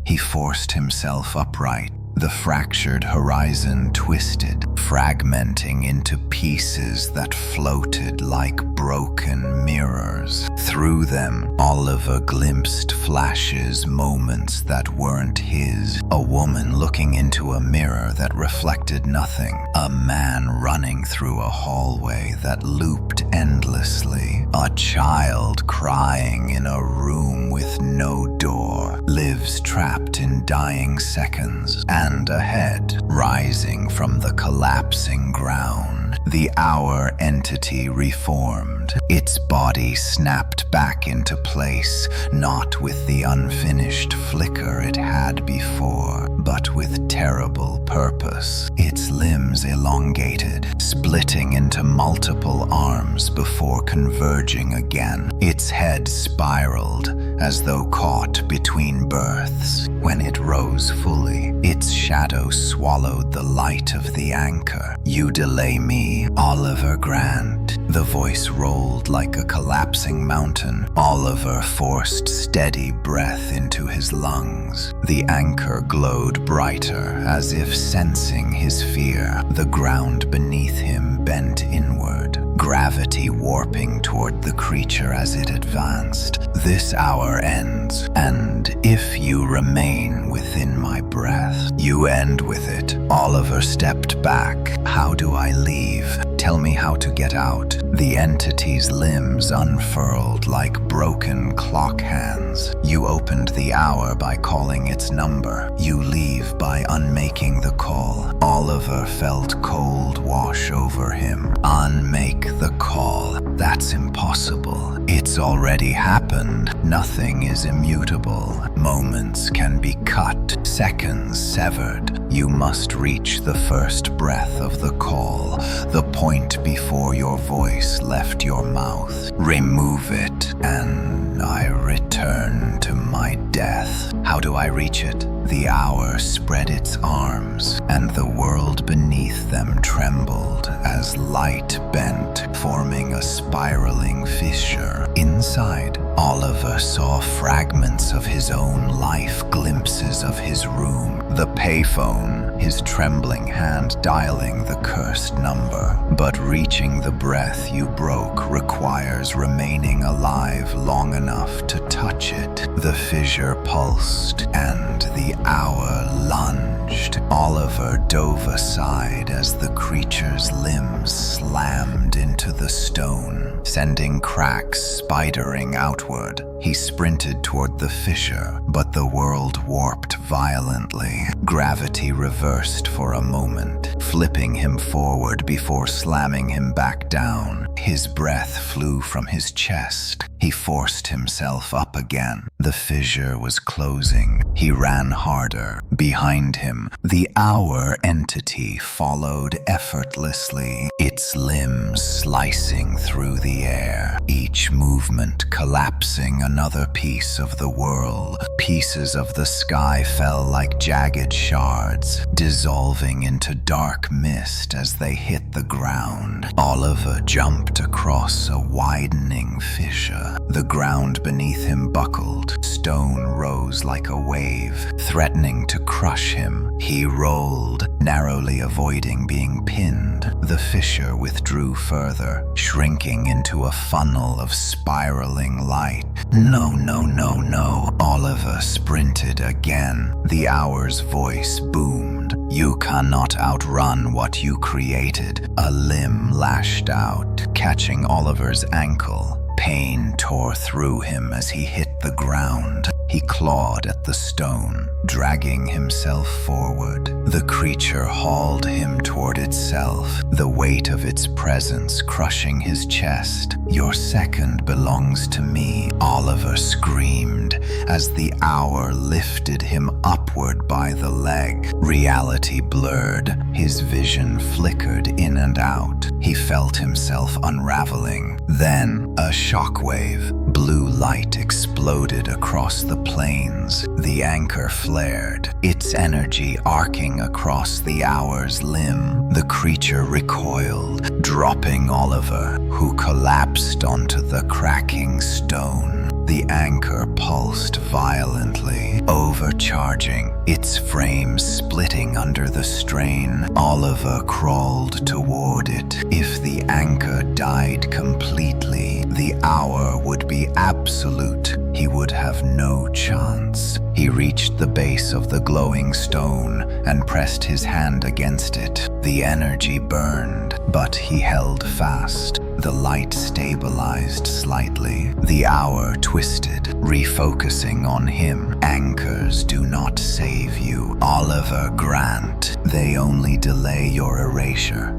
He forced himself upright. The fractured horizon twisted, fragmenting into pieces that floated like broken mirrors. Through them, Oliver glimpsed flashes, moments that weren't his. A woman looking into a mirror that reflected nothing. A man running through a hallway that looped endlessly. A child crying in a room with no door. Lives trapped in dying seconds. And ahead, rising from the collapsing ground, the hour entity reformed. Its body snapped back into place, not with the unfinished flicker it had before, but with terrible purpose. Its limbs elongated, splitting into multiple arms before converging again. Its head spiraled, as though caught between births. When it rose fully, its shadow swallowed the light of the anchor. "You delay me, Oliver Grant." The voice rolled like a collapsing mountain. Oliver forced steady breath into his lungs. The anchor glowed brighter, as if sensing his fear. The ground beneath him bent inward, gravity warping toward the creature as it advanced. "This hour ends, and if you remain within my breath, you end with it." Oliver stepped back. "How do I leave? Tell me how to get out." The entity's limbs unfurled like broken clock hands. "You opened the hour by calling its number. You leave by unmaking the call." Oliver felt cold wash over him. "Unmake the call? That's impossible. It's already happened. Nothing is immutable. Moments can be cut, seconds severed. You must reach the first breath of the call, the point before your voice left your mouth. Remove it, and I return to my death." "How do I reach it?" The hour spread its arms, and the world beneath them trembled as light bent, forming a spiraling fissure. Inside, Oliver saw fragments of his own life, glimpses of his room, the payphone, his trembling hand dialing the cursed number. But reaching the breath you broke requires remaining alive long enough to touch it. The fissure pulsed, and the hour lunged. Oliver dove aside as the creature's limbs slammed into the stone, sending cracks spidering outward. He sprinted toward the fissure, but the world warped violently. Gravity reversed for a moment, flipping him forward before slamming him back down. His breath flew from his chest. He forced himself up again. The fissure was closing. He ran harder. Behind him, the hour entity followed effortlessly, its limbs slicing through the air, each movement collapsing another piece of the world. Pieces of the sky fell like jagged shards, dissolving into dark mist as they hit the ground. Oliver jumped across a widening fissure. The ground beneath him buckled. Stone rose like a wave, threatening to crush him. He rolled, narrowly avoiding being pinned. The fissure withdrew further, shrinking into a funnel of spiraling light. "No, no, no, no." Oliver sprinted again. The hour's voice boomed. ground. You cannot outrun what you created. A limb lashed out, catching Oliver's ankle. Pain tore through him as he hit the ground. He clawed at the stone, dragging himself forward. The creature hauled him toward itself, the weight of its presence crushing his chest. "Your second belongs to me," Oliver screamed as the hour lifted him upward by the leg. Reality blurred. His vision flickered in and out. He felt himself unraveling. Then, a shockwave. Blue light exploded across the plains. The anchor flared, its energy arcing across the hour's limb. The creature recoiled, dropping Oliver, who collapsed onto the cracking stone. The anchor pulsed violently, overcharging, its frame splitting under the strain. Oliver crawled toward it. If the anchor died completely, the hour would be absolute. He would have no chance. He reached the base of the glowing stone and pressed his hand against it. The energy burned, but he held fast. The light stabilized slightly. The hour twisted, refocusing on him. Anchors do not save you, Oliver Grant. They only delay your erasure.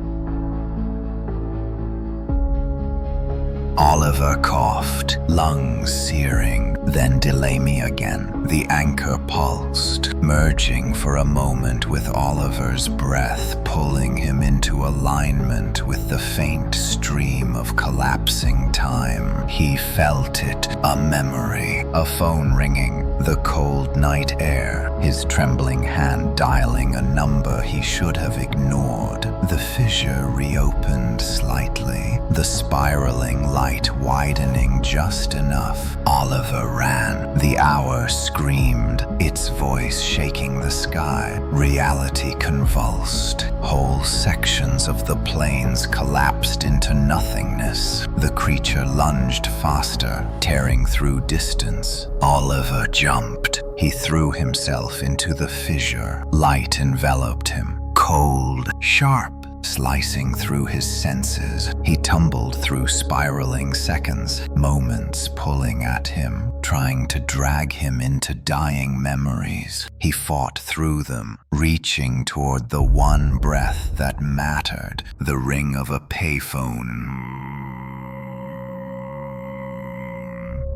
Oliver coughed, lungs searing. "Then delay me again." The anchor pulsed, merging for a moment with Oliver's breath, pulling him into alignment with the faint stream of collapsing time. He felt it, a memory, a phone ringing, the cold night air, his trembling hand dialing a number he should have ignored. The fissure reopened slightly, the spiraling light widening just enough. Oliver ran. The hour screamed, its voice shaking the sky. Reality convulsed. Whole sections of the plains collapsed into nothingness. The creature lunged faster, tearing through distance. Oliver jumped. He threw himself into the fissure. Light enveloped him, cold, sharp, slicing through his senses. He tumbled through spiraling seconds, moments pulling at him, trying to drag him into dying memories. He fought through them, reaching toward the one breath that mattered, the ring of a payphone.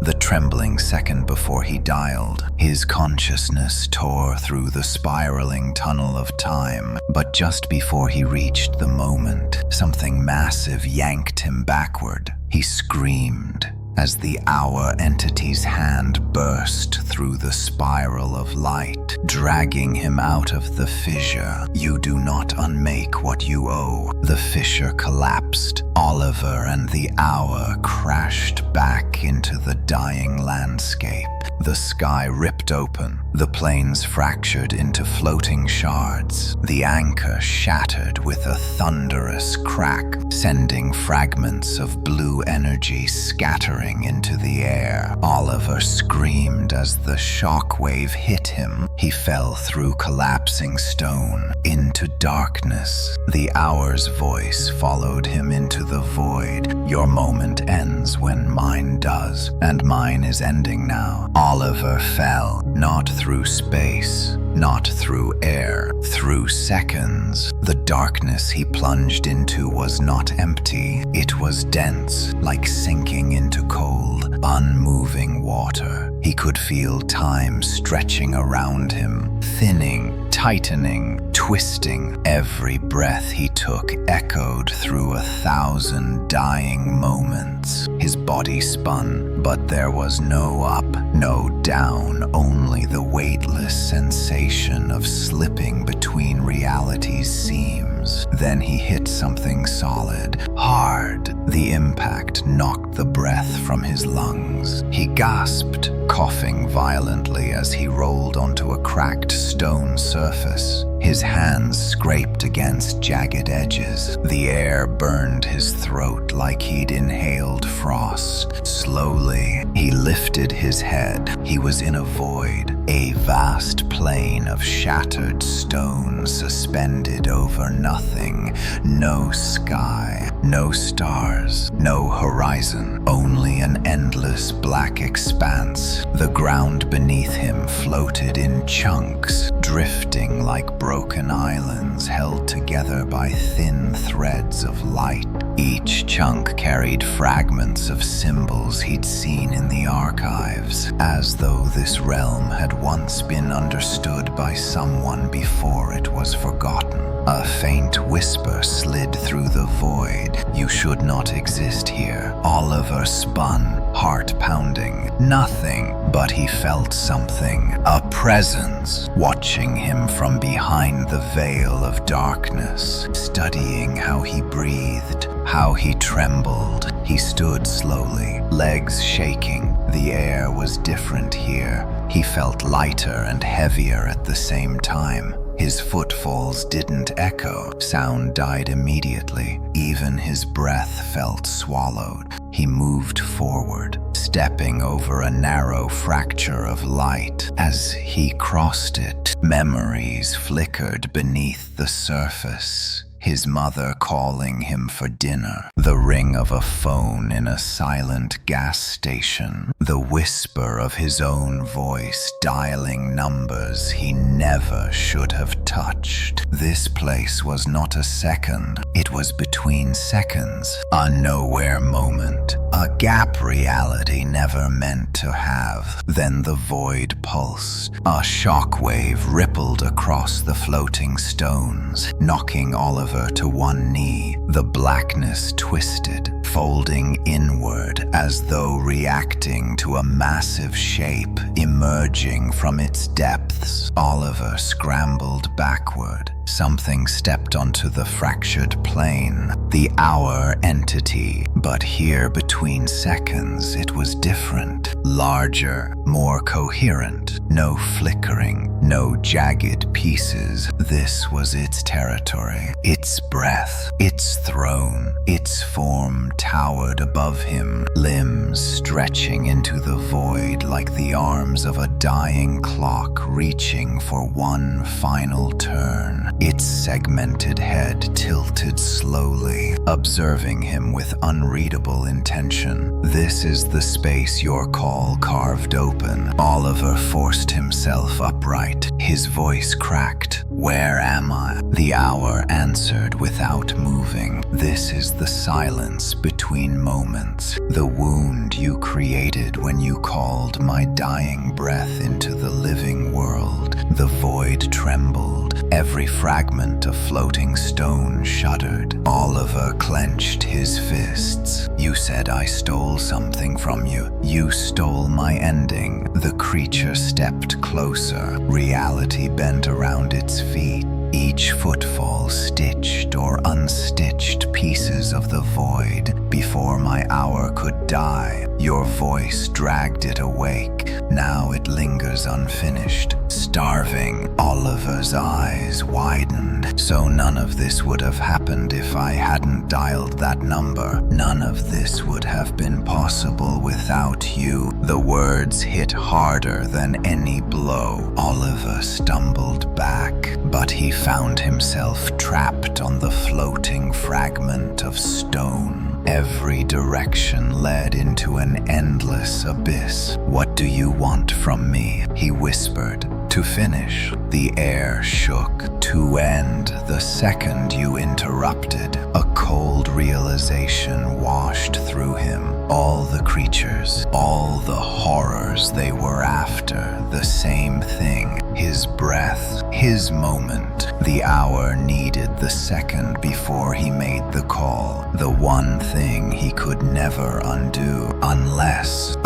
The trembling second before he dialed, his consciousness tore through the spiraling tunnel of time. But just before he reached the moment, something massive yanked him backward. He screamed as the hour entity's hand burst through the spiral of light, dragging him out of the fissure. "You do not unmake what you owe." The fissure collapsed. Oliver and the hour crashed back into the dying landscape. The sky ripped open. The plains fractured into floating shards. The anchor shattered with a thunderous crack, sending fragments of blue energy scattering into the air. Oliver screamed as the shockwave hit him. He fell through collapsing stone, into darkness. The hour's voice followed him into the void. "Your moment ends when mine does, and mine is ending now." Oliver fell, not through space, not through air, through seconds. The darkness he plunged into was not empty. It was dense, like sinking into cold, unmoving water. He could feel time stretching around him, thinning, tightening, twisting. Every breath he took echoed through 1,000 dying moments. His body spun, but there was no up, no down, only the weightless sensation of slipping between reality's seams. Then he hit something solid, hard. The impact knocked the breath from his lungs. He gasped, coughing violently as he rolled onto a cracked stone surface. His hands scraped against jagged edges. The air burned his throat like he'd inhaled frost. Slowly, he lifted his head. He was in a void, a vast plain of shattered stone suspended over nothing. No sky, no stars, no horizon, only an endless black expanse. The ground beneath him floated in chunks, drifting like broken islands held together by thin threads of light. Each chunk carried fragments of symbols he'd seen in the archives, as though this realm had once been understood by someone before it was forgotten. A faint whisper slid through the void. You should not exist here. Oliver spun, heart pounding. Nothing, but he felt something. A presence, watching him from behind the veil of darkness, studying how he breathed, how he trembled. He stood slowly, legs shaking. The air was different here. He felt lighter and heavier at the same time. His footfalls didn't echo. Sound died immediately. Even his breath felt swallowed. He moved forward, stepping over a narrow fracture of light. As he crossed it, memories flickered beneath the surface. His mother calling him for dinner, the ring of a phone in a silent gas station, the whisper of his own voice dialing numbers he never should have touched. This place was not a second, it was between seconds, a nowhere moment, a gap reality never meant to have. Then the void pulsed. A shockwave rippled across the floating stones, knocking Oliver to one knee. The blackness twisted, folding inward as though reacting to a massive shape emerging from its depths. Oliver scrambled backward. Something stepped onto the fractured plane, the hour entity. But here, between seconds, it was different. Larger, more coherent. No flickering, no jagged pieces. This was its territory, its breath, its throne. Its form towered above him, limbs stretching into the void like the arms of a dying clock reaching for one final turn. Its segmented head tilted slowly, observing him with unreadable intention. This is the space your call carved open. Oliver forced himself upright. His voice cracked. Where am I? The hour answered without moving. This is the silence between moments. The wound you created when you called my dying breath into the living world. The void trembled. Every fragment of floating stone shuddered. Oliver clenched his fists. You said I stole something from you. You stole my ending. The creature stepped closer. Reality bent around its feet. Each footfall stitched or unstitched pieces of the void. Before my hour could die, your voice dragged it awake. Now it lingers unfinished. Starving, Oliver's eyes widened. So none of this would have happened if I hadn't dialed that number. None of this would have been possible without you. The words hit harder than any blow. Oliver stumbled back, but he found himself trapped on the floating fragment of stone. Every direction led into an endless abyss. What do you want from me? He whispered. To finish, the air shook. To end, the second you interrupted, a cold realization washed through him. All the creatures, all the horrors they were after, the same thing. His breath, his moment. The hour needed the second before he made the call. The one thing he could never undo. Unless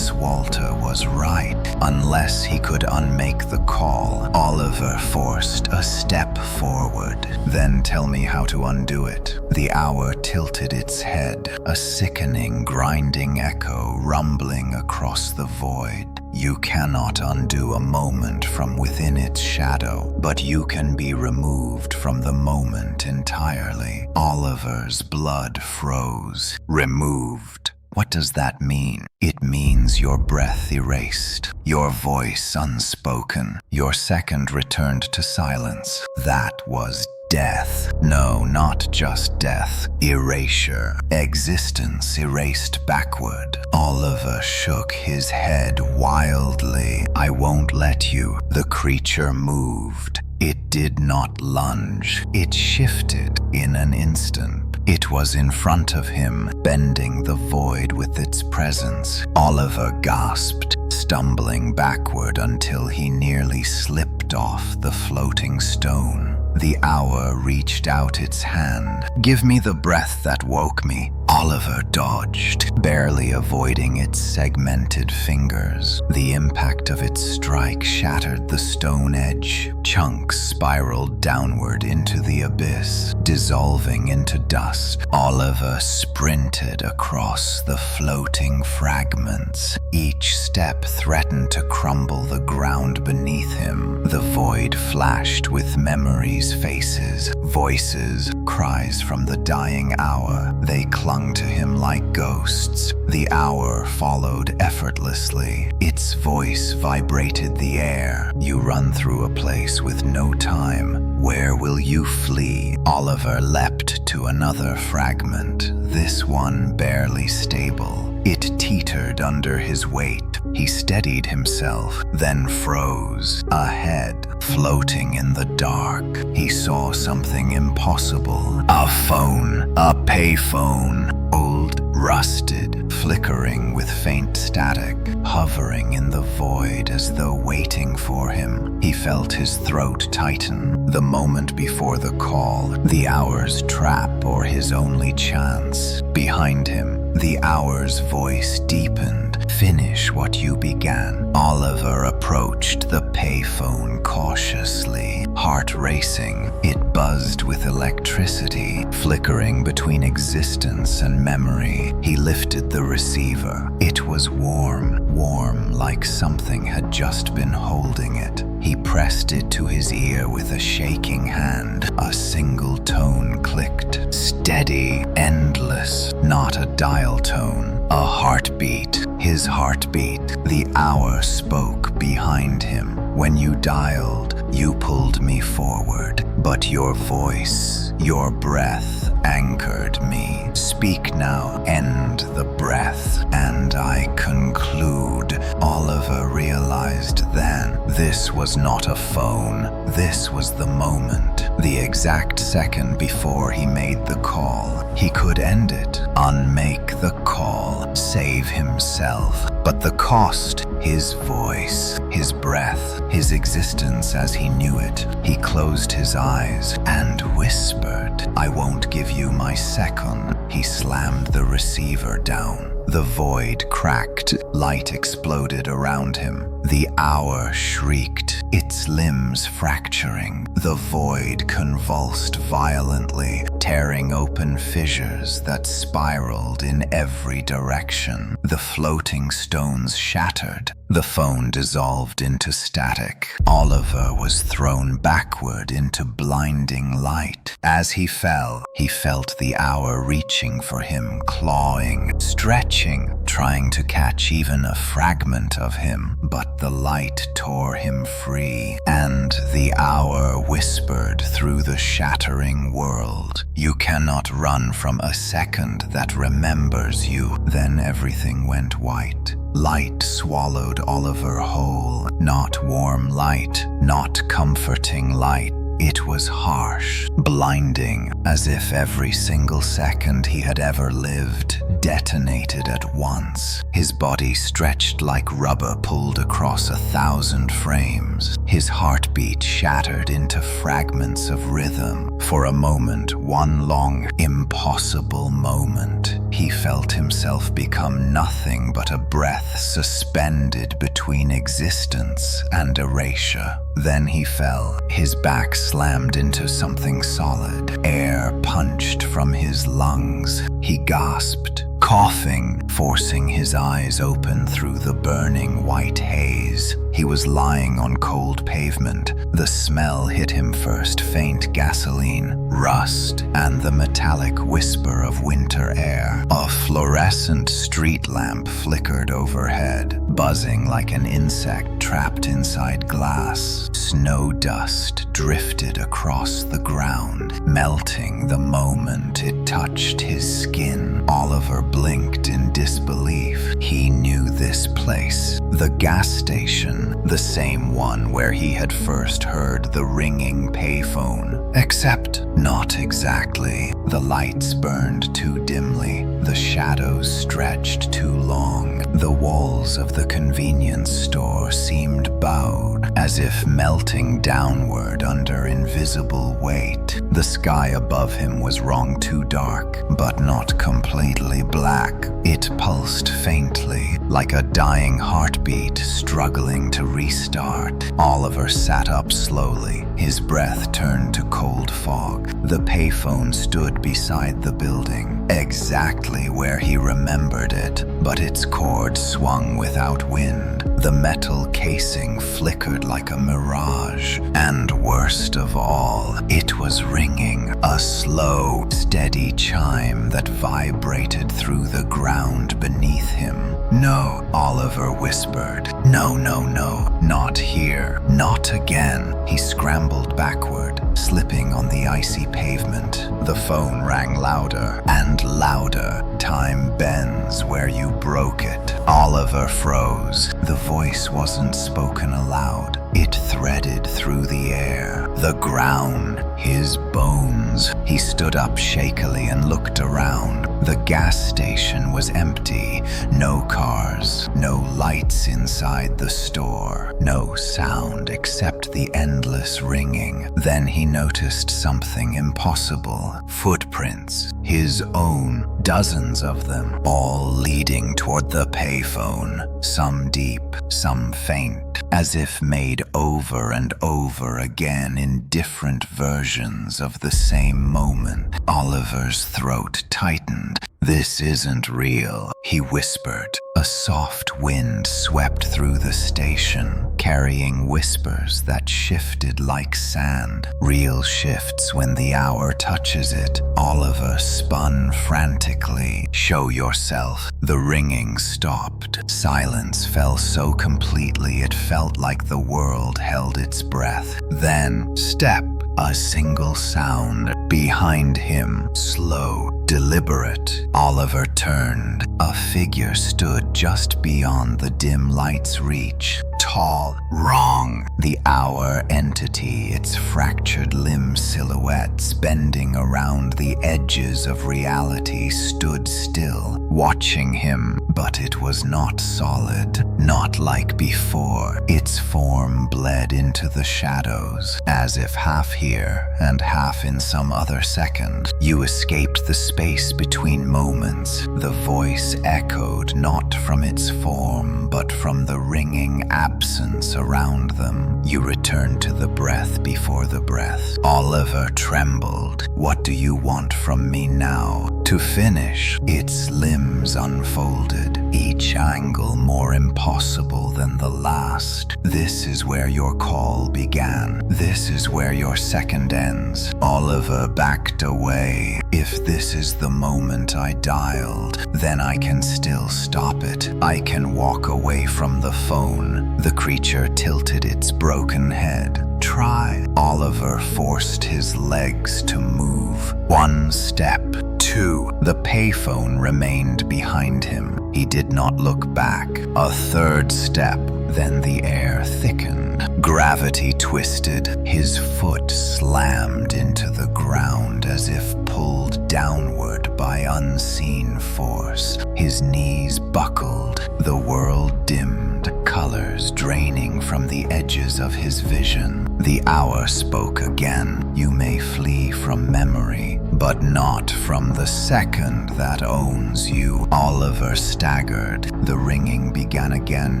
Walter was right. Unless he could unmake the call. Oliver forced a step forward. Then tell me how to undo it. The hour tilted its head, a sickening, grinding echo rumbling across the void. You cannot undo a moment from within its shadow, but you can be removed from the moment entirely. Oliver's blood froze. Removed. What does that mean? It means your breath erased, your voice unspoken, your second returned to silence. That was death. No, not just death. Erasure. Existence erased backward. Oliver shook his head wildly. I won't let you. The creature moved. It did not lunge. It shifted in an instant. It was in front of him, bending the void with its presence. Oliver gasped, stumbling backward until he nearly slipped off the floating stone. The hour reached out its hand. Give me the breath that woke me. Oliver dodged, barely avoiding its segmented fingers. The impact of its strike shattered the stone edge. Chunks spiraled downward into the abyss, dissolving into dust. Oliver sprinted across the floating fragments. Each step threatened to crumble the ground beneath him. The void flashed with memories, faces, voices, cries from the dying hour. They clung to him like ghosts. The hour followed effortlessly. Its voice vibrated the air. You run through a place with no time. Where will you flee? Oliver leapt to another fragment, this one barely stable. It teetered under his weight. He steadied himself, then froze. Ahead, floating in the dark, he saw something impossible. A phone, a payphone, old, rusted, flickering with faint static, hovering in the void as though waiting for him. He felt his throat tighten. The moment before the call, the hour's trap or his only chance. Behind him, the hour's voice deepened. Finish what you began. Oliver approached the payphone cautiously, heart racing. It buzzed with electricity, flickering between existence and memory. He lifted the receiver. It was warm, warm like something had just been holding it. He pressed it to his ear with a shaking hand. A single tone clicked. Steady, endless, not a dial tone. A heartbeat. His heartbeat. The hour spoke behind him. When you dialed, you pulled me forward. But your voice, your breath, anchored me. Speak now, end the breath, and I conclude. Oliver realized then, this was not a phone. This was the moment. The exact second before he made the call. He could end it, unmake the call, save himself. But the cost, his voice, his breath, his existence as he knew it. He closed his eyes and whispered, I won't give you my second. He slammed the receiver down. The void cracked, light exploded around him. The hour shrieked, its limbs fracturing. The void convulsed violently, tearing open fissures that spiraled in every direction. The floating stones shattered. The phone dissolved into static. Oliver was thrown backward into blinding light. As he fell, he felt the hour reaching for him, clawing, stretching, trying to catch even a fragment of him. But the light tore him free, and the hour whispered through the shattering world. You cannot run from a second that remembers you. Then everything went white. Light swallowed Oliver whole. Not warm light, not comforting light. It was harsh, blinding, as if every single second he had ever lived detonated at once. His body stretched like rubber pulled across 1,000 frames. His heartbeat shattered into fragments of rhythm. For a moment, one long, impossible moment, he felt himself become nothing but a breath suspended between existence and erasure. Then he fell, his back slammed into something solid. Air punched from his lungs. He gasped, coughing, forcing his eyes open through the burning white haze. He was lying on cold pavement. The smell hit him first, faint gasoline, rust, and the metallic whisper of winter air. A fluorescent street lamp flickered overhead, buzzing like an insect trapped inside glass. Snow dust drifted across the ground, melting the moment it touched his skin. Oliver blinked in disbelief. He knew this place, the gas station, the same one where he had first heard the ringing payphone. Except not exactly. The lights burned too dimly, the shadows stretched too long. The walls of the convenience store seemed bowed, as if melting downward under invisible weight. The sky above him was wrong too dark, but not completely black. It pulsed faintly, like a dying heartbeat struggling to restart. Oliver sat up slowly, his breath turned to cold fog. The payphone stood beside the building, exactly where he remembered it, but its cord swung without wind. The metal casing flickered like a mirage, and worst of all, it was ringing, a slow, steady chime that vibrated through the ground beneath him. "No," Oliver whispered. "No, no, no, not here, not again." He scrambled backward, slipping on the icy pavement. The phone rang louder and louder. "Time bends where you broke it." Oliver froze. The voice wasn't spoken aloud. It threaded through the air, the ground, his bones. He stood up shakily and looked around. The gas station was empty. No cars, no lights inside the store, no sound except the endless ringing. Then he noticed something impossible. Footprints, his own, dozens of them, all leading toward the payphone. Some deep, some faint, as if made over and over again in different versions of the same moment. Oliver's throat tightened. "This isn't real," he whispered. A soft wind swept through the station, carrying whispers that shifted like sand. Real shifts when the hour touches it. Oliver spun frantically. "Show yourself." The ringing stopped. Silence fell so completely it felt like the world held its breath. Then, step. A single sound. Behind him, slow, deliberate. Oliver turned. A figure stood just beyond the dim light's reach. Tall, wrong. The hour entity, its fractured limb silhouettes bending around the edges of reality, stood still, watching him. But it was not solid, not like before. Its form bled into the shadows, as if half here and half in some other second. You escaped the space between moments. The voice echoed not from its form, but from the ringing absence around them. You returned to the breath before the breath. Oliver trembled. "What do you want from me now?" To finish, its limbs unfolded, each angle more impossible than the last. "This is where your call began. This is where your second ends." Oliver backed away. "If this is the moment I dialed, then I can still stop it. I can walk away from the phone." The creature tilted its broken head. "Try." Oliver forced his legs to move. One step, two. The payphone remained behind him. He did not look back. A third step, then the air thickened. Gravity twisted. His foot slammed into the ground as if pulled downward by unseen force. His knees buckled. The world dimmed, colors draining from the edges of his vision. The hour spoke again. "You may flee from memory, but not from the second that owns you." Oliver staggered. The ringing began again,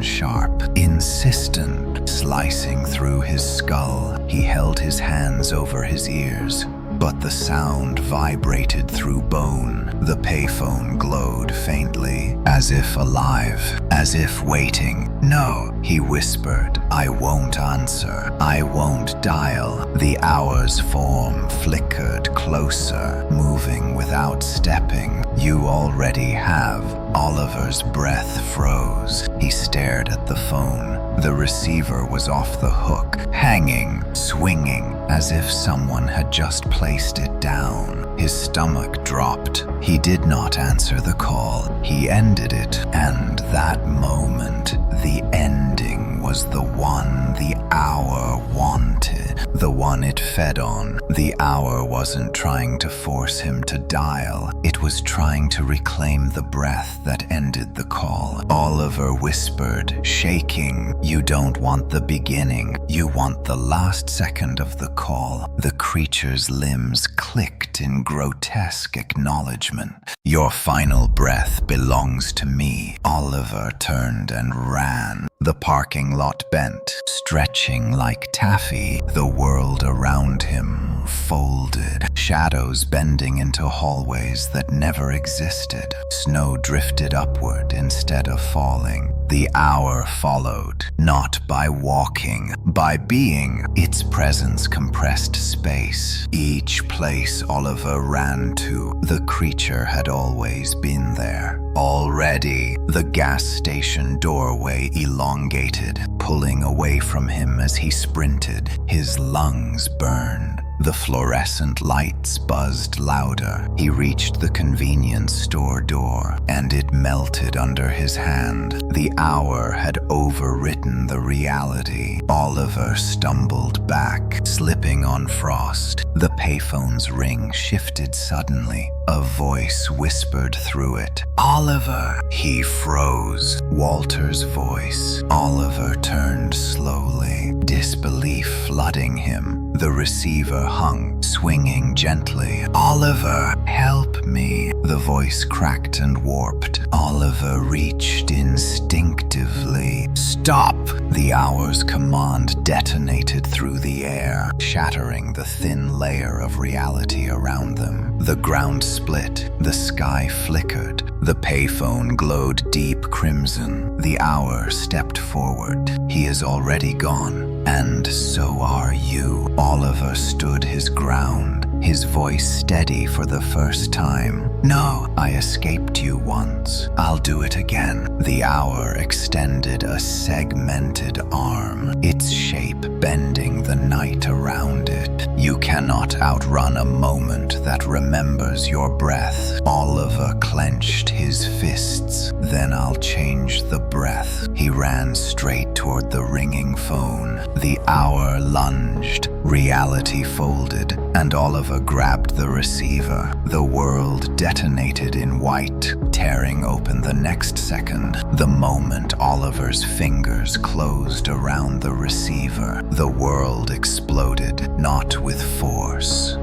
sharp, insistent, slicing through his skull. He held his hands over his ears, but the sound vibrated through bone. The payphone glowed faintly, as if alive, as if waiting. No, he whispered. I won't answer. I won't dial. The hour's form flickered closer, moving without stepping. You already have. Oliver's breath froze. He stared at the phone. The receiver was off the hook, hanging, swinging, as if someone had just placed it down. His stomach dropped. He did not answer the call. He ended it, and that moment, the ending was the one the hour wanted, the one it fed on. The hour wasn't trying to force him to dial. It was trying to reclaim the breath that ended the call. Oliver whispered, shaking, "You don't want the beginning. You want the last second of the call." The creature's limbs clicked in grotesque acknowledgement. "Your final breath belongs to me." Oliver turned and ran. The parking lot bent, stretching like taffy. The world around him folded, shadows bending into hallways that never existed. Snow drifted upward instead of falling. The hour followed, not by walking, by being. Its presence compressed space. Each place Oliver ran to, the creature had always been there. Already, the gas station doorway elongated, pulling away from him as he sprinted. His lungs burned. The fluorescent lights buzzed louder. He reached the convenience store door, and it melted under his hand. The hour had overwritten the reality. Oliver stumbled back, slipping on frost. The payphone's ring shifted suddenly. A voice whispered through it. "Oliver!" He froze. Walter's voice. Oliver turned slowly, disbelief flooding him. The receiver hung, swinging gently. "Oliver, help me!" The voice cracked and warped. Oliver reached instinctively. "Stop!" The hour's command detonated through the air, shattering the thin layer of reality around them. The ground split. The sky flickered. The payphone glowed deep crimson. The hour stepped forward. "He is already gone, and so are you." Oliver stood his ground, his voice steady for the first time. "No, I escaped you once. I'll do it again." The hour extended a segmented arm, its shape bending the night around it. "You cannot outrun a moment that remembers your breath." Oliver clenched his fists. "Then I'll change the breath." He ran straight toward the ringing phone. The hour lunged. Reality folded, and Oliver grabbed the receiver. The world detonated in white, tearing open the next second. The moment Oliver's fingers closed around the receiver, the world exploded, not with force.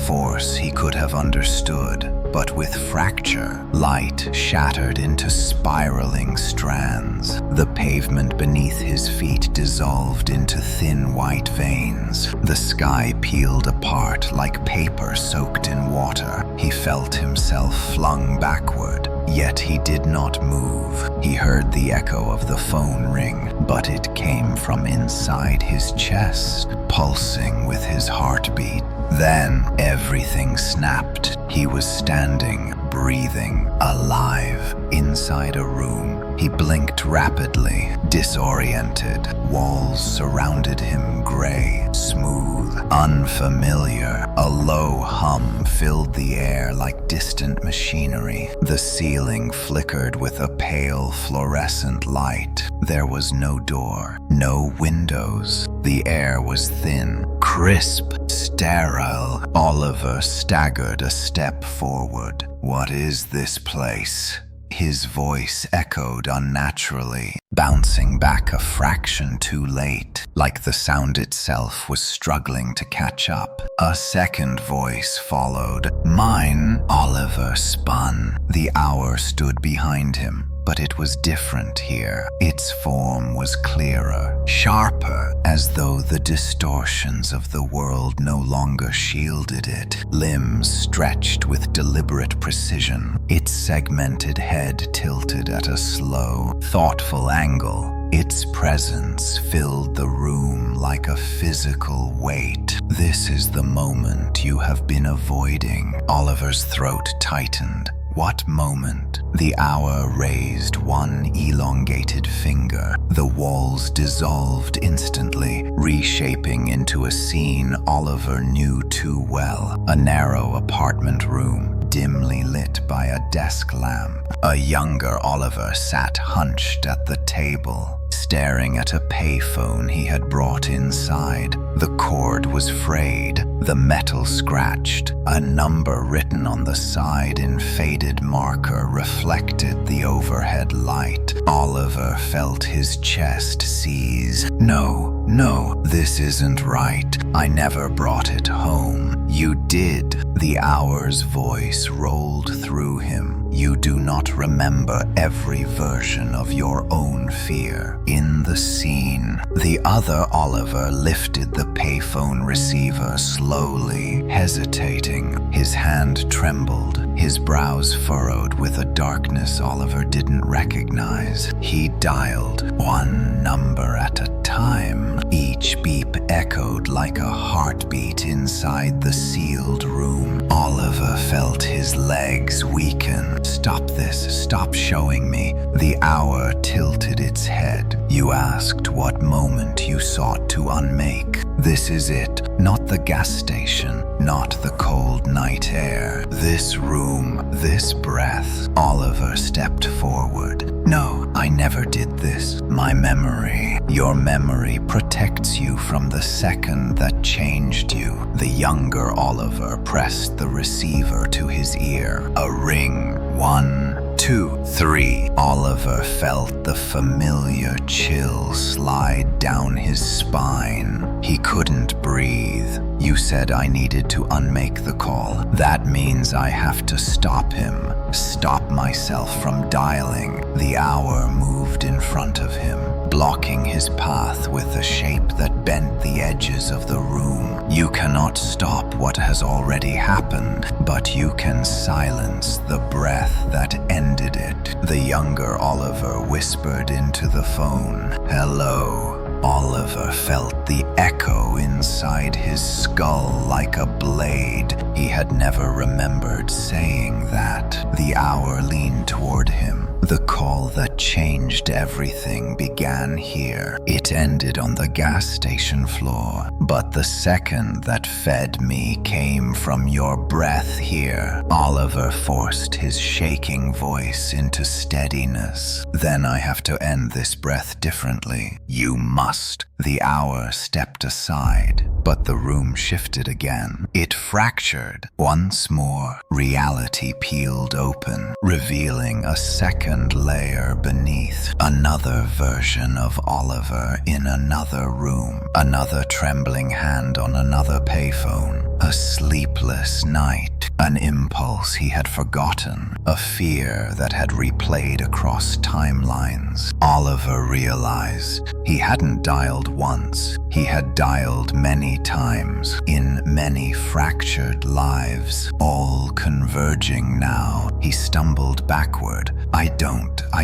Force he could have understood, but with fracture. Light shattered into spiraling strands. The pavement beneath his feet dissolved into thin white veins. The sky peeled apart like paper soaked in water. He felt himself flung backward, yet he did not move. He heard the echo of the phone ring, but it came from inside his chest, pulsing with his heartbeat. Then everything snapped. He was standing, breathing, alive, inside a room. He blinked rapidly, disoriented. Walls surrounded him, gray, smooth, unfamiliar. A low hum filled the air like distant machinery. The ceiling flickered with a pale fluorescent light. There was no door, no windows. The air was thin, crisp, sterile. Oliver staggered a step forward. "What is this place?" His voice echoed unnaturally, bouncing back a fraction too late, like the sound itself was struggling to catch up. A second voice followed. "Mine?" Oliver spun. The hour stood behind him, but it was different here. Its form was clearer, sharper, as though the distortions of the world no longer shielded it. Limbs stretched with deliberate precision, its segmented head tilted at a slow, thoughtful angle. Its presence filled the room like a physical weight. This is the moment you have been avoiding. Oliver's throat tightened. What moment? The hour raised one elongated finger. The walls dissolved instantly, reshaping into a scene Oliver knew too well. A narrow apartment room, dimly lit by a desk lamp. A younger Oliver sat hunched at the table, staring at a payphone he had brought inside. The cord was frayed, the metal scratched. A number written on the side in faded marker reflected the overhead light. Oliver felt his chest seize. No, this isn't right. I never brought it home. You did. The hour's voice rolled through him. You do not remember every version of your own fear. In the scene, the other Oliver lifted the payphone receiver slowly, hesitating. His hand trembled, his brows furrowed with a darkness Oliver didn't recognize. He dialed one number at a time. Each beep echoed like a heartbeat inside the sealed room. Oliver felt his legs weaken. Stop this, stop showing me. The hour tilted its head. You asked what moment you sought to unmake. This is it, not the gas station, not the cold night air. This room, this breath. Oliver stepped forward. No, I never did this. My memory. Your memory protects you from the second that changed you. The younger Oliver pressed the receiver to his ear. A ring. 1, 2, 3. Oliver felt the familiar chill slide down his spine. He couldn't breathe. You said I needed to unmake the call. That means I have to stop him. Stop myself from dialing. The hour moved in front of him, blocking his path with a shape that bent the edges of the room. You cannot stop what has already happened, but you can silence the breath that ended it. The younger Oliver whispered into the phone. Hello. Oliver felt the echo inside his skull like a blade. He had never remembered saying that. The hour leaned toward him. The call that changed everything began here. It ended on the gas station floor, but the second that fed me came from your breath here. Oliver forced his shaking voice into steadiness. Then I have to end this breath differently. You must. The hour stepped aside, but the room shifted again. It fractured. Once more, reality peeled open, revealing a second layer beneath. Another version of Oliver in another room. Another trembling hand on another payphone. A sleepless night. An impulse he had forgotten. A fear that had replayed across timelines. Oliver realized he hadn't dialed once. He had dialed many times, in many fractured lives, all converging now. He stumbled backward. I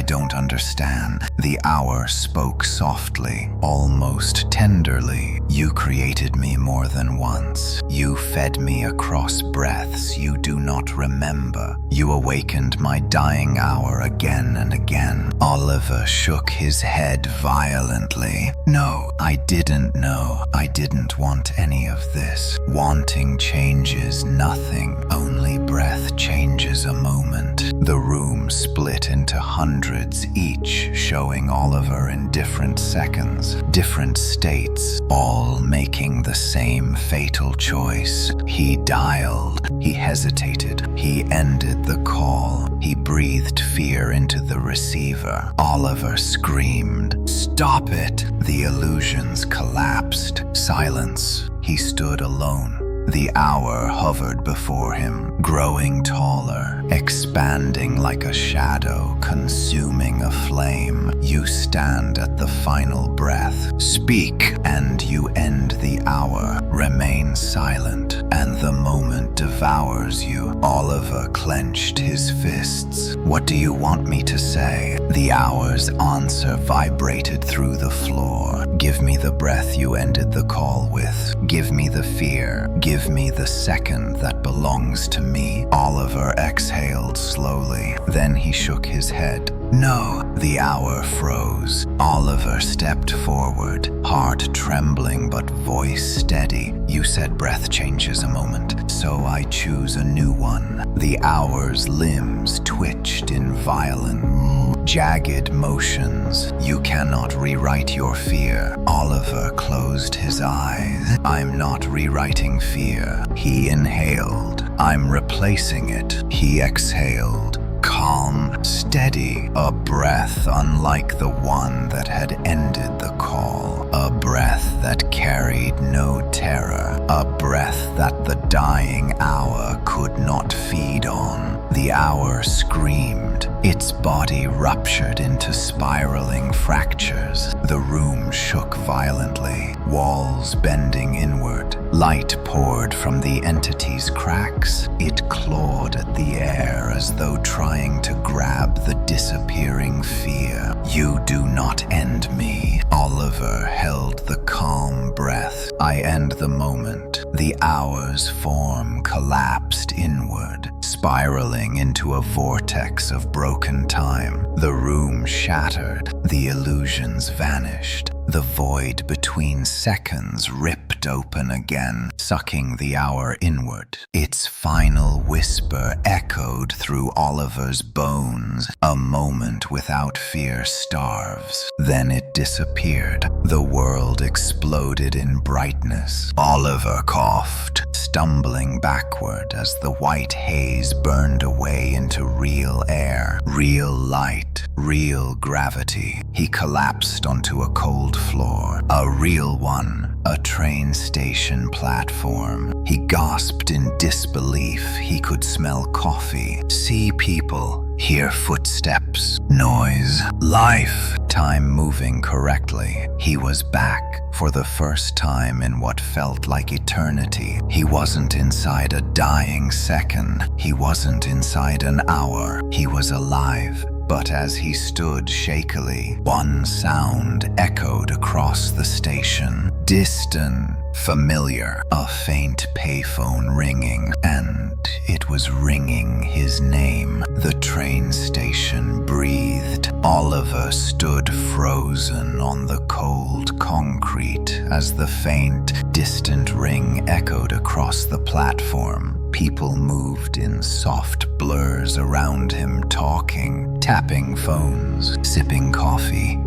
don't understand. The hour spoke softly, almost tenderly. You created me more than once. You fed me across breaths you do not remember. You awakened my dying hour again and again. Oliver shook his head violently. No, I didn't know. I didn't want any of this. Wanting changes nothing. Only breath changes a moment. The room split into hundreds each, showing Oliver in different seconds, different states, all making the same fatal choice. He dialed. He hesitated. He ended the call. He breathed fear into the receiver. Oliver screamed, "Stop it!" The illusions collapsed. Silence. He stood alone. The hour hovered before him, growing taller, expanding like a shadow, consuming a flame. You stand at the final breath. Speak, and you end the hour. Remain silent, and the moment devours you. Oliver clenched his fists. What do you want me to say? The hour's answer vibrated through the floor. Give me the breath you ended the call with. Give me the fear. Give me the second that belongs to me. Oliver exhaled slowly. Then he shook his head. No, the hour froze. Oliver stepped forward, heart trembling but voice steady. You said breath changes a moment, so I choose a new one. The hour's limbs twitched in violent, jagged motions. You cannot rewrite your fear. Oliver closed his eyes. I'm not rewriting fear. He inhaled. I'm replacing it. He exhaled. Calm, steady, a breath unlike the one that had ended the call, a breath that carried no terror, a breath that the dying hour could not feed on. The hour screamed. Its body ruptured into spiraling fractures. The room shook violently, walls bending inward. Light poured from the entity's cracks. It clawed at the air as though trying to grab the disappearing fear. You do not end me. Oliver held the calm breath. I end the moment. The hour's form collapsed inward, spiraling into a vortex of broken time. The room shattered. The illusions vanished. The void between seconds ripped open again, sucking the hour inward. Its final whisper echoed through Oliver's bones. A moment without fear starves. Then it disappeared. The world exploded in brightness. Oliver coughed, stumbling backward as the white haze burned away into real air, real light, real gravity. He collapsed onto a cold floor, a real one, a train station platform. He gasped in disbelief. He could smell coffee, see people, hear footsteps, noise, life, time moving correctly. He was back for the first time in what felt like eternity. He wasn't inside a dying second. He wasn't inside an hour. He was alive. But as he stood shakily, one sound echoed across the station. Distant, familiar, a faint payphone ringing, and it was ringing his name. The train station breathed. Oliver stood frozen on the cold concrete as the faint, distant ring echoed across the platform. People moved in soft blurs around him, talking, tapping phones, sipping coffee.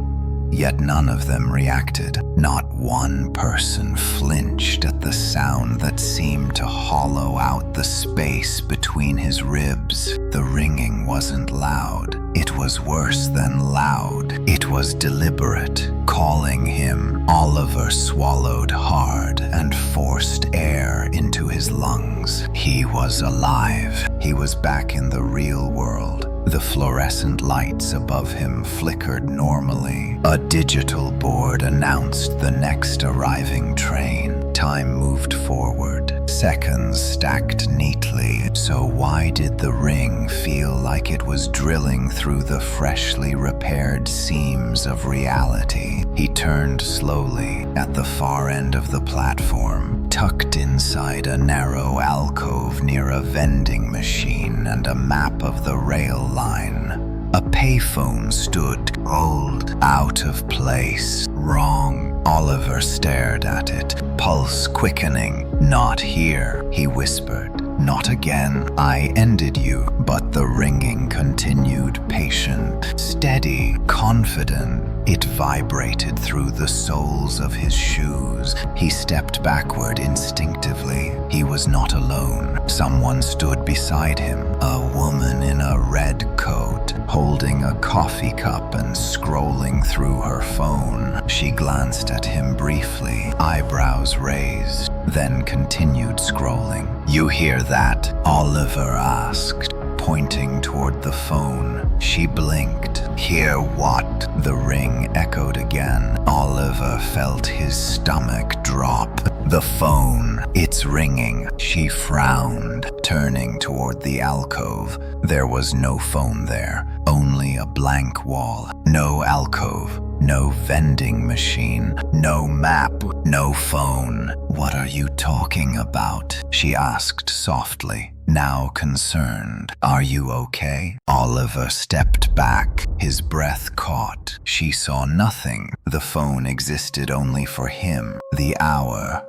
Yet none of them reacted. Not one person flinched at the sound that seemed to hollow out the space between his ribs. The ringing wasn't loud. It was worse than loud. It was deliberate, calling him. Oliver swallowed hard and forced air into his lungs. He was alive. He was back in the real world. The fluorescent lights above him flickered normally. A digital board announced the next arriving train. Time moved forward. Seconds stacked neatly. So why did the ring feel like it was drilling through the freshly repaired seams of reality? He turned slowly. At the far end of the platform, tucked inside a narrow alcove near a vending machine and a map of the rail line, a payphone stood, old, out of place, wrong. Oliver stared at it, pulse quickening. Not here, he whispered. Not again. I ended you. But the ringing continued, patient, steady, confident. It vibrated through the soles of his shoes. He stepped backward instinctively. He was not alone. Someone stood beside him, a woman in a red coat, holding a coffee cup and scrolling through her phone. She glanced at him briefly, eyebrows raised. then continued scrolling. "You hear that?" Oliver asked, pointing toward the phone. She blinked. "Hear what?" The ring echoed again. Oliver felt his stomach drop. "The phone. It's ringing." She frowned, turning toward the alcove. There was no phone there, only a blank wall. No alcove, no vending machine, no map, no phone. "What are you talking about?" she asked softly, now concerned. "Are you okay?" Oliver stepped back, his breath caught. She saw nothing. The phone existed only for him. The hour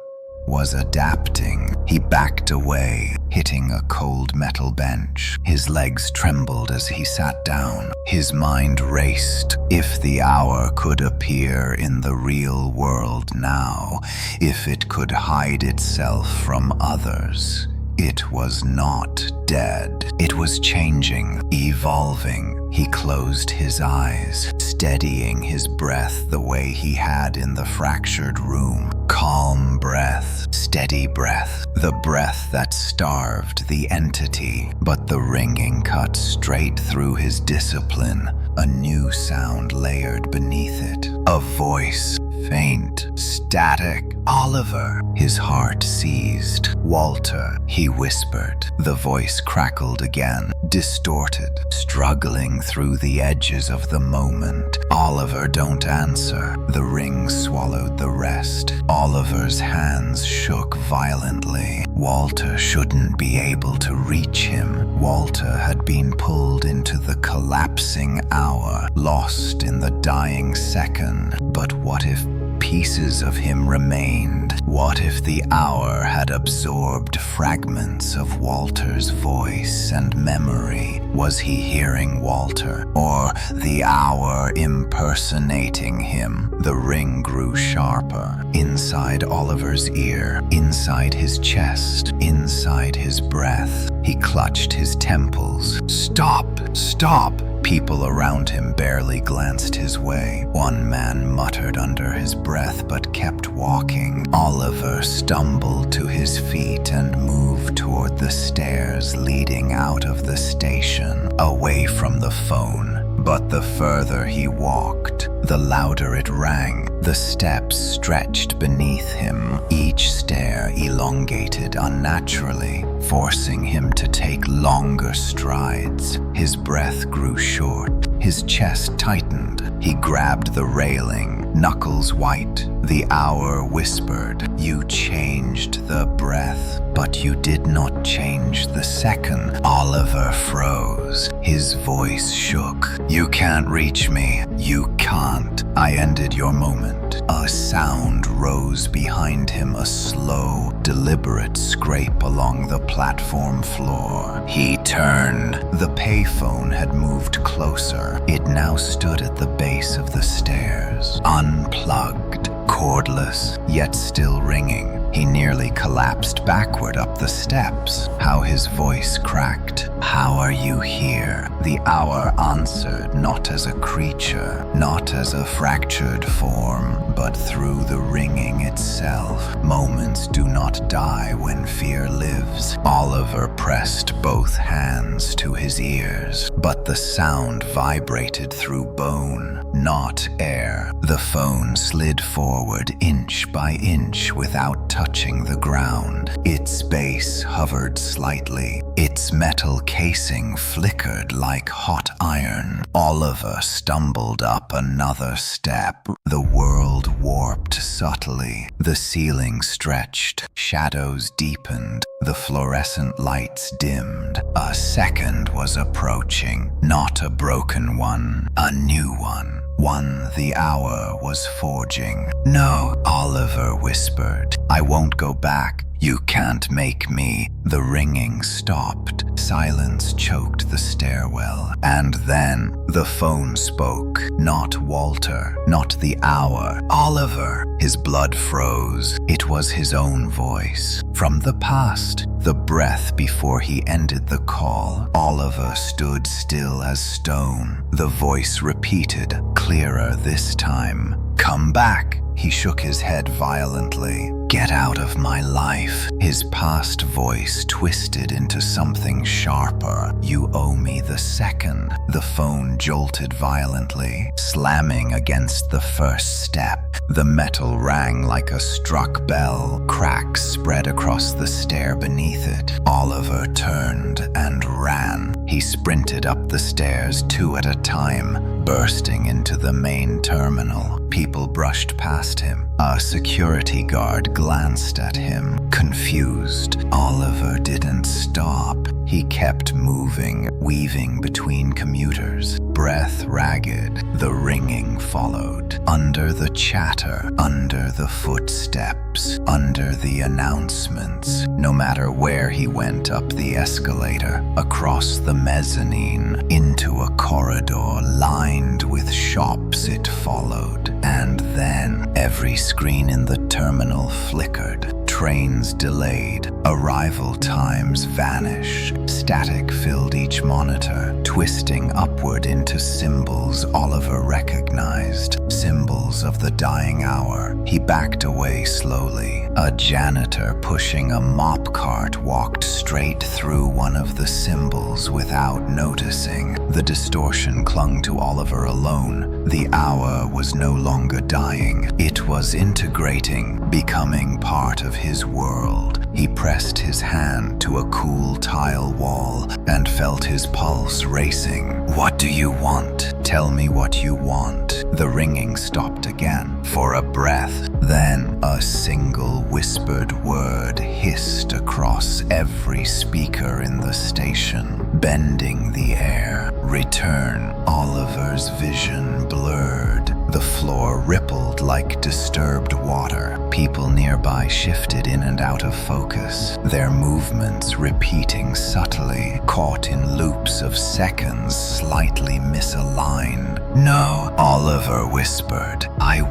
was adapting. He backed away, hitting a cold metal bench. His legs trembled as he sat down. His mind raced. If the hour could appear in the real world now, if it could hide itself from others, it was not dead. It was changing, evolving. He closed his eyes, steadying his breath the way he had in the fractured room. Calm breath, steady breath, the breath that starved the entity. But the ringing cut straight through his discipline, a new sound layered beneath it. A voice, faint, static. "Oliver!" His heart seized. "Walter," he whispered. The voice crackled again, distorted, struggling through the edges of the moment. "Oliver, don't answer." The ring swallowed the rest. Oliver's hands shook violently. Walter shouldn't be able to reach him. Walter had been pulled into the collapsing hour, lost in the dying second. But what if pieces of him remained? What if the hour had absorbed fragments of Walter's voice and memory? Was he hearing Walter, or the hour impersonating him? The ring grew sharper, inside Oliver's ear, inside his chest, inside his breath. He clutched his temples. "Stop! Stop!" People around him barely glanced his way. One man muttered under his breath but kept walking. Oliver stumbled to his feet and moved toward the stairs leading out of the station, away from the phone. But the further he walked, the louder it rang. The steps stretched beneath him, each stair elongated unnaturally, forcing him to take longer strides. His breath grew short, his chest tightened. He grabbed the railing, knuckles white. The hour whispered, "You changed the breath, but you did not change the second." Oliver froze. His voice shook. "You can't reach me. You can't. I ended your moment." A sound rose behind him, a slow, deliberate scrape along the platform floor. He turned. The payphone had moved closer. It now stood at the base of the stairs, unplugged, cordless, yet still ringing. He nearly collapsed backward up the steps. How his voice cracked. "How are you here?" The hour answered, not as a creature, not as a fractured form, but through the ringing itself. Moments do not die when fear lives. Oliver pressed both hands to his ears, but the sound vibrated through bone, not air. The phone slid forward inch by inch without touching the ground. Its base hovered slightly. Its metal casing flickered like hot iron. Oliver stumbled up another step. The world warped subtly. The ceiling stretched. Shadows deepened. The fluorescent lights dimmed. A second was approaching. Not a broken one, a new one. One the hour was forging. "No," Oliver whispered. "I won't go back. You can't make me." The ringing stopped. Silence choked the stairwell. And then the phone spoke. Not Walter, not the hour. Oliver. His blood froze. It was his own voice. From the past. The breath before he ended the call. Oliver stood still as stone. The voice repeated, clearer this time. "Come back." He shook his head violently. "Get out of my life." His past voice twisted into something sharper. "You owe me the second." The phone jolted violently, slamming against the first step. The metal rang like a struck bell. Cracks spread across the stair beneath it. Oliver turned and ran. He sprinted up the stairs 2 at a time, bursting into the main terminal. People brushed past him. A security guard glanced at him, confused. Oliver didn't stop. He kept moving, weaving between commuters. Breath ragged, the ringing followed. Under the chatter, under the footsteps, under the announcements. No matter where he went, up the escalator, across the mezzanine, into a corridor lined with shops, it followed. And then every screen in the terminal flickered. Trains delayed. Arrival times vanished. Static filled each monitor, twisting upward into symbols Oliver recognized. Symbols of the dying hour. He backed away slowly. A janitor pushing a mop cart walked straight through one of the symbols without noticing. The distortion clung to Oliver alone. The hour was no longer dying. It was integrating, becoming part of his world. He pressed his hand to a cool tile wall and felt his pulse racing. "What do you want? Tell me what you want." The ringing stopped again for a breath. Then a single whispered word hissed across every speaker in the station, bending the air. "Return." Oliver's vision blurred. The floor rippled like disturbed water. People nearby shifted in and out of focus, their movements repeating subtly, caught in loops of seconds slightly misaligned. "No," Oliver whispered. I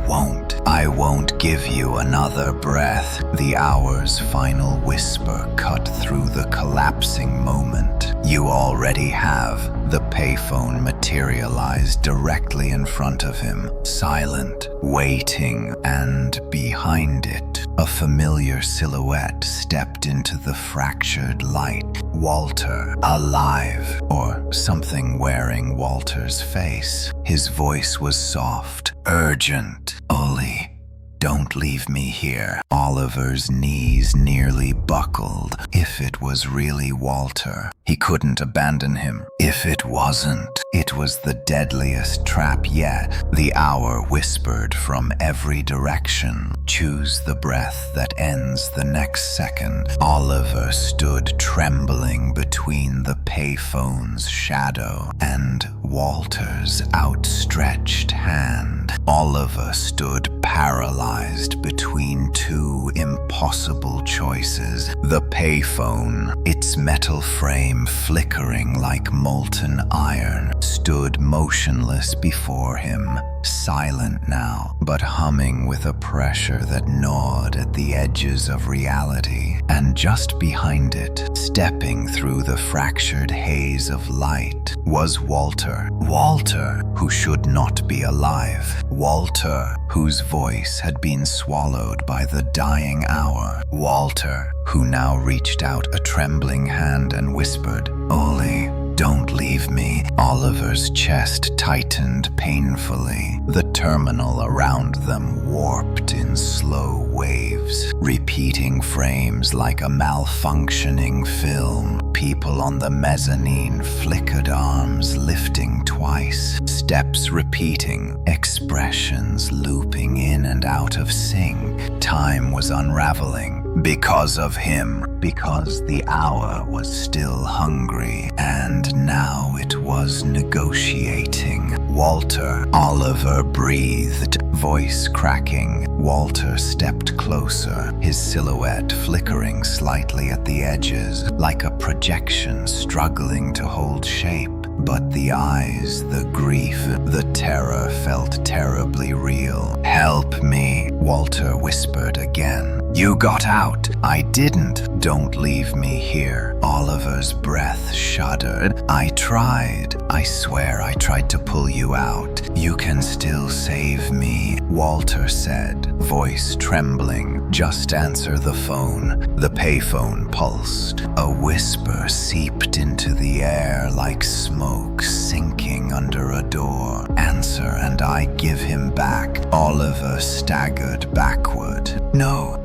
won't give you another breath." The hour's final whisper cut through the collapsing moment. "You already have." The payphone materialized directly in front of him, silent, waiting, and behind it, a familiar silhouette stepped into the fractured light. Walter, alive, or something wearing Walter's face. His voice was soft, urgent. "Ollie, don't leave me here." Oliver's knees nearly buckled. If it was really Walter, he couldn't abandon him. If it wasn't, it was the deadliest trap yet. The hour whispered from every direction. "Choose the breath that ends the next second." Oliver stood trembling between the payphone's shadow and Walter's outstretched hand. Oliver stood paralyzed between 2 impossible choices. The payphone, its metal frame flickering like molten iron, stood motionless before him, silent now, but humming with a pressure that gnawed at the edges of reality. And just behind it, stepping through the fractured haze of light, was Walter. Walter, who should not be alive. Walter, whose voice had been swallowed by the dying hour. Walter, who now reached out a trembling hand and whispered, "Ollie, don't leave me." Oliver's chest tightened painfully. The terminal around them warped in slow waves, repeating frames like a malfunctioning film. People on the mezzanine flickered arms, lifting twice, steps repeating, expressions looping in and out of sync. Time was unraveling. Because of him, because the hour was still hungry, and now it was negotiating. "Walter," Oliver breathed, voice cracking. Walter stepped closer, his silhouette flickering slightly at the edges, like a projection struggling to hold shape. But the eyes, the grief, the terror felt terribly real. "Help me," Walter whispered again. "You got out." "I didn't." "Don't leave me here." Oliver's breath shuddered. "I I swear I tried to pull you out. You can still save me, Walter said, voice trembling. Just answer the phone. The payphone pulsed. A whisper seeped into the air like smoke sinking under a door. Answer and I give him back. Oliver staggered backward. No,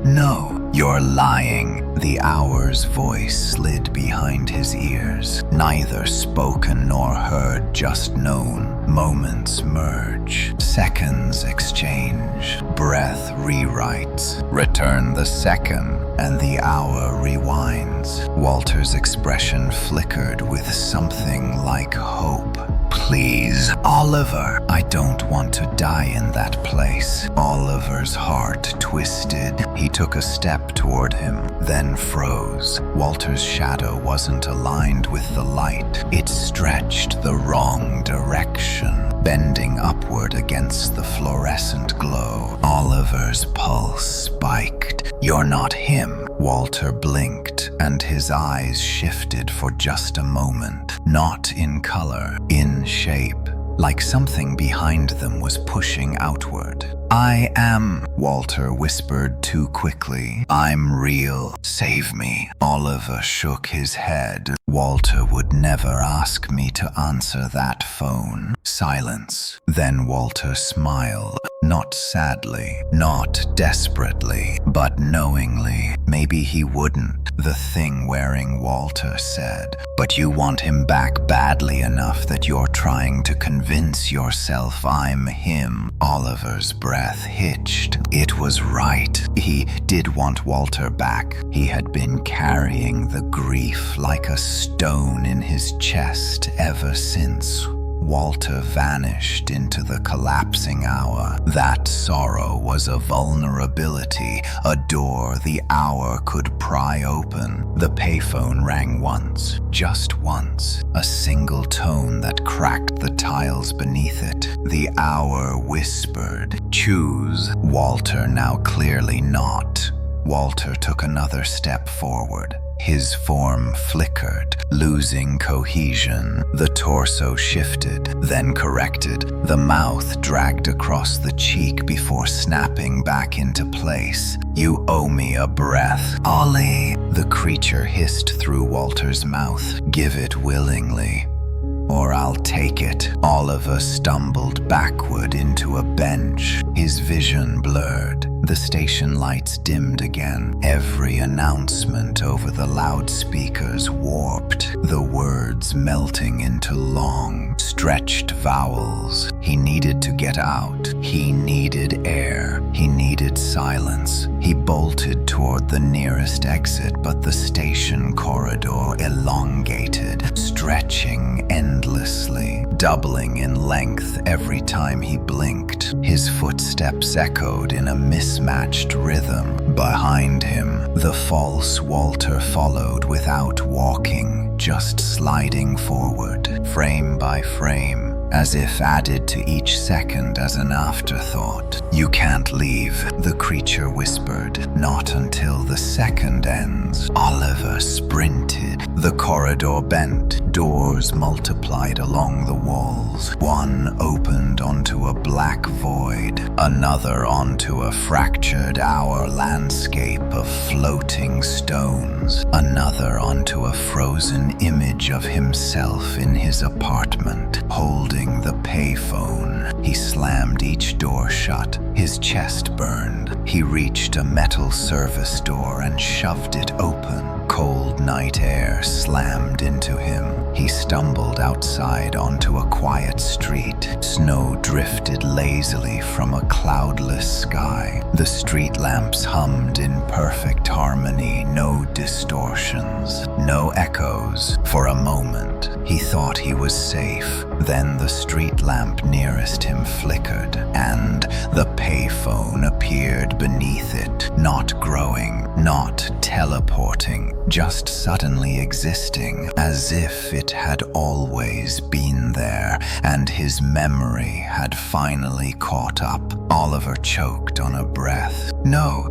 you're lying. The hour's voice slid behind his ears. Neither spoken nor heard, just known. Moments merge. Seconds exchange. Breath rewrites. Return the second, and the hour rewinds. Walter's expression flickered with something like hope. Please, Oliver, I don't want to die in that place. Oliver's heart twisted. He took a step toward him, then froze. Walter's shadow wasn't aligned with the light. It stretched the wrong direction, bending upward against the fluorescent glow. Oliver's pulse spiked. You're not him. Walter blinked, and his eyes shifted for just a moment. Not in color, in shape, like something behind them was pushing outward. I am, Walter whispered too quickly. I'm real. Save me. Oliver shook his head. Walter would never ask me to answer that phone. Silence. Then Walter smiled. Not sadly, not desperately, but knowingly. Maybe he wouldn't, the thing-wearing Walter said. But you want him back badly enough that you're trying to convince yourself I'm him. Oliver's breath hitched. It was right. He did want Walter back. He had been carrying the grief like a stone in his chest ever since Walter vanished into the collapsing hour. That sorrow was a vulnerability, a door the hour could pry open. The payphone rang once, just once, a single tone that cracked the tiles beneath it. The hour whispered, "Choose." Walter now clearly not. Walter took another step forward. His form flickered, losing cohesion. The torso shifted, then corrected. The mouth dragged across the cheek before snapping back into place. You owe me a breath, Ollie. The creature hissed through Walter's mouth. Give it willingly, or I'll take it. Oliver stumbled backward into a bench, his vision blurred. The station lights dimmed again. Every announcement over the loudspeakers warped, the words melting into long, stretched vowels. He needed to get out. He needed air. He needed silence. He bolted toward the nearest exit, but the station corridor elongated, stretching endlessly, doubling in length every time he blinked. His footsteps echoed in a mismatched rhythm. Behind him, the false Walter followed without walking, just sliding forward, frame by frame, as if added to each second as an afterthought. You can't leave, the creature whispered. Not until the second ends. Oliver sprinted. The corridor bent. Doors multiplied along the walls. One opened onto a black void, another onto a fractured hour landscape of floating stones, another onto a frozen image of himself in his apartment, holding the payphone. He slammed each door shut. His chest burned. He reached a metal service door and shoved it open. Cold night air slammed into him. He stumbled outside onto a quiet street. Snow drifted lazily from a cloudless sky. The street lamps hummed in perfect harmony, no distortions, no echoes. For a moment, he thought he was safe. Then the street lamp nearest him flickered, and the payphone appeared beneath it, not growing, not teleporting, just suddenly existing, as if it had always been there, and his memory had finally caught up. Oliver choked on a breath. No,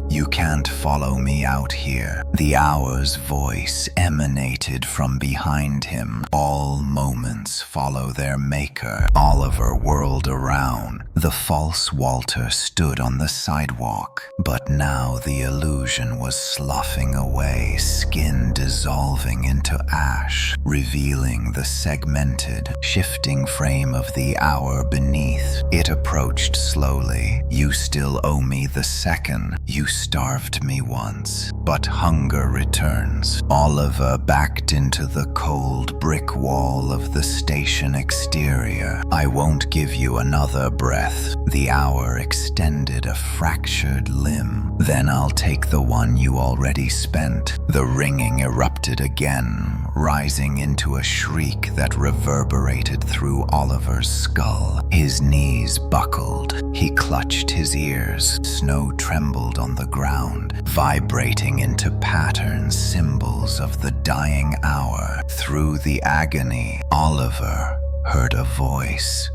you can't follow me out here. The hour's voice emanated from behind him. him. All moments follow their maker. Oliver whirled around. The false Walter stood on the sidewalk, but now the illusion was sloughing away, skin dissolving into ash, revealing the segmented, shifting frame of the hour beneath. It approached slowly. You still owe me the second. You starved me once, but hunger returns. Oliver backed into the cold brick wall of the station exterior. I won't give you another breath. The hour extended a fractured limb. Then I'll take the one you already spent. The ringing erupted again, rising into a shriek that reverberated through Oliver's skull. His knees buckled. He clutched his ears. Snow trembled on the ground, vibrating into patterns, symbols of the dying hour. Through the agony, Oliver heard a voice.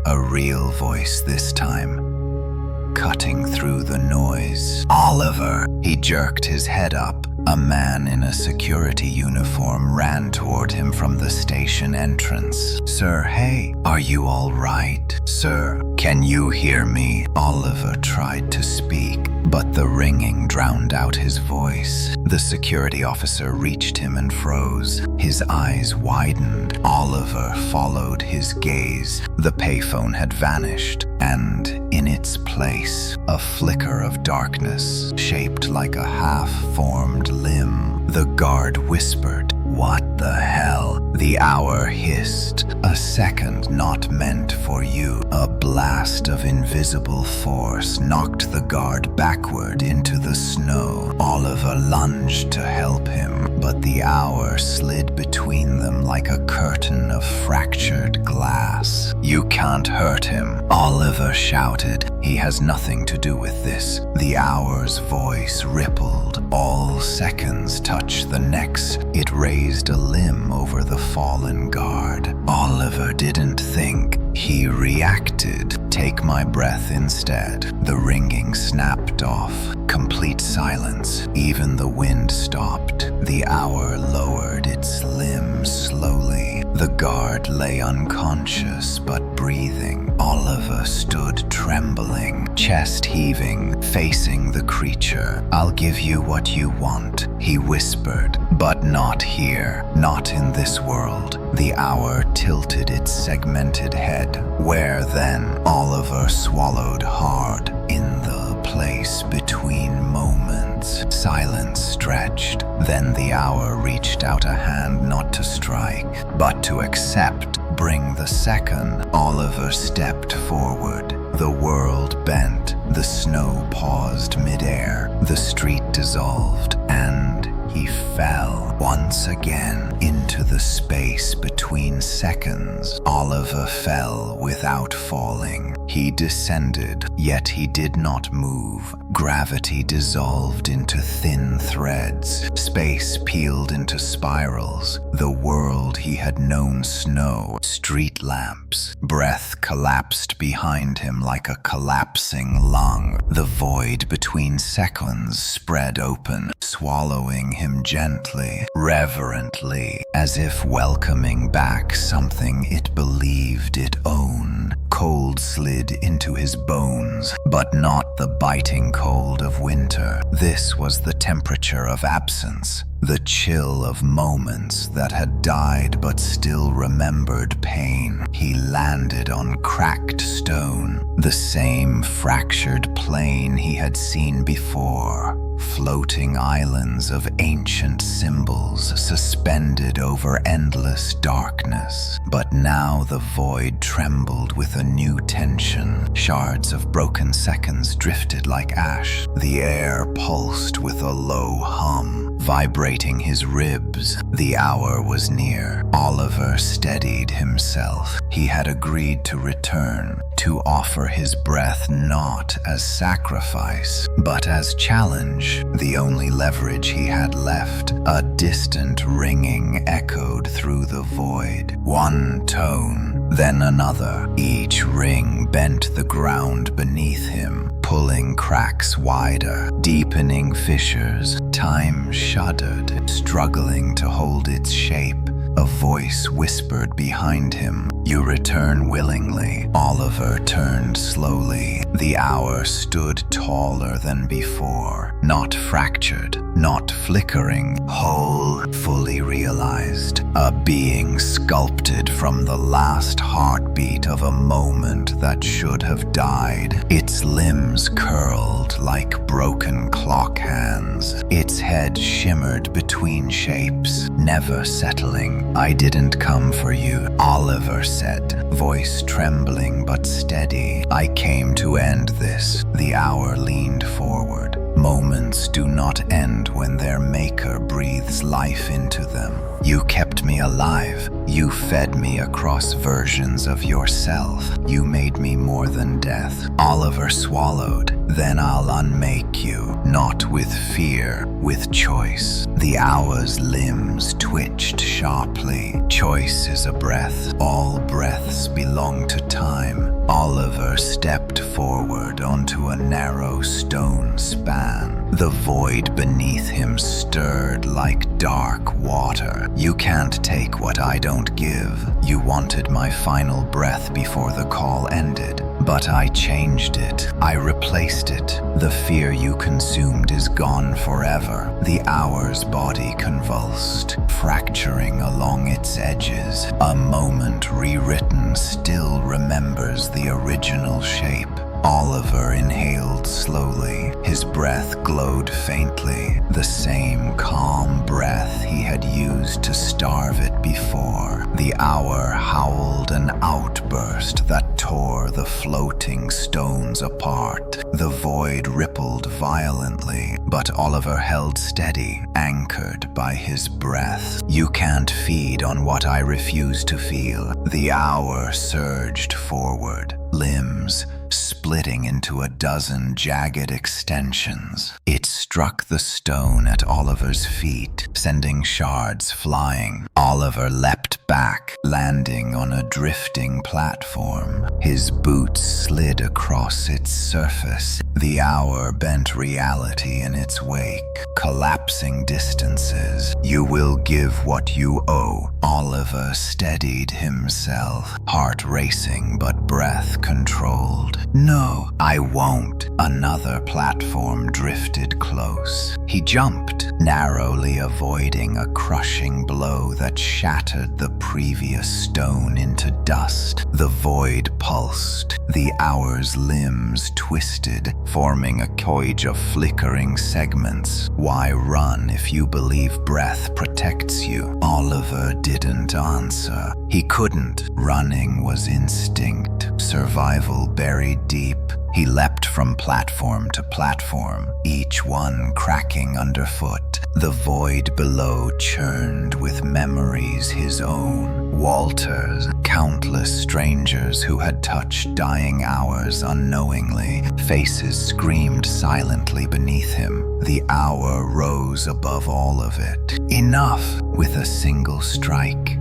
A real voice this time, cutting through the noise. Oliver! He jerked his head up. A man in a security uniform ran toward him from the station entrance. Sir, hey, are you all right? Sir, can you hear me? Oliver tried to speak, but the ringing drowned out his voice. The security officer reached him and froze. His eyes widened. Oliver followed his gaze. The payphone had vanished, and in its place, a flicker of darkness, shaped like a half-formed limb. The guard whispered, "What the hell?" The hour hissed. A second not meant for you. A blast of invisible force knocked the guard backward into the snow. Oliver lunged to help him, but the hour slid between them like a curtain of fractured glass. "You can't hurt him," Oliver shouted. "He has nothing to do with this." The hour's voice rippled. All seconds touched the next. It raised a limb over the fallen guard. Oliver didn't think. He reacted. "Take my breath instead." The ringing snapped off. Complete silence. Even the wind stopped. The hour lowered its limb slowly. The guard lay unconscious but breathing. Oliver stood trembling, chest heaving, facing the creature. "I'll give you what you want," he whispered, "but not here, not in this world." The hour tilted its segmented head. Where then? Oliver swallowed hard. In the place between moments. Silence stretched. Then the hour reached out a hand not to strike, but to accept. "Bring the second." Oliver stepped forward. The world bent. The snow paused midair. The street dissolved, and he fell once again into the space between seconds. Oliver fell without falling. He descended, yet he did not move. Gravity dissolved into thin threads. Space peeled into spirals. The world he had known snow, street lamps. Breath collapsed behind him like a collapsing lung. The void between seconds spread open, swallowing him gently, reverently, as if welcoming back something it believed it owned. Cold slid into his bones, but not the biting cold of winter. This was the temperature of absence, the chill of moments that had died but still remembered pain. He landed on cracked stone, the same fractured plane he had seen before. Floating islands of ancient symbols suspended over endless darkness. But now the void trembled with a new tension. Shards of broken seconds drifted like ash. The air pulsed with a low hum, vibrating his ribs. The hour was near. Oliver steadied himself. He had agreed to return, to offer his breath not as sacrifice, but as challenge. The only leverage he had left. A distant ringing echoed through the void. One tone, then another. Each ring bent the ground beneath him, pulling cracks wider, deepening fissures. Time shuddered, struggling to hold its shape. A voice whispered behind him, "You return willingly." Oliver turned slowly. The hour stood taller than before, not fractured, not flickering, whole, fully realized. A being sculpted from the last heartbeat of a moment that should have died. Its limbs curled like broken clock hands. Its head shimmered between shapes, never settling. "I didn't come for you," Oliver said, voice trembling but steady. "I came to end this." The hour leaned forward. Moments do not end when their maker breathes life into them. "You kept me alive. You fed me across versions of yourself. You made me more than death." Oliver swallowed. "Then I'll unmake you, not with fear, with choice." The hour's limbs twitched sharply. Choice is a breath. All breaths belong to time. Oliver stepped forward onto a narrow stone span. The void beneath him stirred like dark water. "You can't take what I don't give. You wanted my final breath before the call ended, but I changed it. I replaced it. The fear you consumed is gone forever." The hour's body convulsed, fracturing along its edges. A moment rewritten still remembers the original shape. Oliver inhaled slowly. His breath glowed faintly, the same calm breath he had used to starve it before. The hour howled an outburst that tore the floating stones apart. The void rippled violently, but Oliver held steady, anchored by his breath. "You can't feed on what I refuse to feel." The hour surged forward, limbs splitting into a dozen jagged extensions. It struck the stone at Oliver's feet, sending shards flying. Oliver leapt back, landing on a drifting platform. His boots slid across its surface. The hour bent reality in its wake, collapsing distances. "You will give what you owe." Oliver steadied himself, heart racing but breath controlled. "No, I won't." Another platform drifted close. He jumped, narrowly avoiding a crushing blow that shattered the previous stone into dust. The void pulsed. The hour's limbs twisted, forming a cage of flickering segments. "Why run if you believe breath protects you?" Oliver didn't answer. He couldn't. Running was instinct, survival buried deep. He leapt from platform to platform, each one cracking underfoot. The void below churned with memories his own. Walter's, countless strangers who had touched dying hours unknowingly. Faces screamed silently beneath him. The hour rose above all of it. Enough, with a single strike.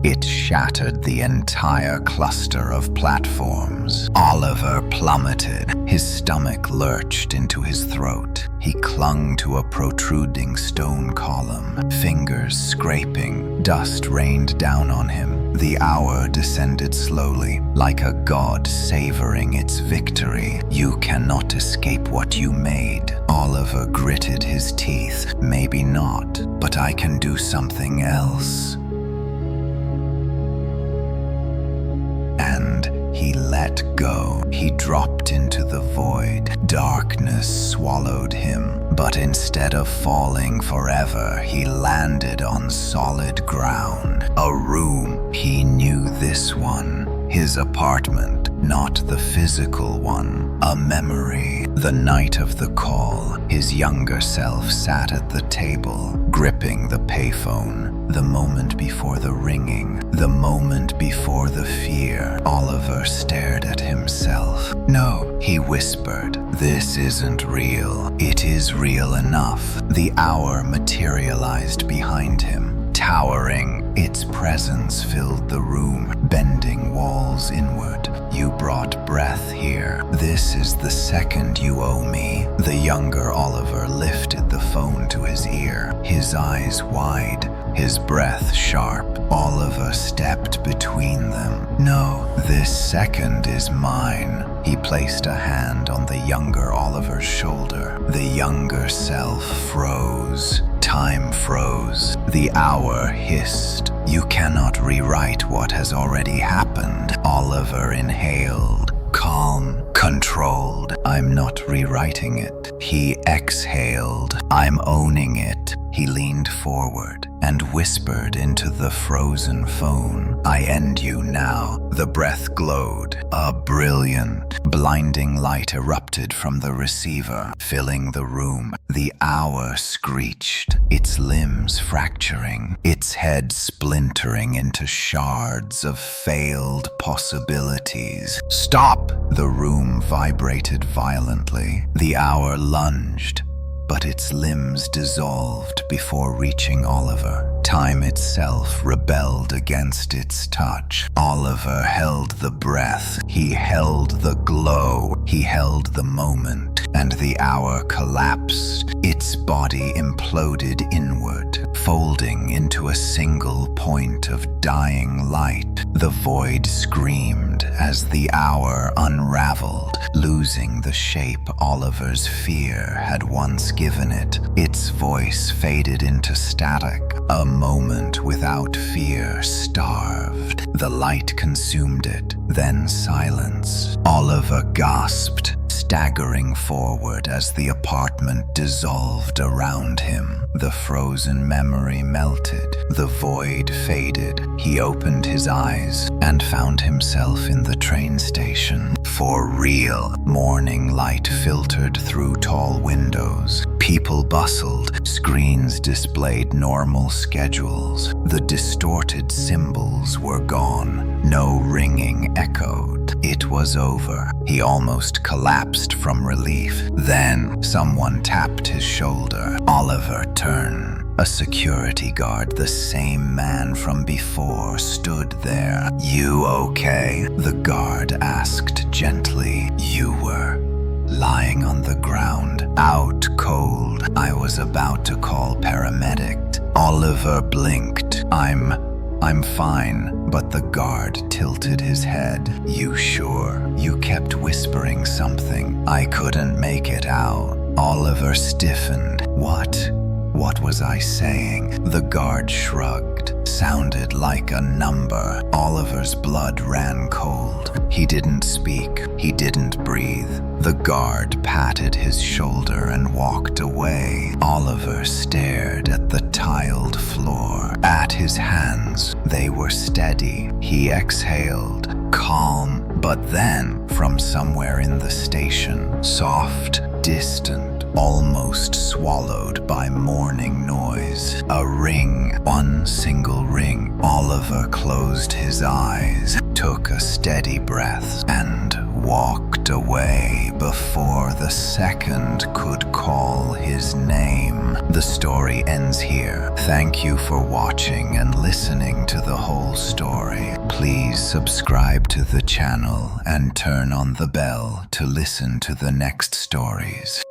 It shattered the entire cluster of platforms. Oliver plummeted. His stomach lurched into his throat. He clung to a protruding stone column, fingers scraping. Dust rained down on him. The hour descended slowly, like a god savoring its victory. "You cannot escape what you made." Oliver gritted his teeth. "Maybe not, but I can do something else." And he let go. He dropped into the void. Darkness swallowed him, but instead of falling forever, he landed on solid ground. A room. He knew this one. His apartment, not the physical one. A memory. The night of the call, his younger self sat at the table, gripping the payphone. The moment before the ringing, the moment before the fear. Oliver stared at himself. "No," he whispered. "This isn't real. It is real enough." The hour materialized behind him. Towering, its presence filled the room, bending walls inward. You brought breath here. This is the second you owe me. The younger Oliver lifted the phone to his ear, his eyes wide, his breath sharp. Oliver stepped between them. No, this second is mine. He placed a hand on the younger Oliver's shoulder. The younger self froze. Time froze. The hour hissed. You cannot rewrite what has already happened. Oliver inhaled. Calm, controlled. I'm not rewriting it. He exhaled. I'm owning it. He leaned forward and whispered into the frozen phone. I end you now. The breath glowed. A brilliant, blinding light erupted from the receiver, filling the room. The hour screeched, its limbs fracturing, its head splintering into shards of failed possibilities. Stop! The room vibrated violently. The hour lunged, but its limbs dissolved before reaching Oliver. Time itself rebelled against its touch. Oliver held the breath. He held the glow. He held the moment, and the hour collapsed. Its body imploded inward, folding into a single point of dying light. The void screamed as the hour unraveled, losing the shape Oliver's fear had once given it. Its voice faded into static. A moment without fear starved. The light consumed it, then silence. Oliver gasped, staggering forward as the apartment dissolved around him. The frozen memory melted. The void faded. He opened his eyes and found himself in the train station. For real, morning light filtered through tall windows. People bustled. Screens displayed normal schedules. The distorted symbols were gone. No ringing echoed. It was over. He almost collapsed from relief. Then someone tapped his shoulder. Oliver turned. A security guard, the same man from before, stood there. You okay? The guard asked gently. You were lying on the ground, out cold. I was about to call paramedic. Oliver blinked. I'm fine, but the guard tilted his head. You sure? You kept whispering something. I couldn't make it out. Oliver stiffened. What was I saying? The guard shrugged. Sounded like a number. Oliver's blood ran cold. He didn't speak. He didn't breathe. The guard patted his shoulder and walked away. Oliver stared at the tiled floor, at his hands. They were steady. He exhaled, calm. But then, from somewhere in the station, soft, distant, almost swallowed by morning noise. A ring, one single ring. Oliver closed his eyes, took a steady breath, and walked away before the second could call his name. The story ends here. Thank you for watching and listening to the whole story. Please subscribe to the channel and turn on the bell to listen to the next stories.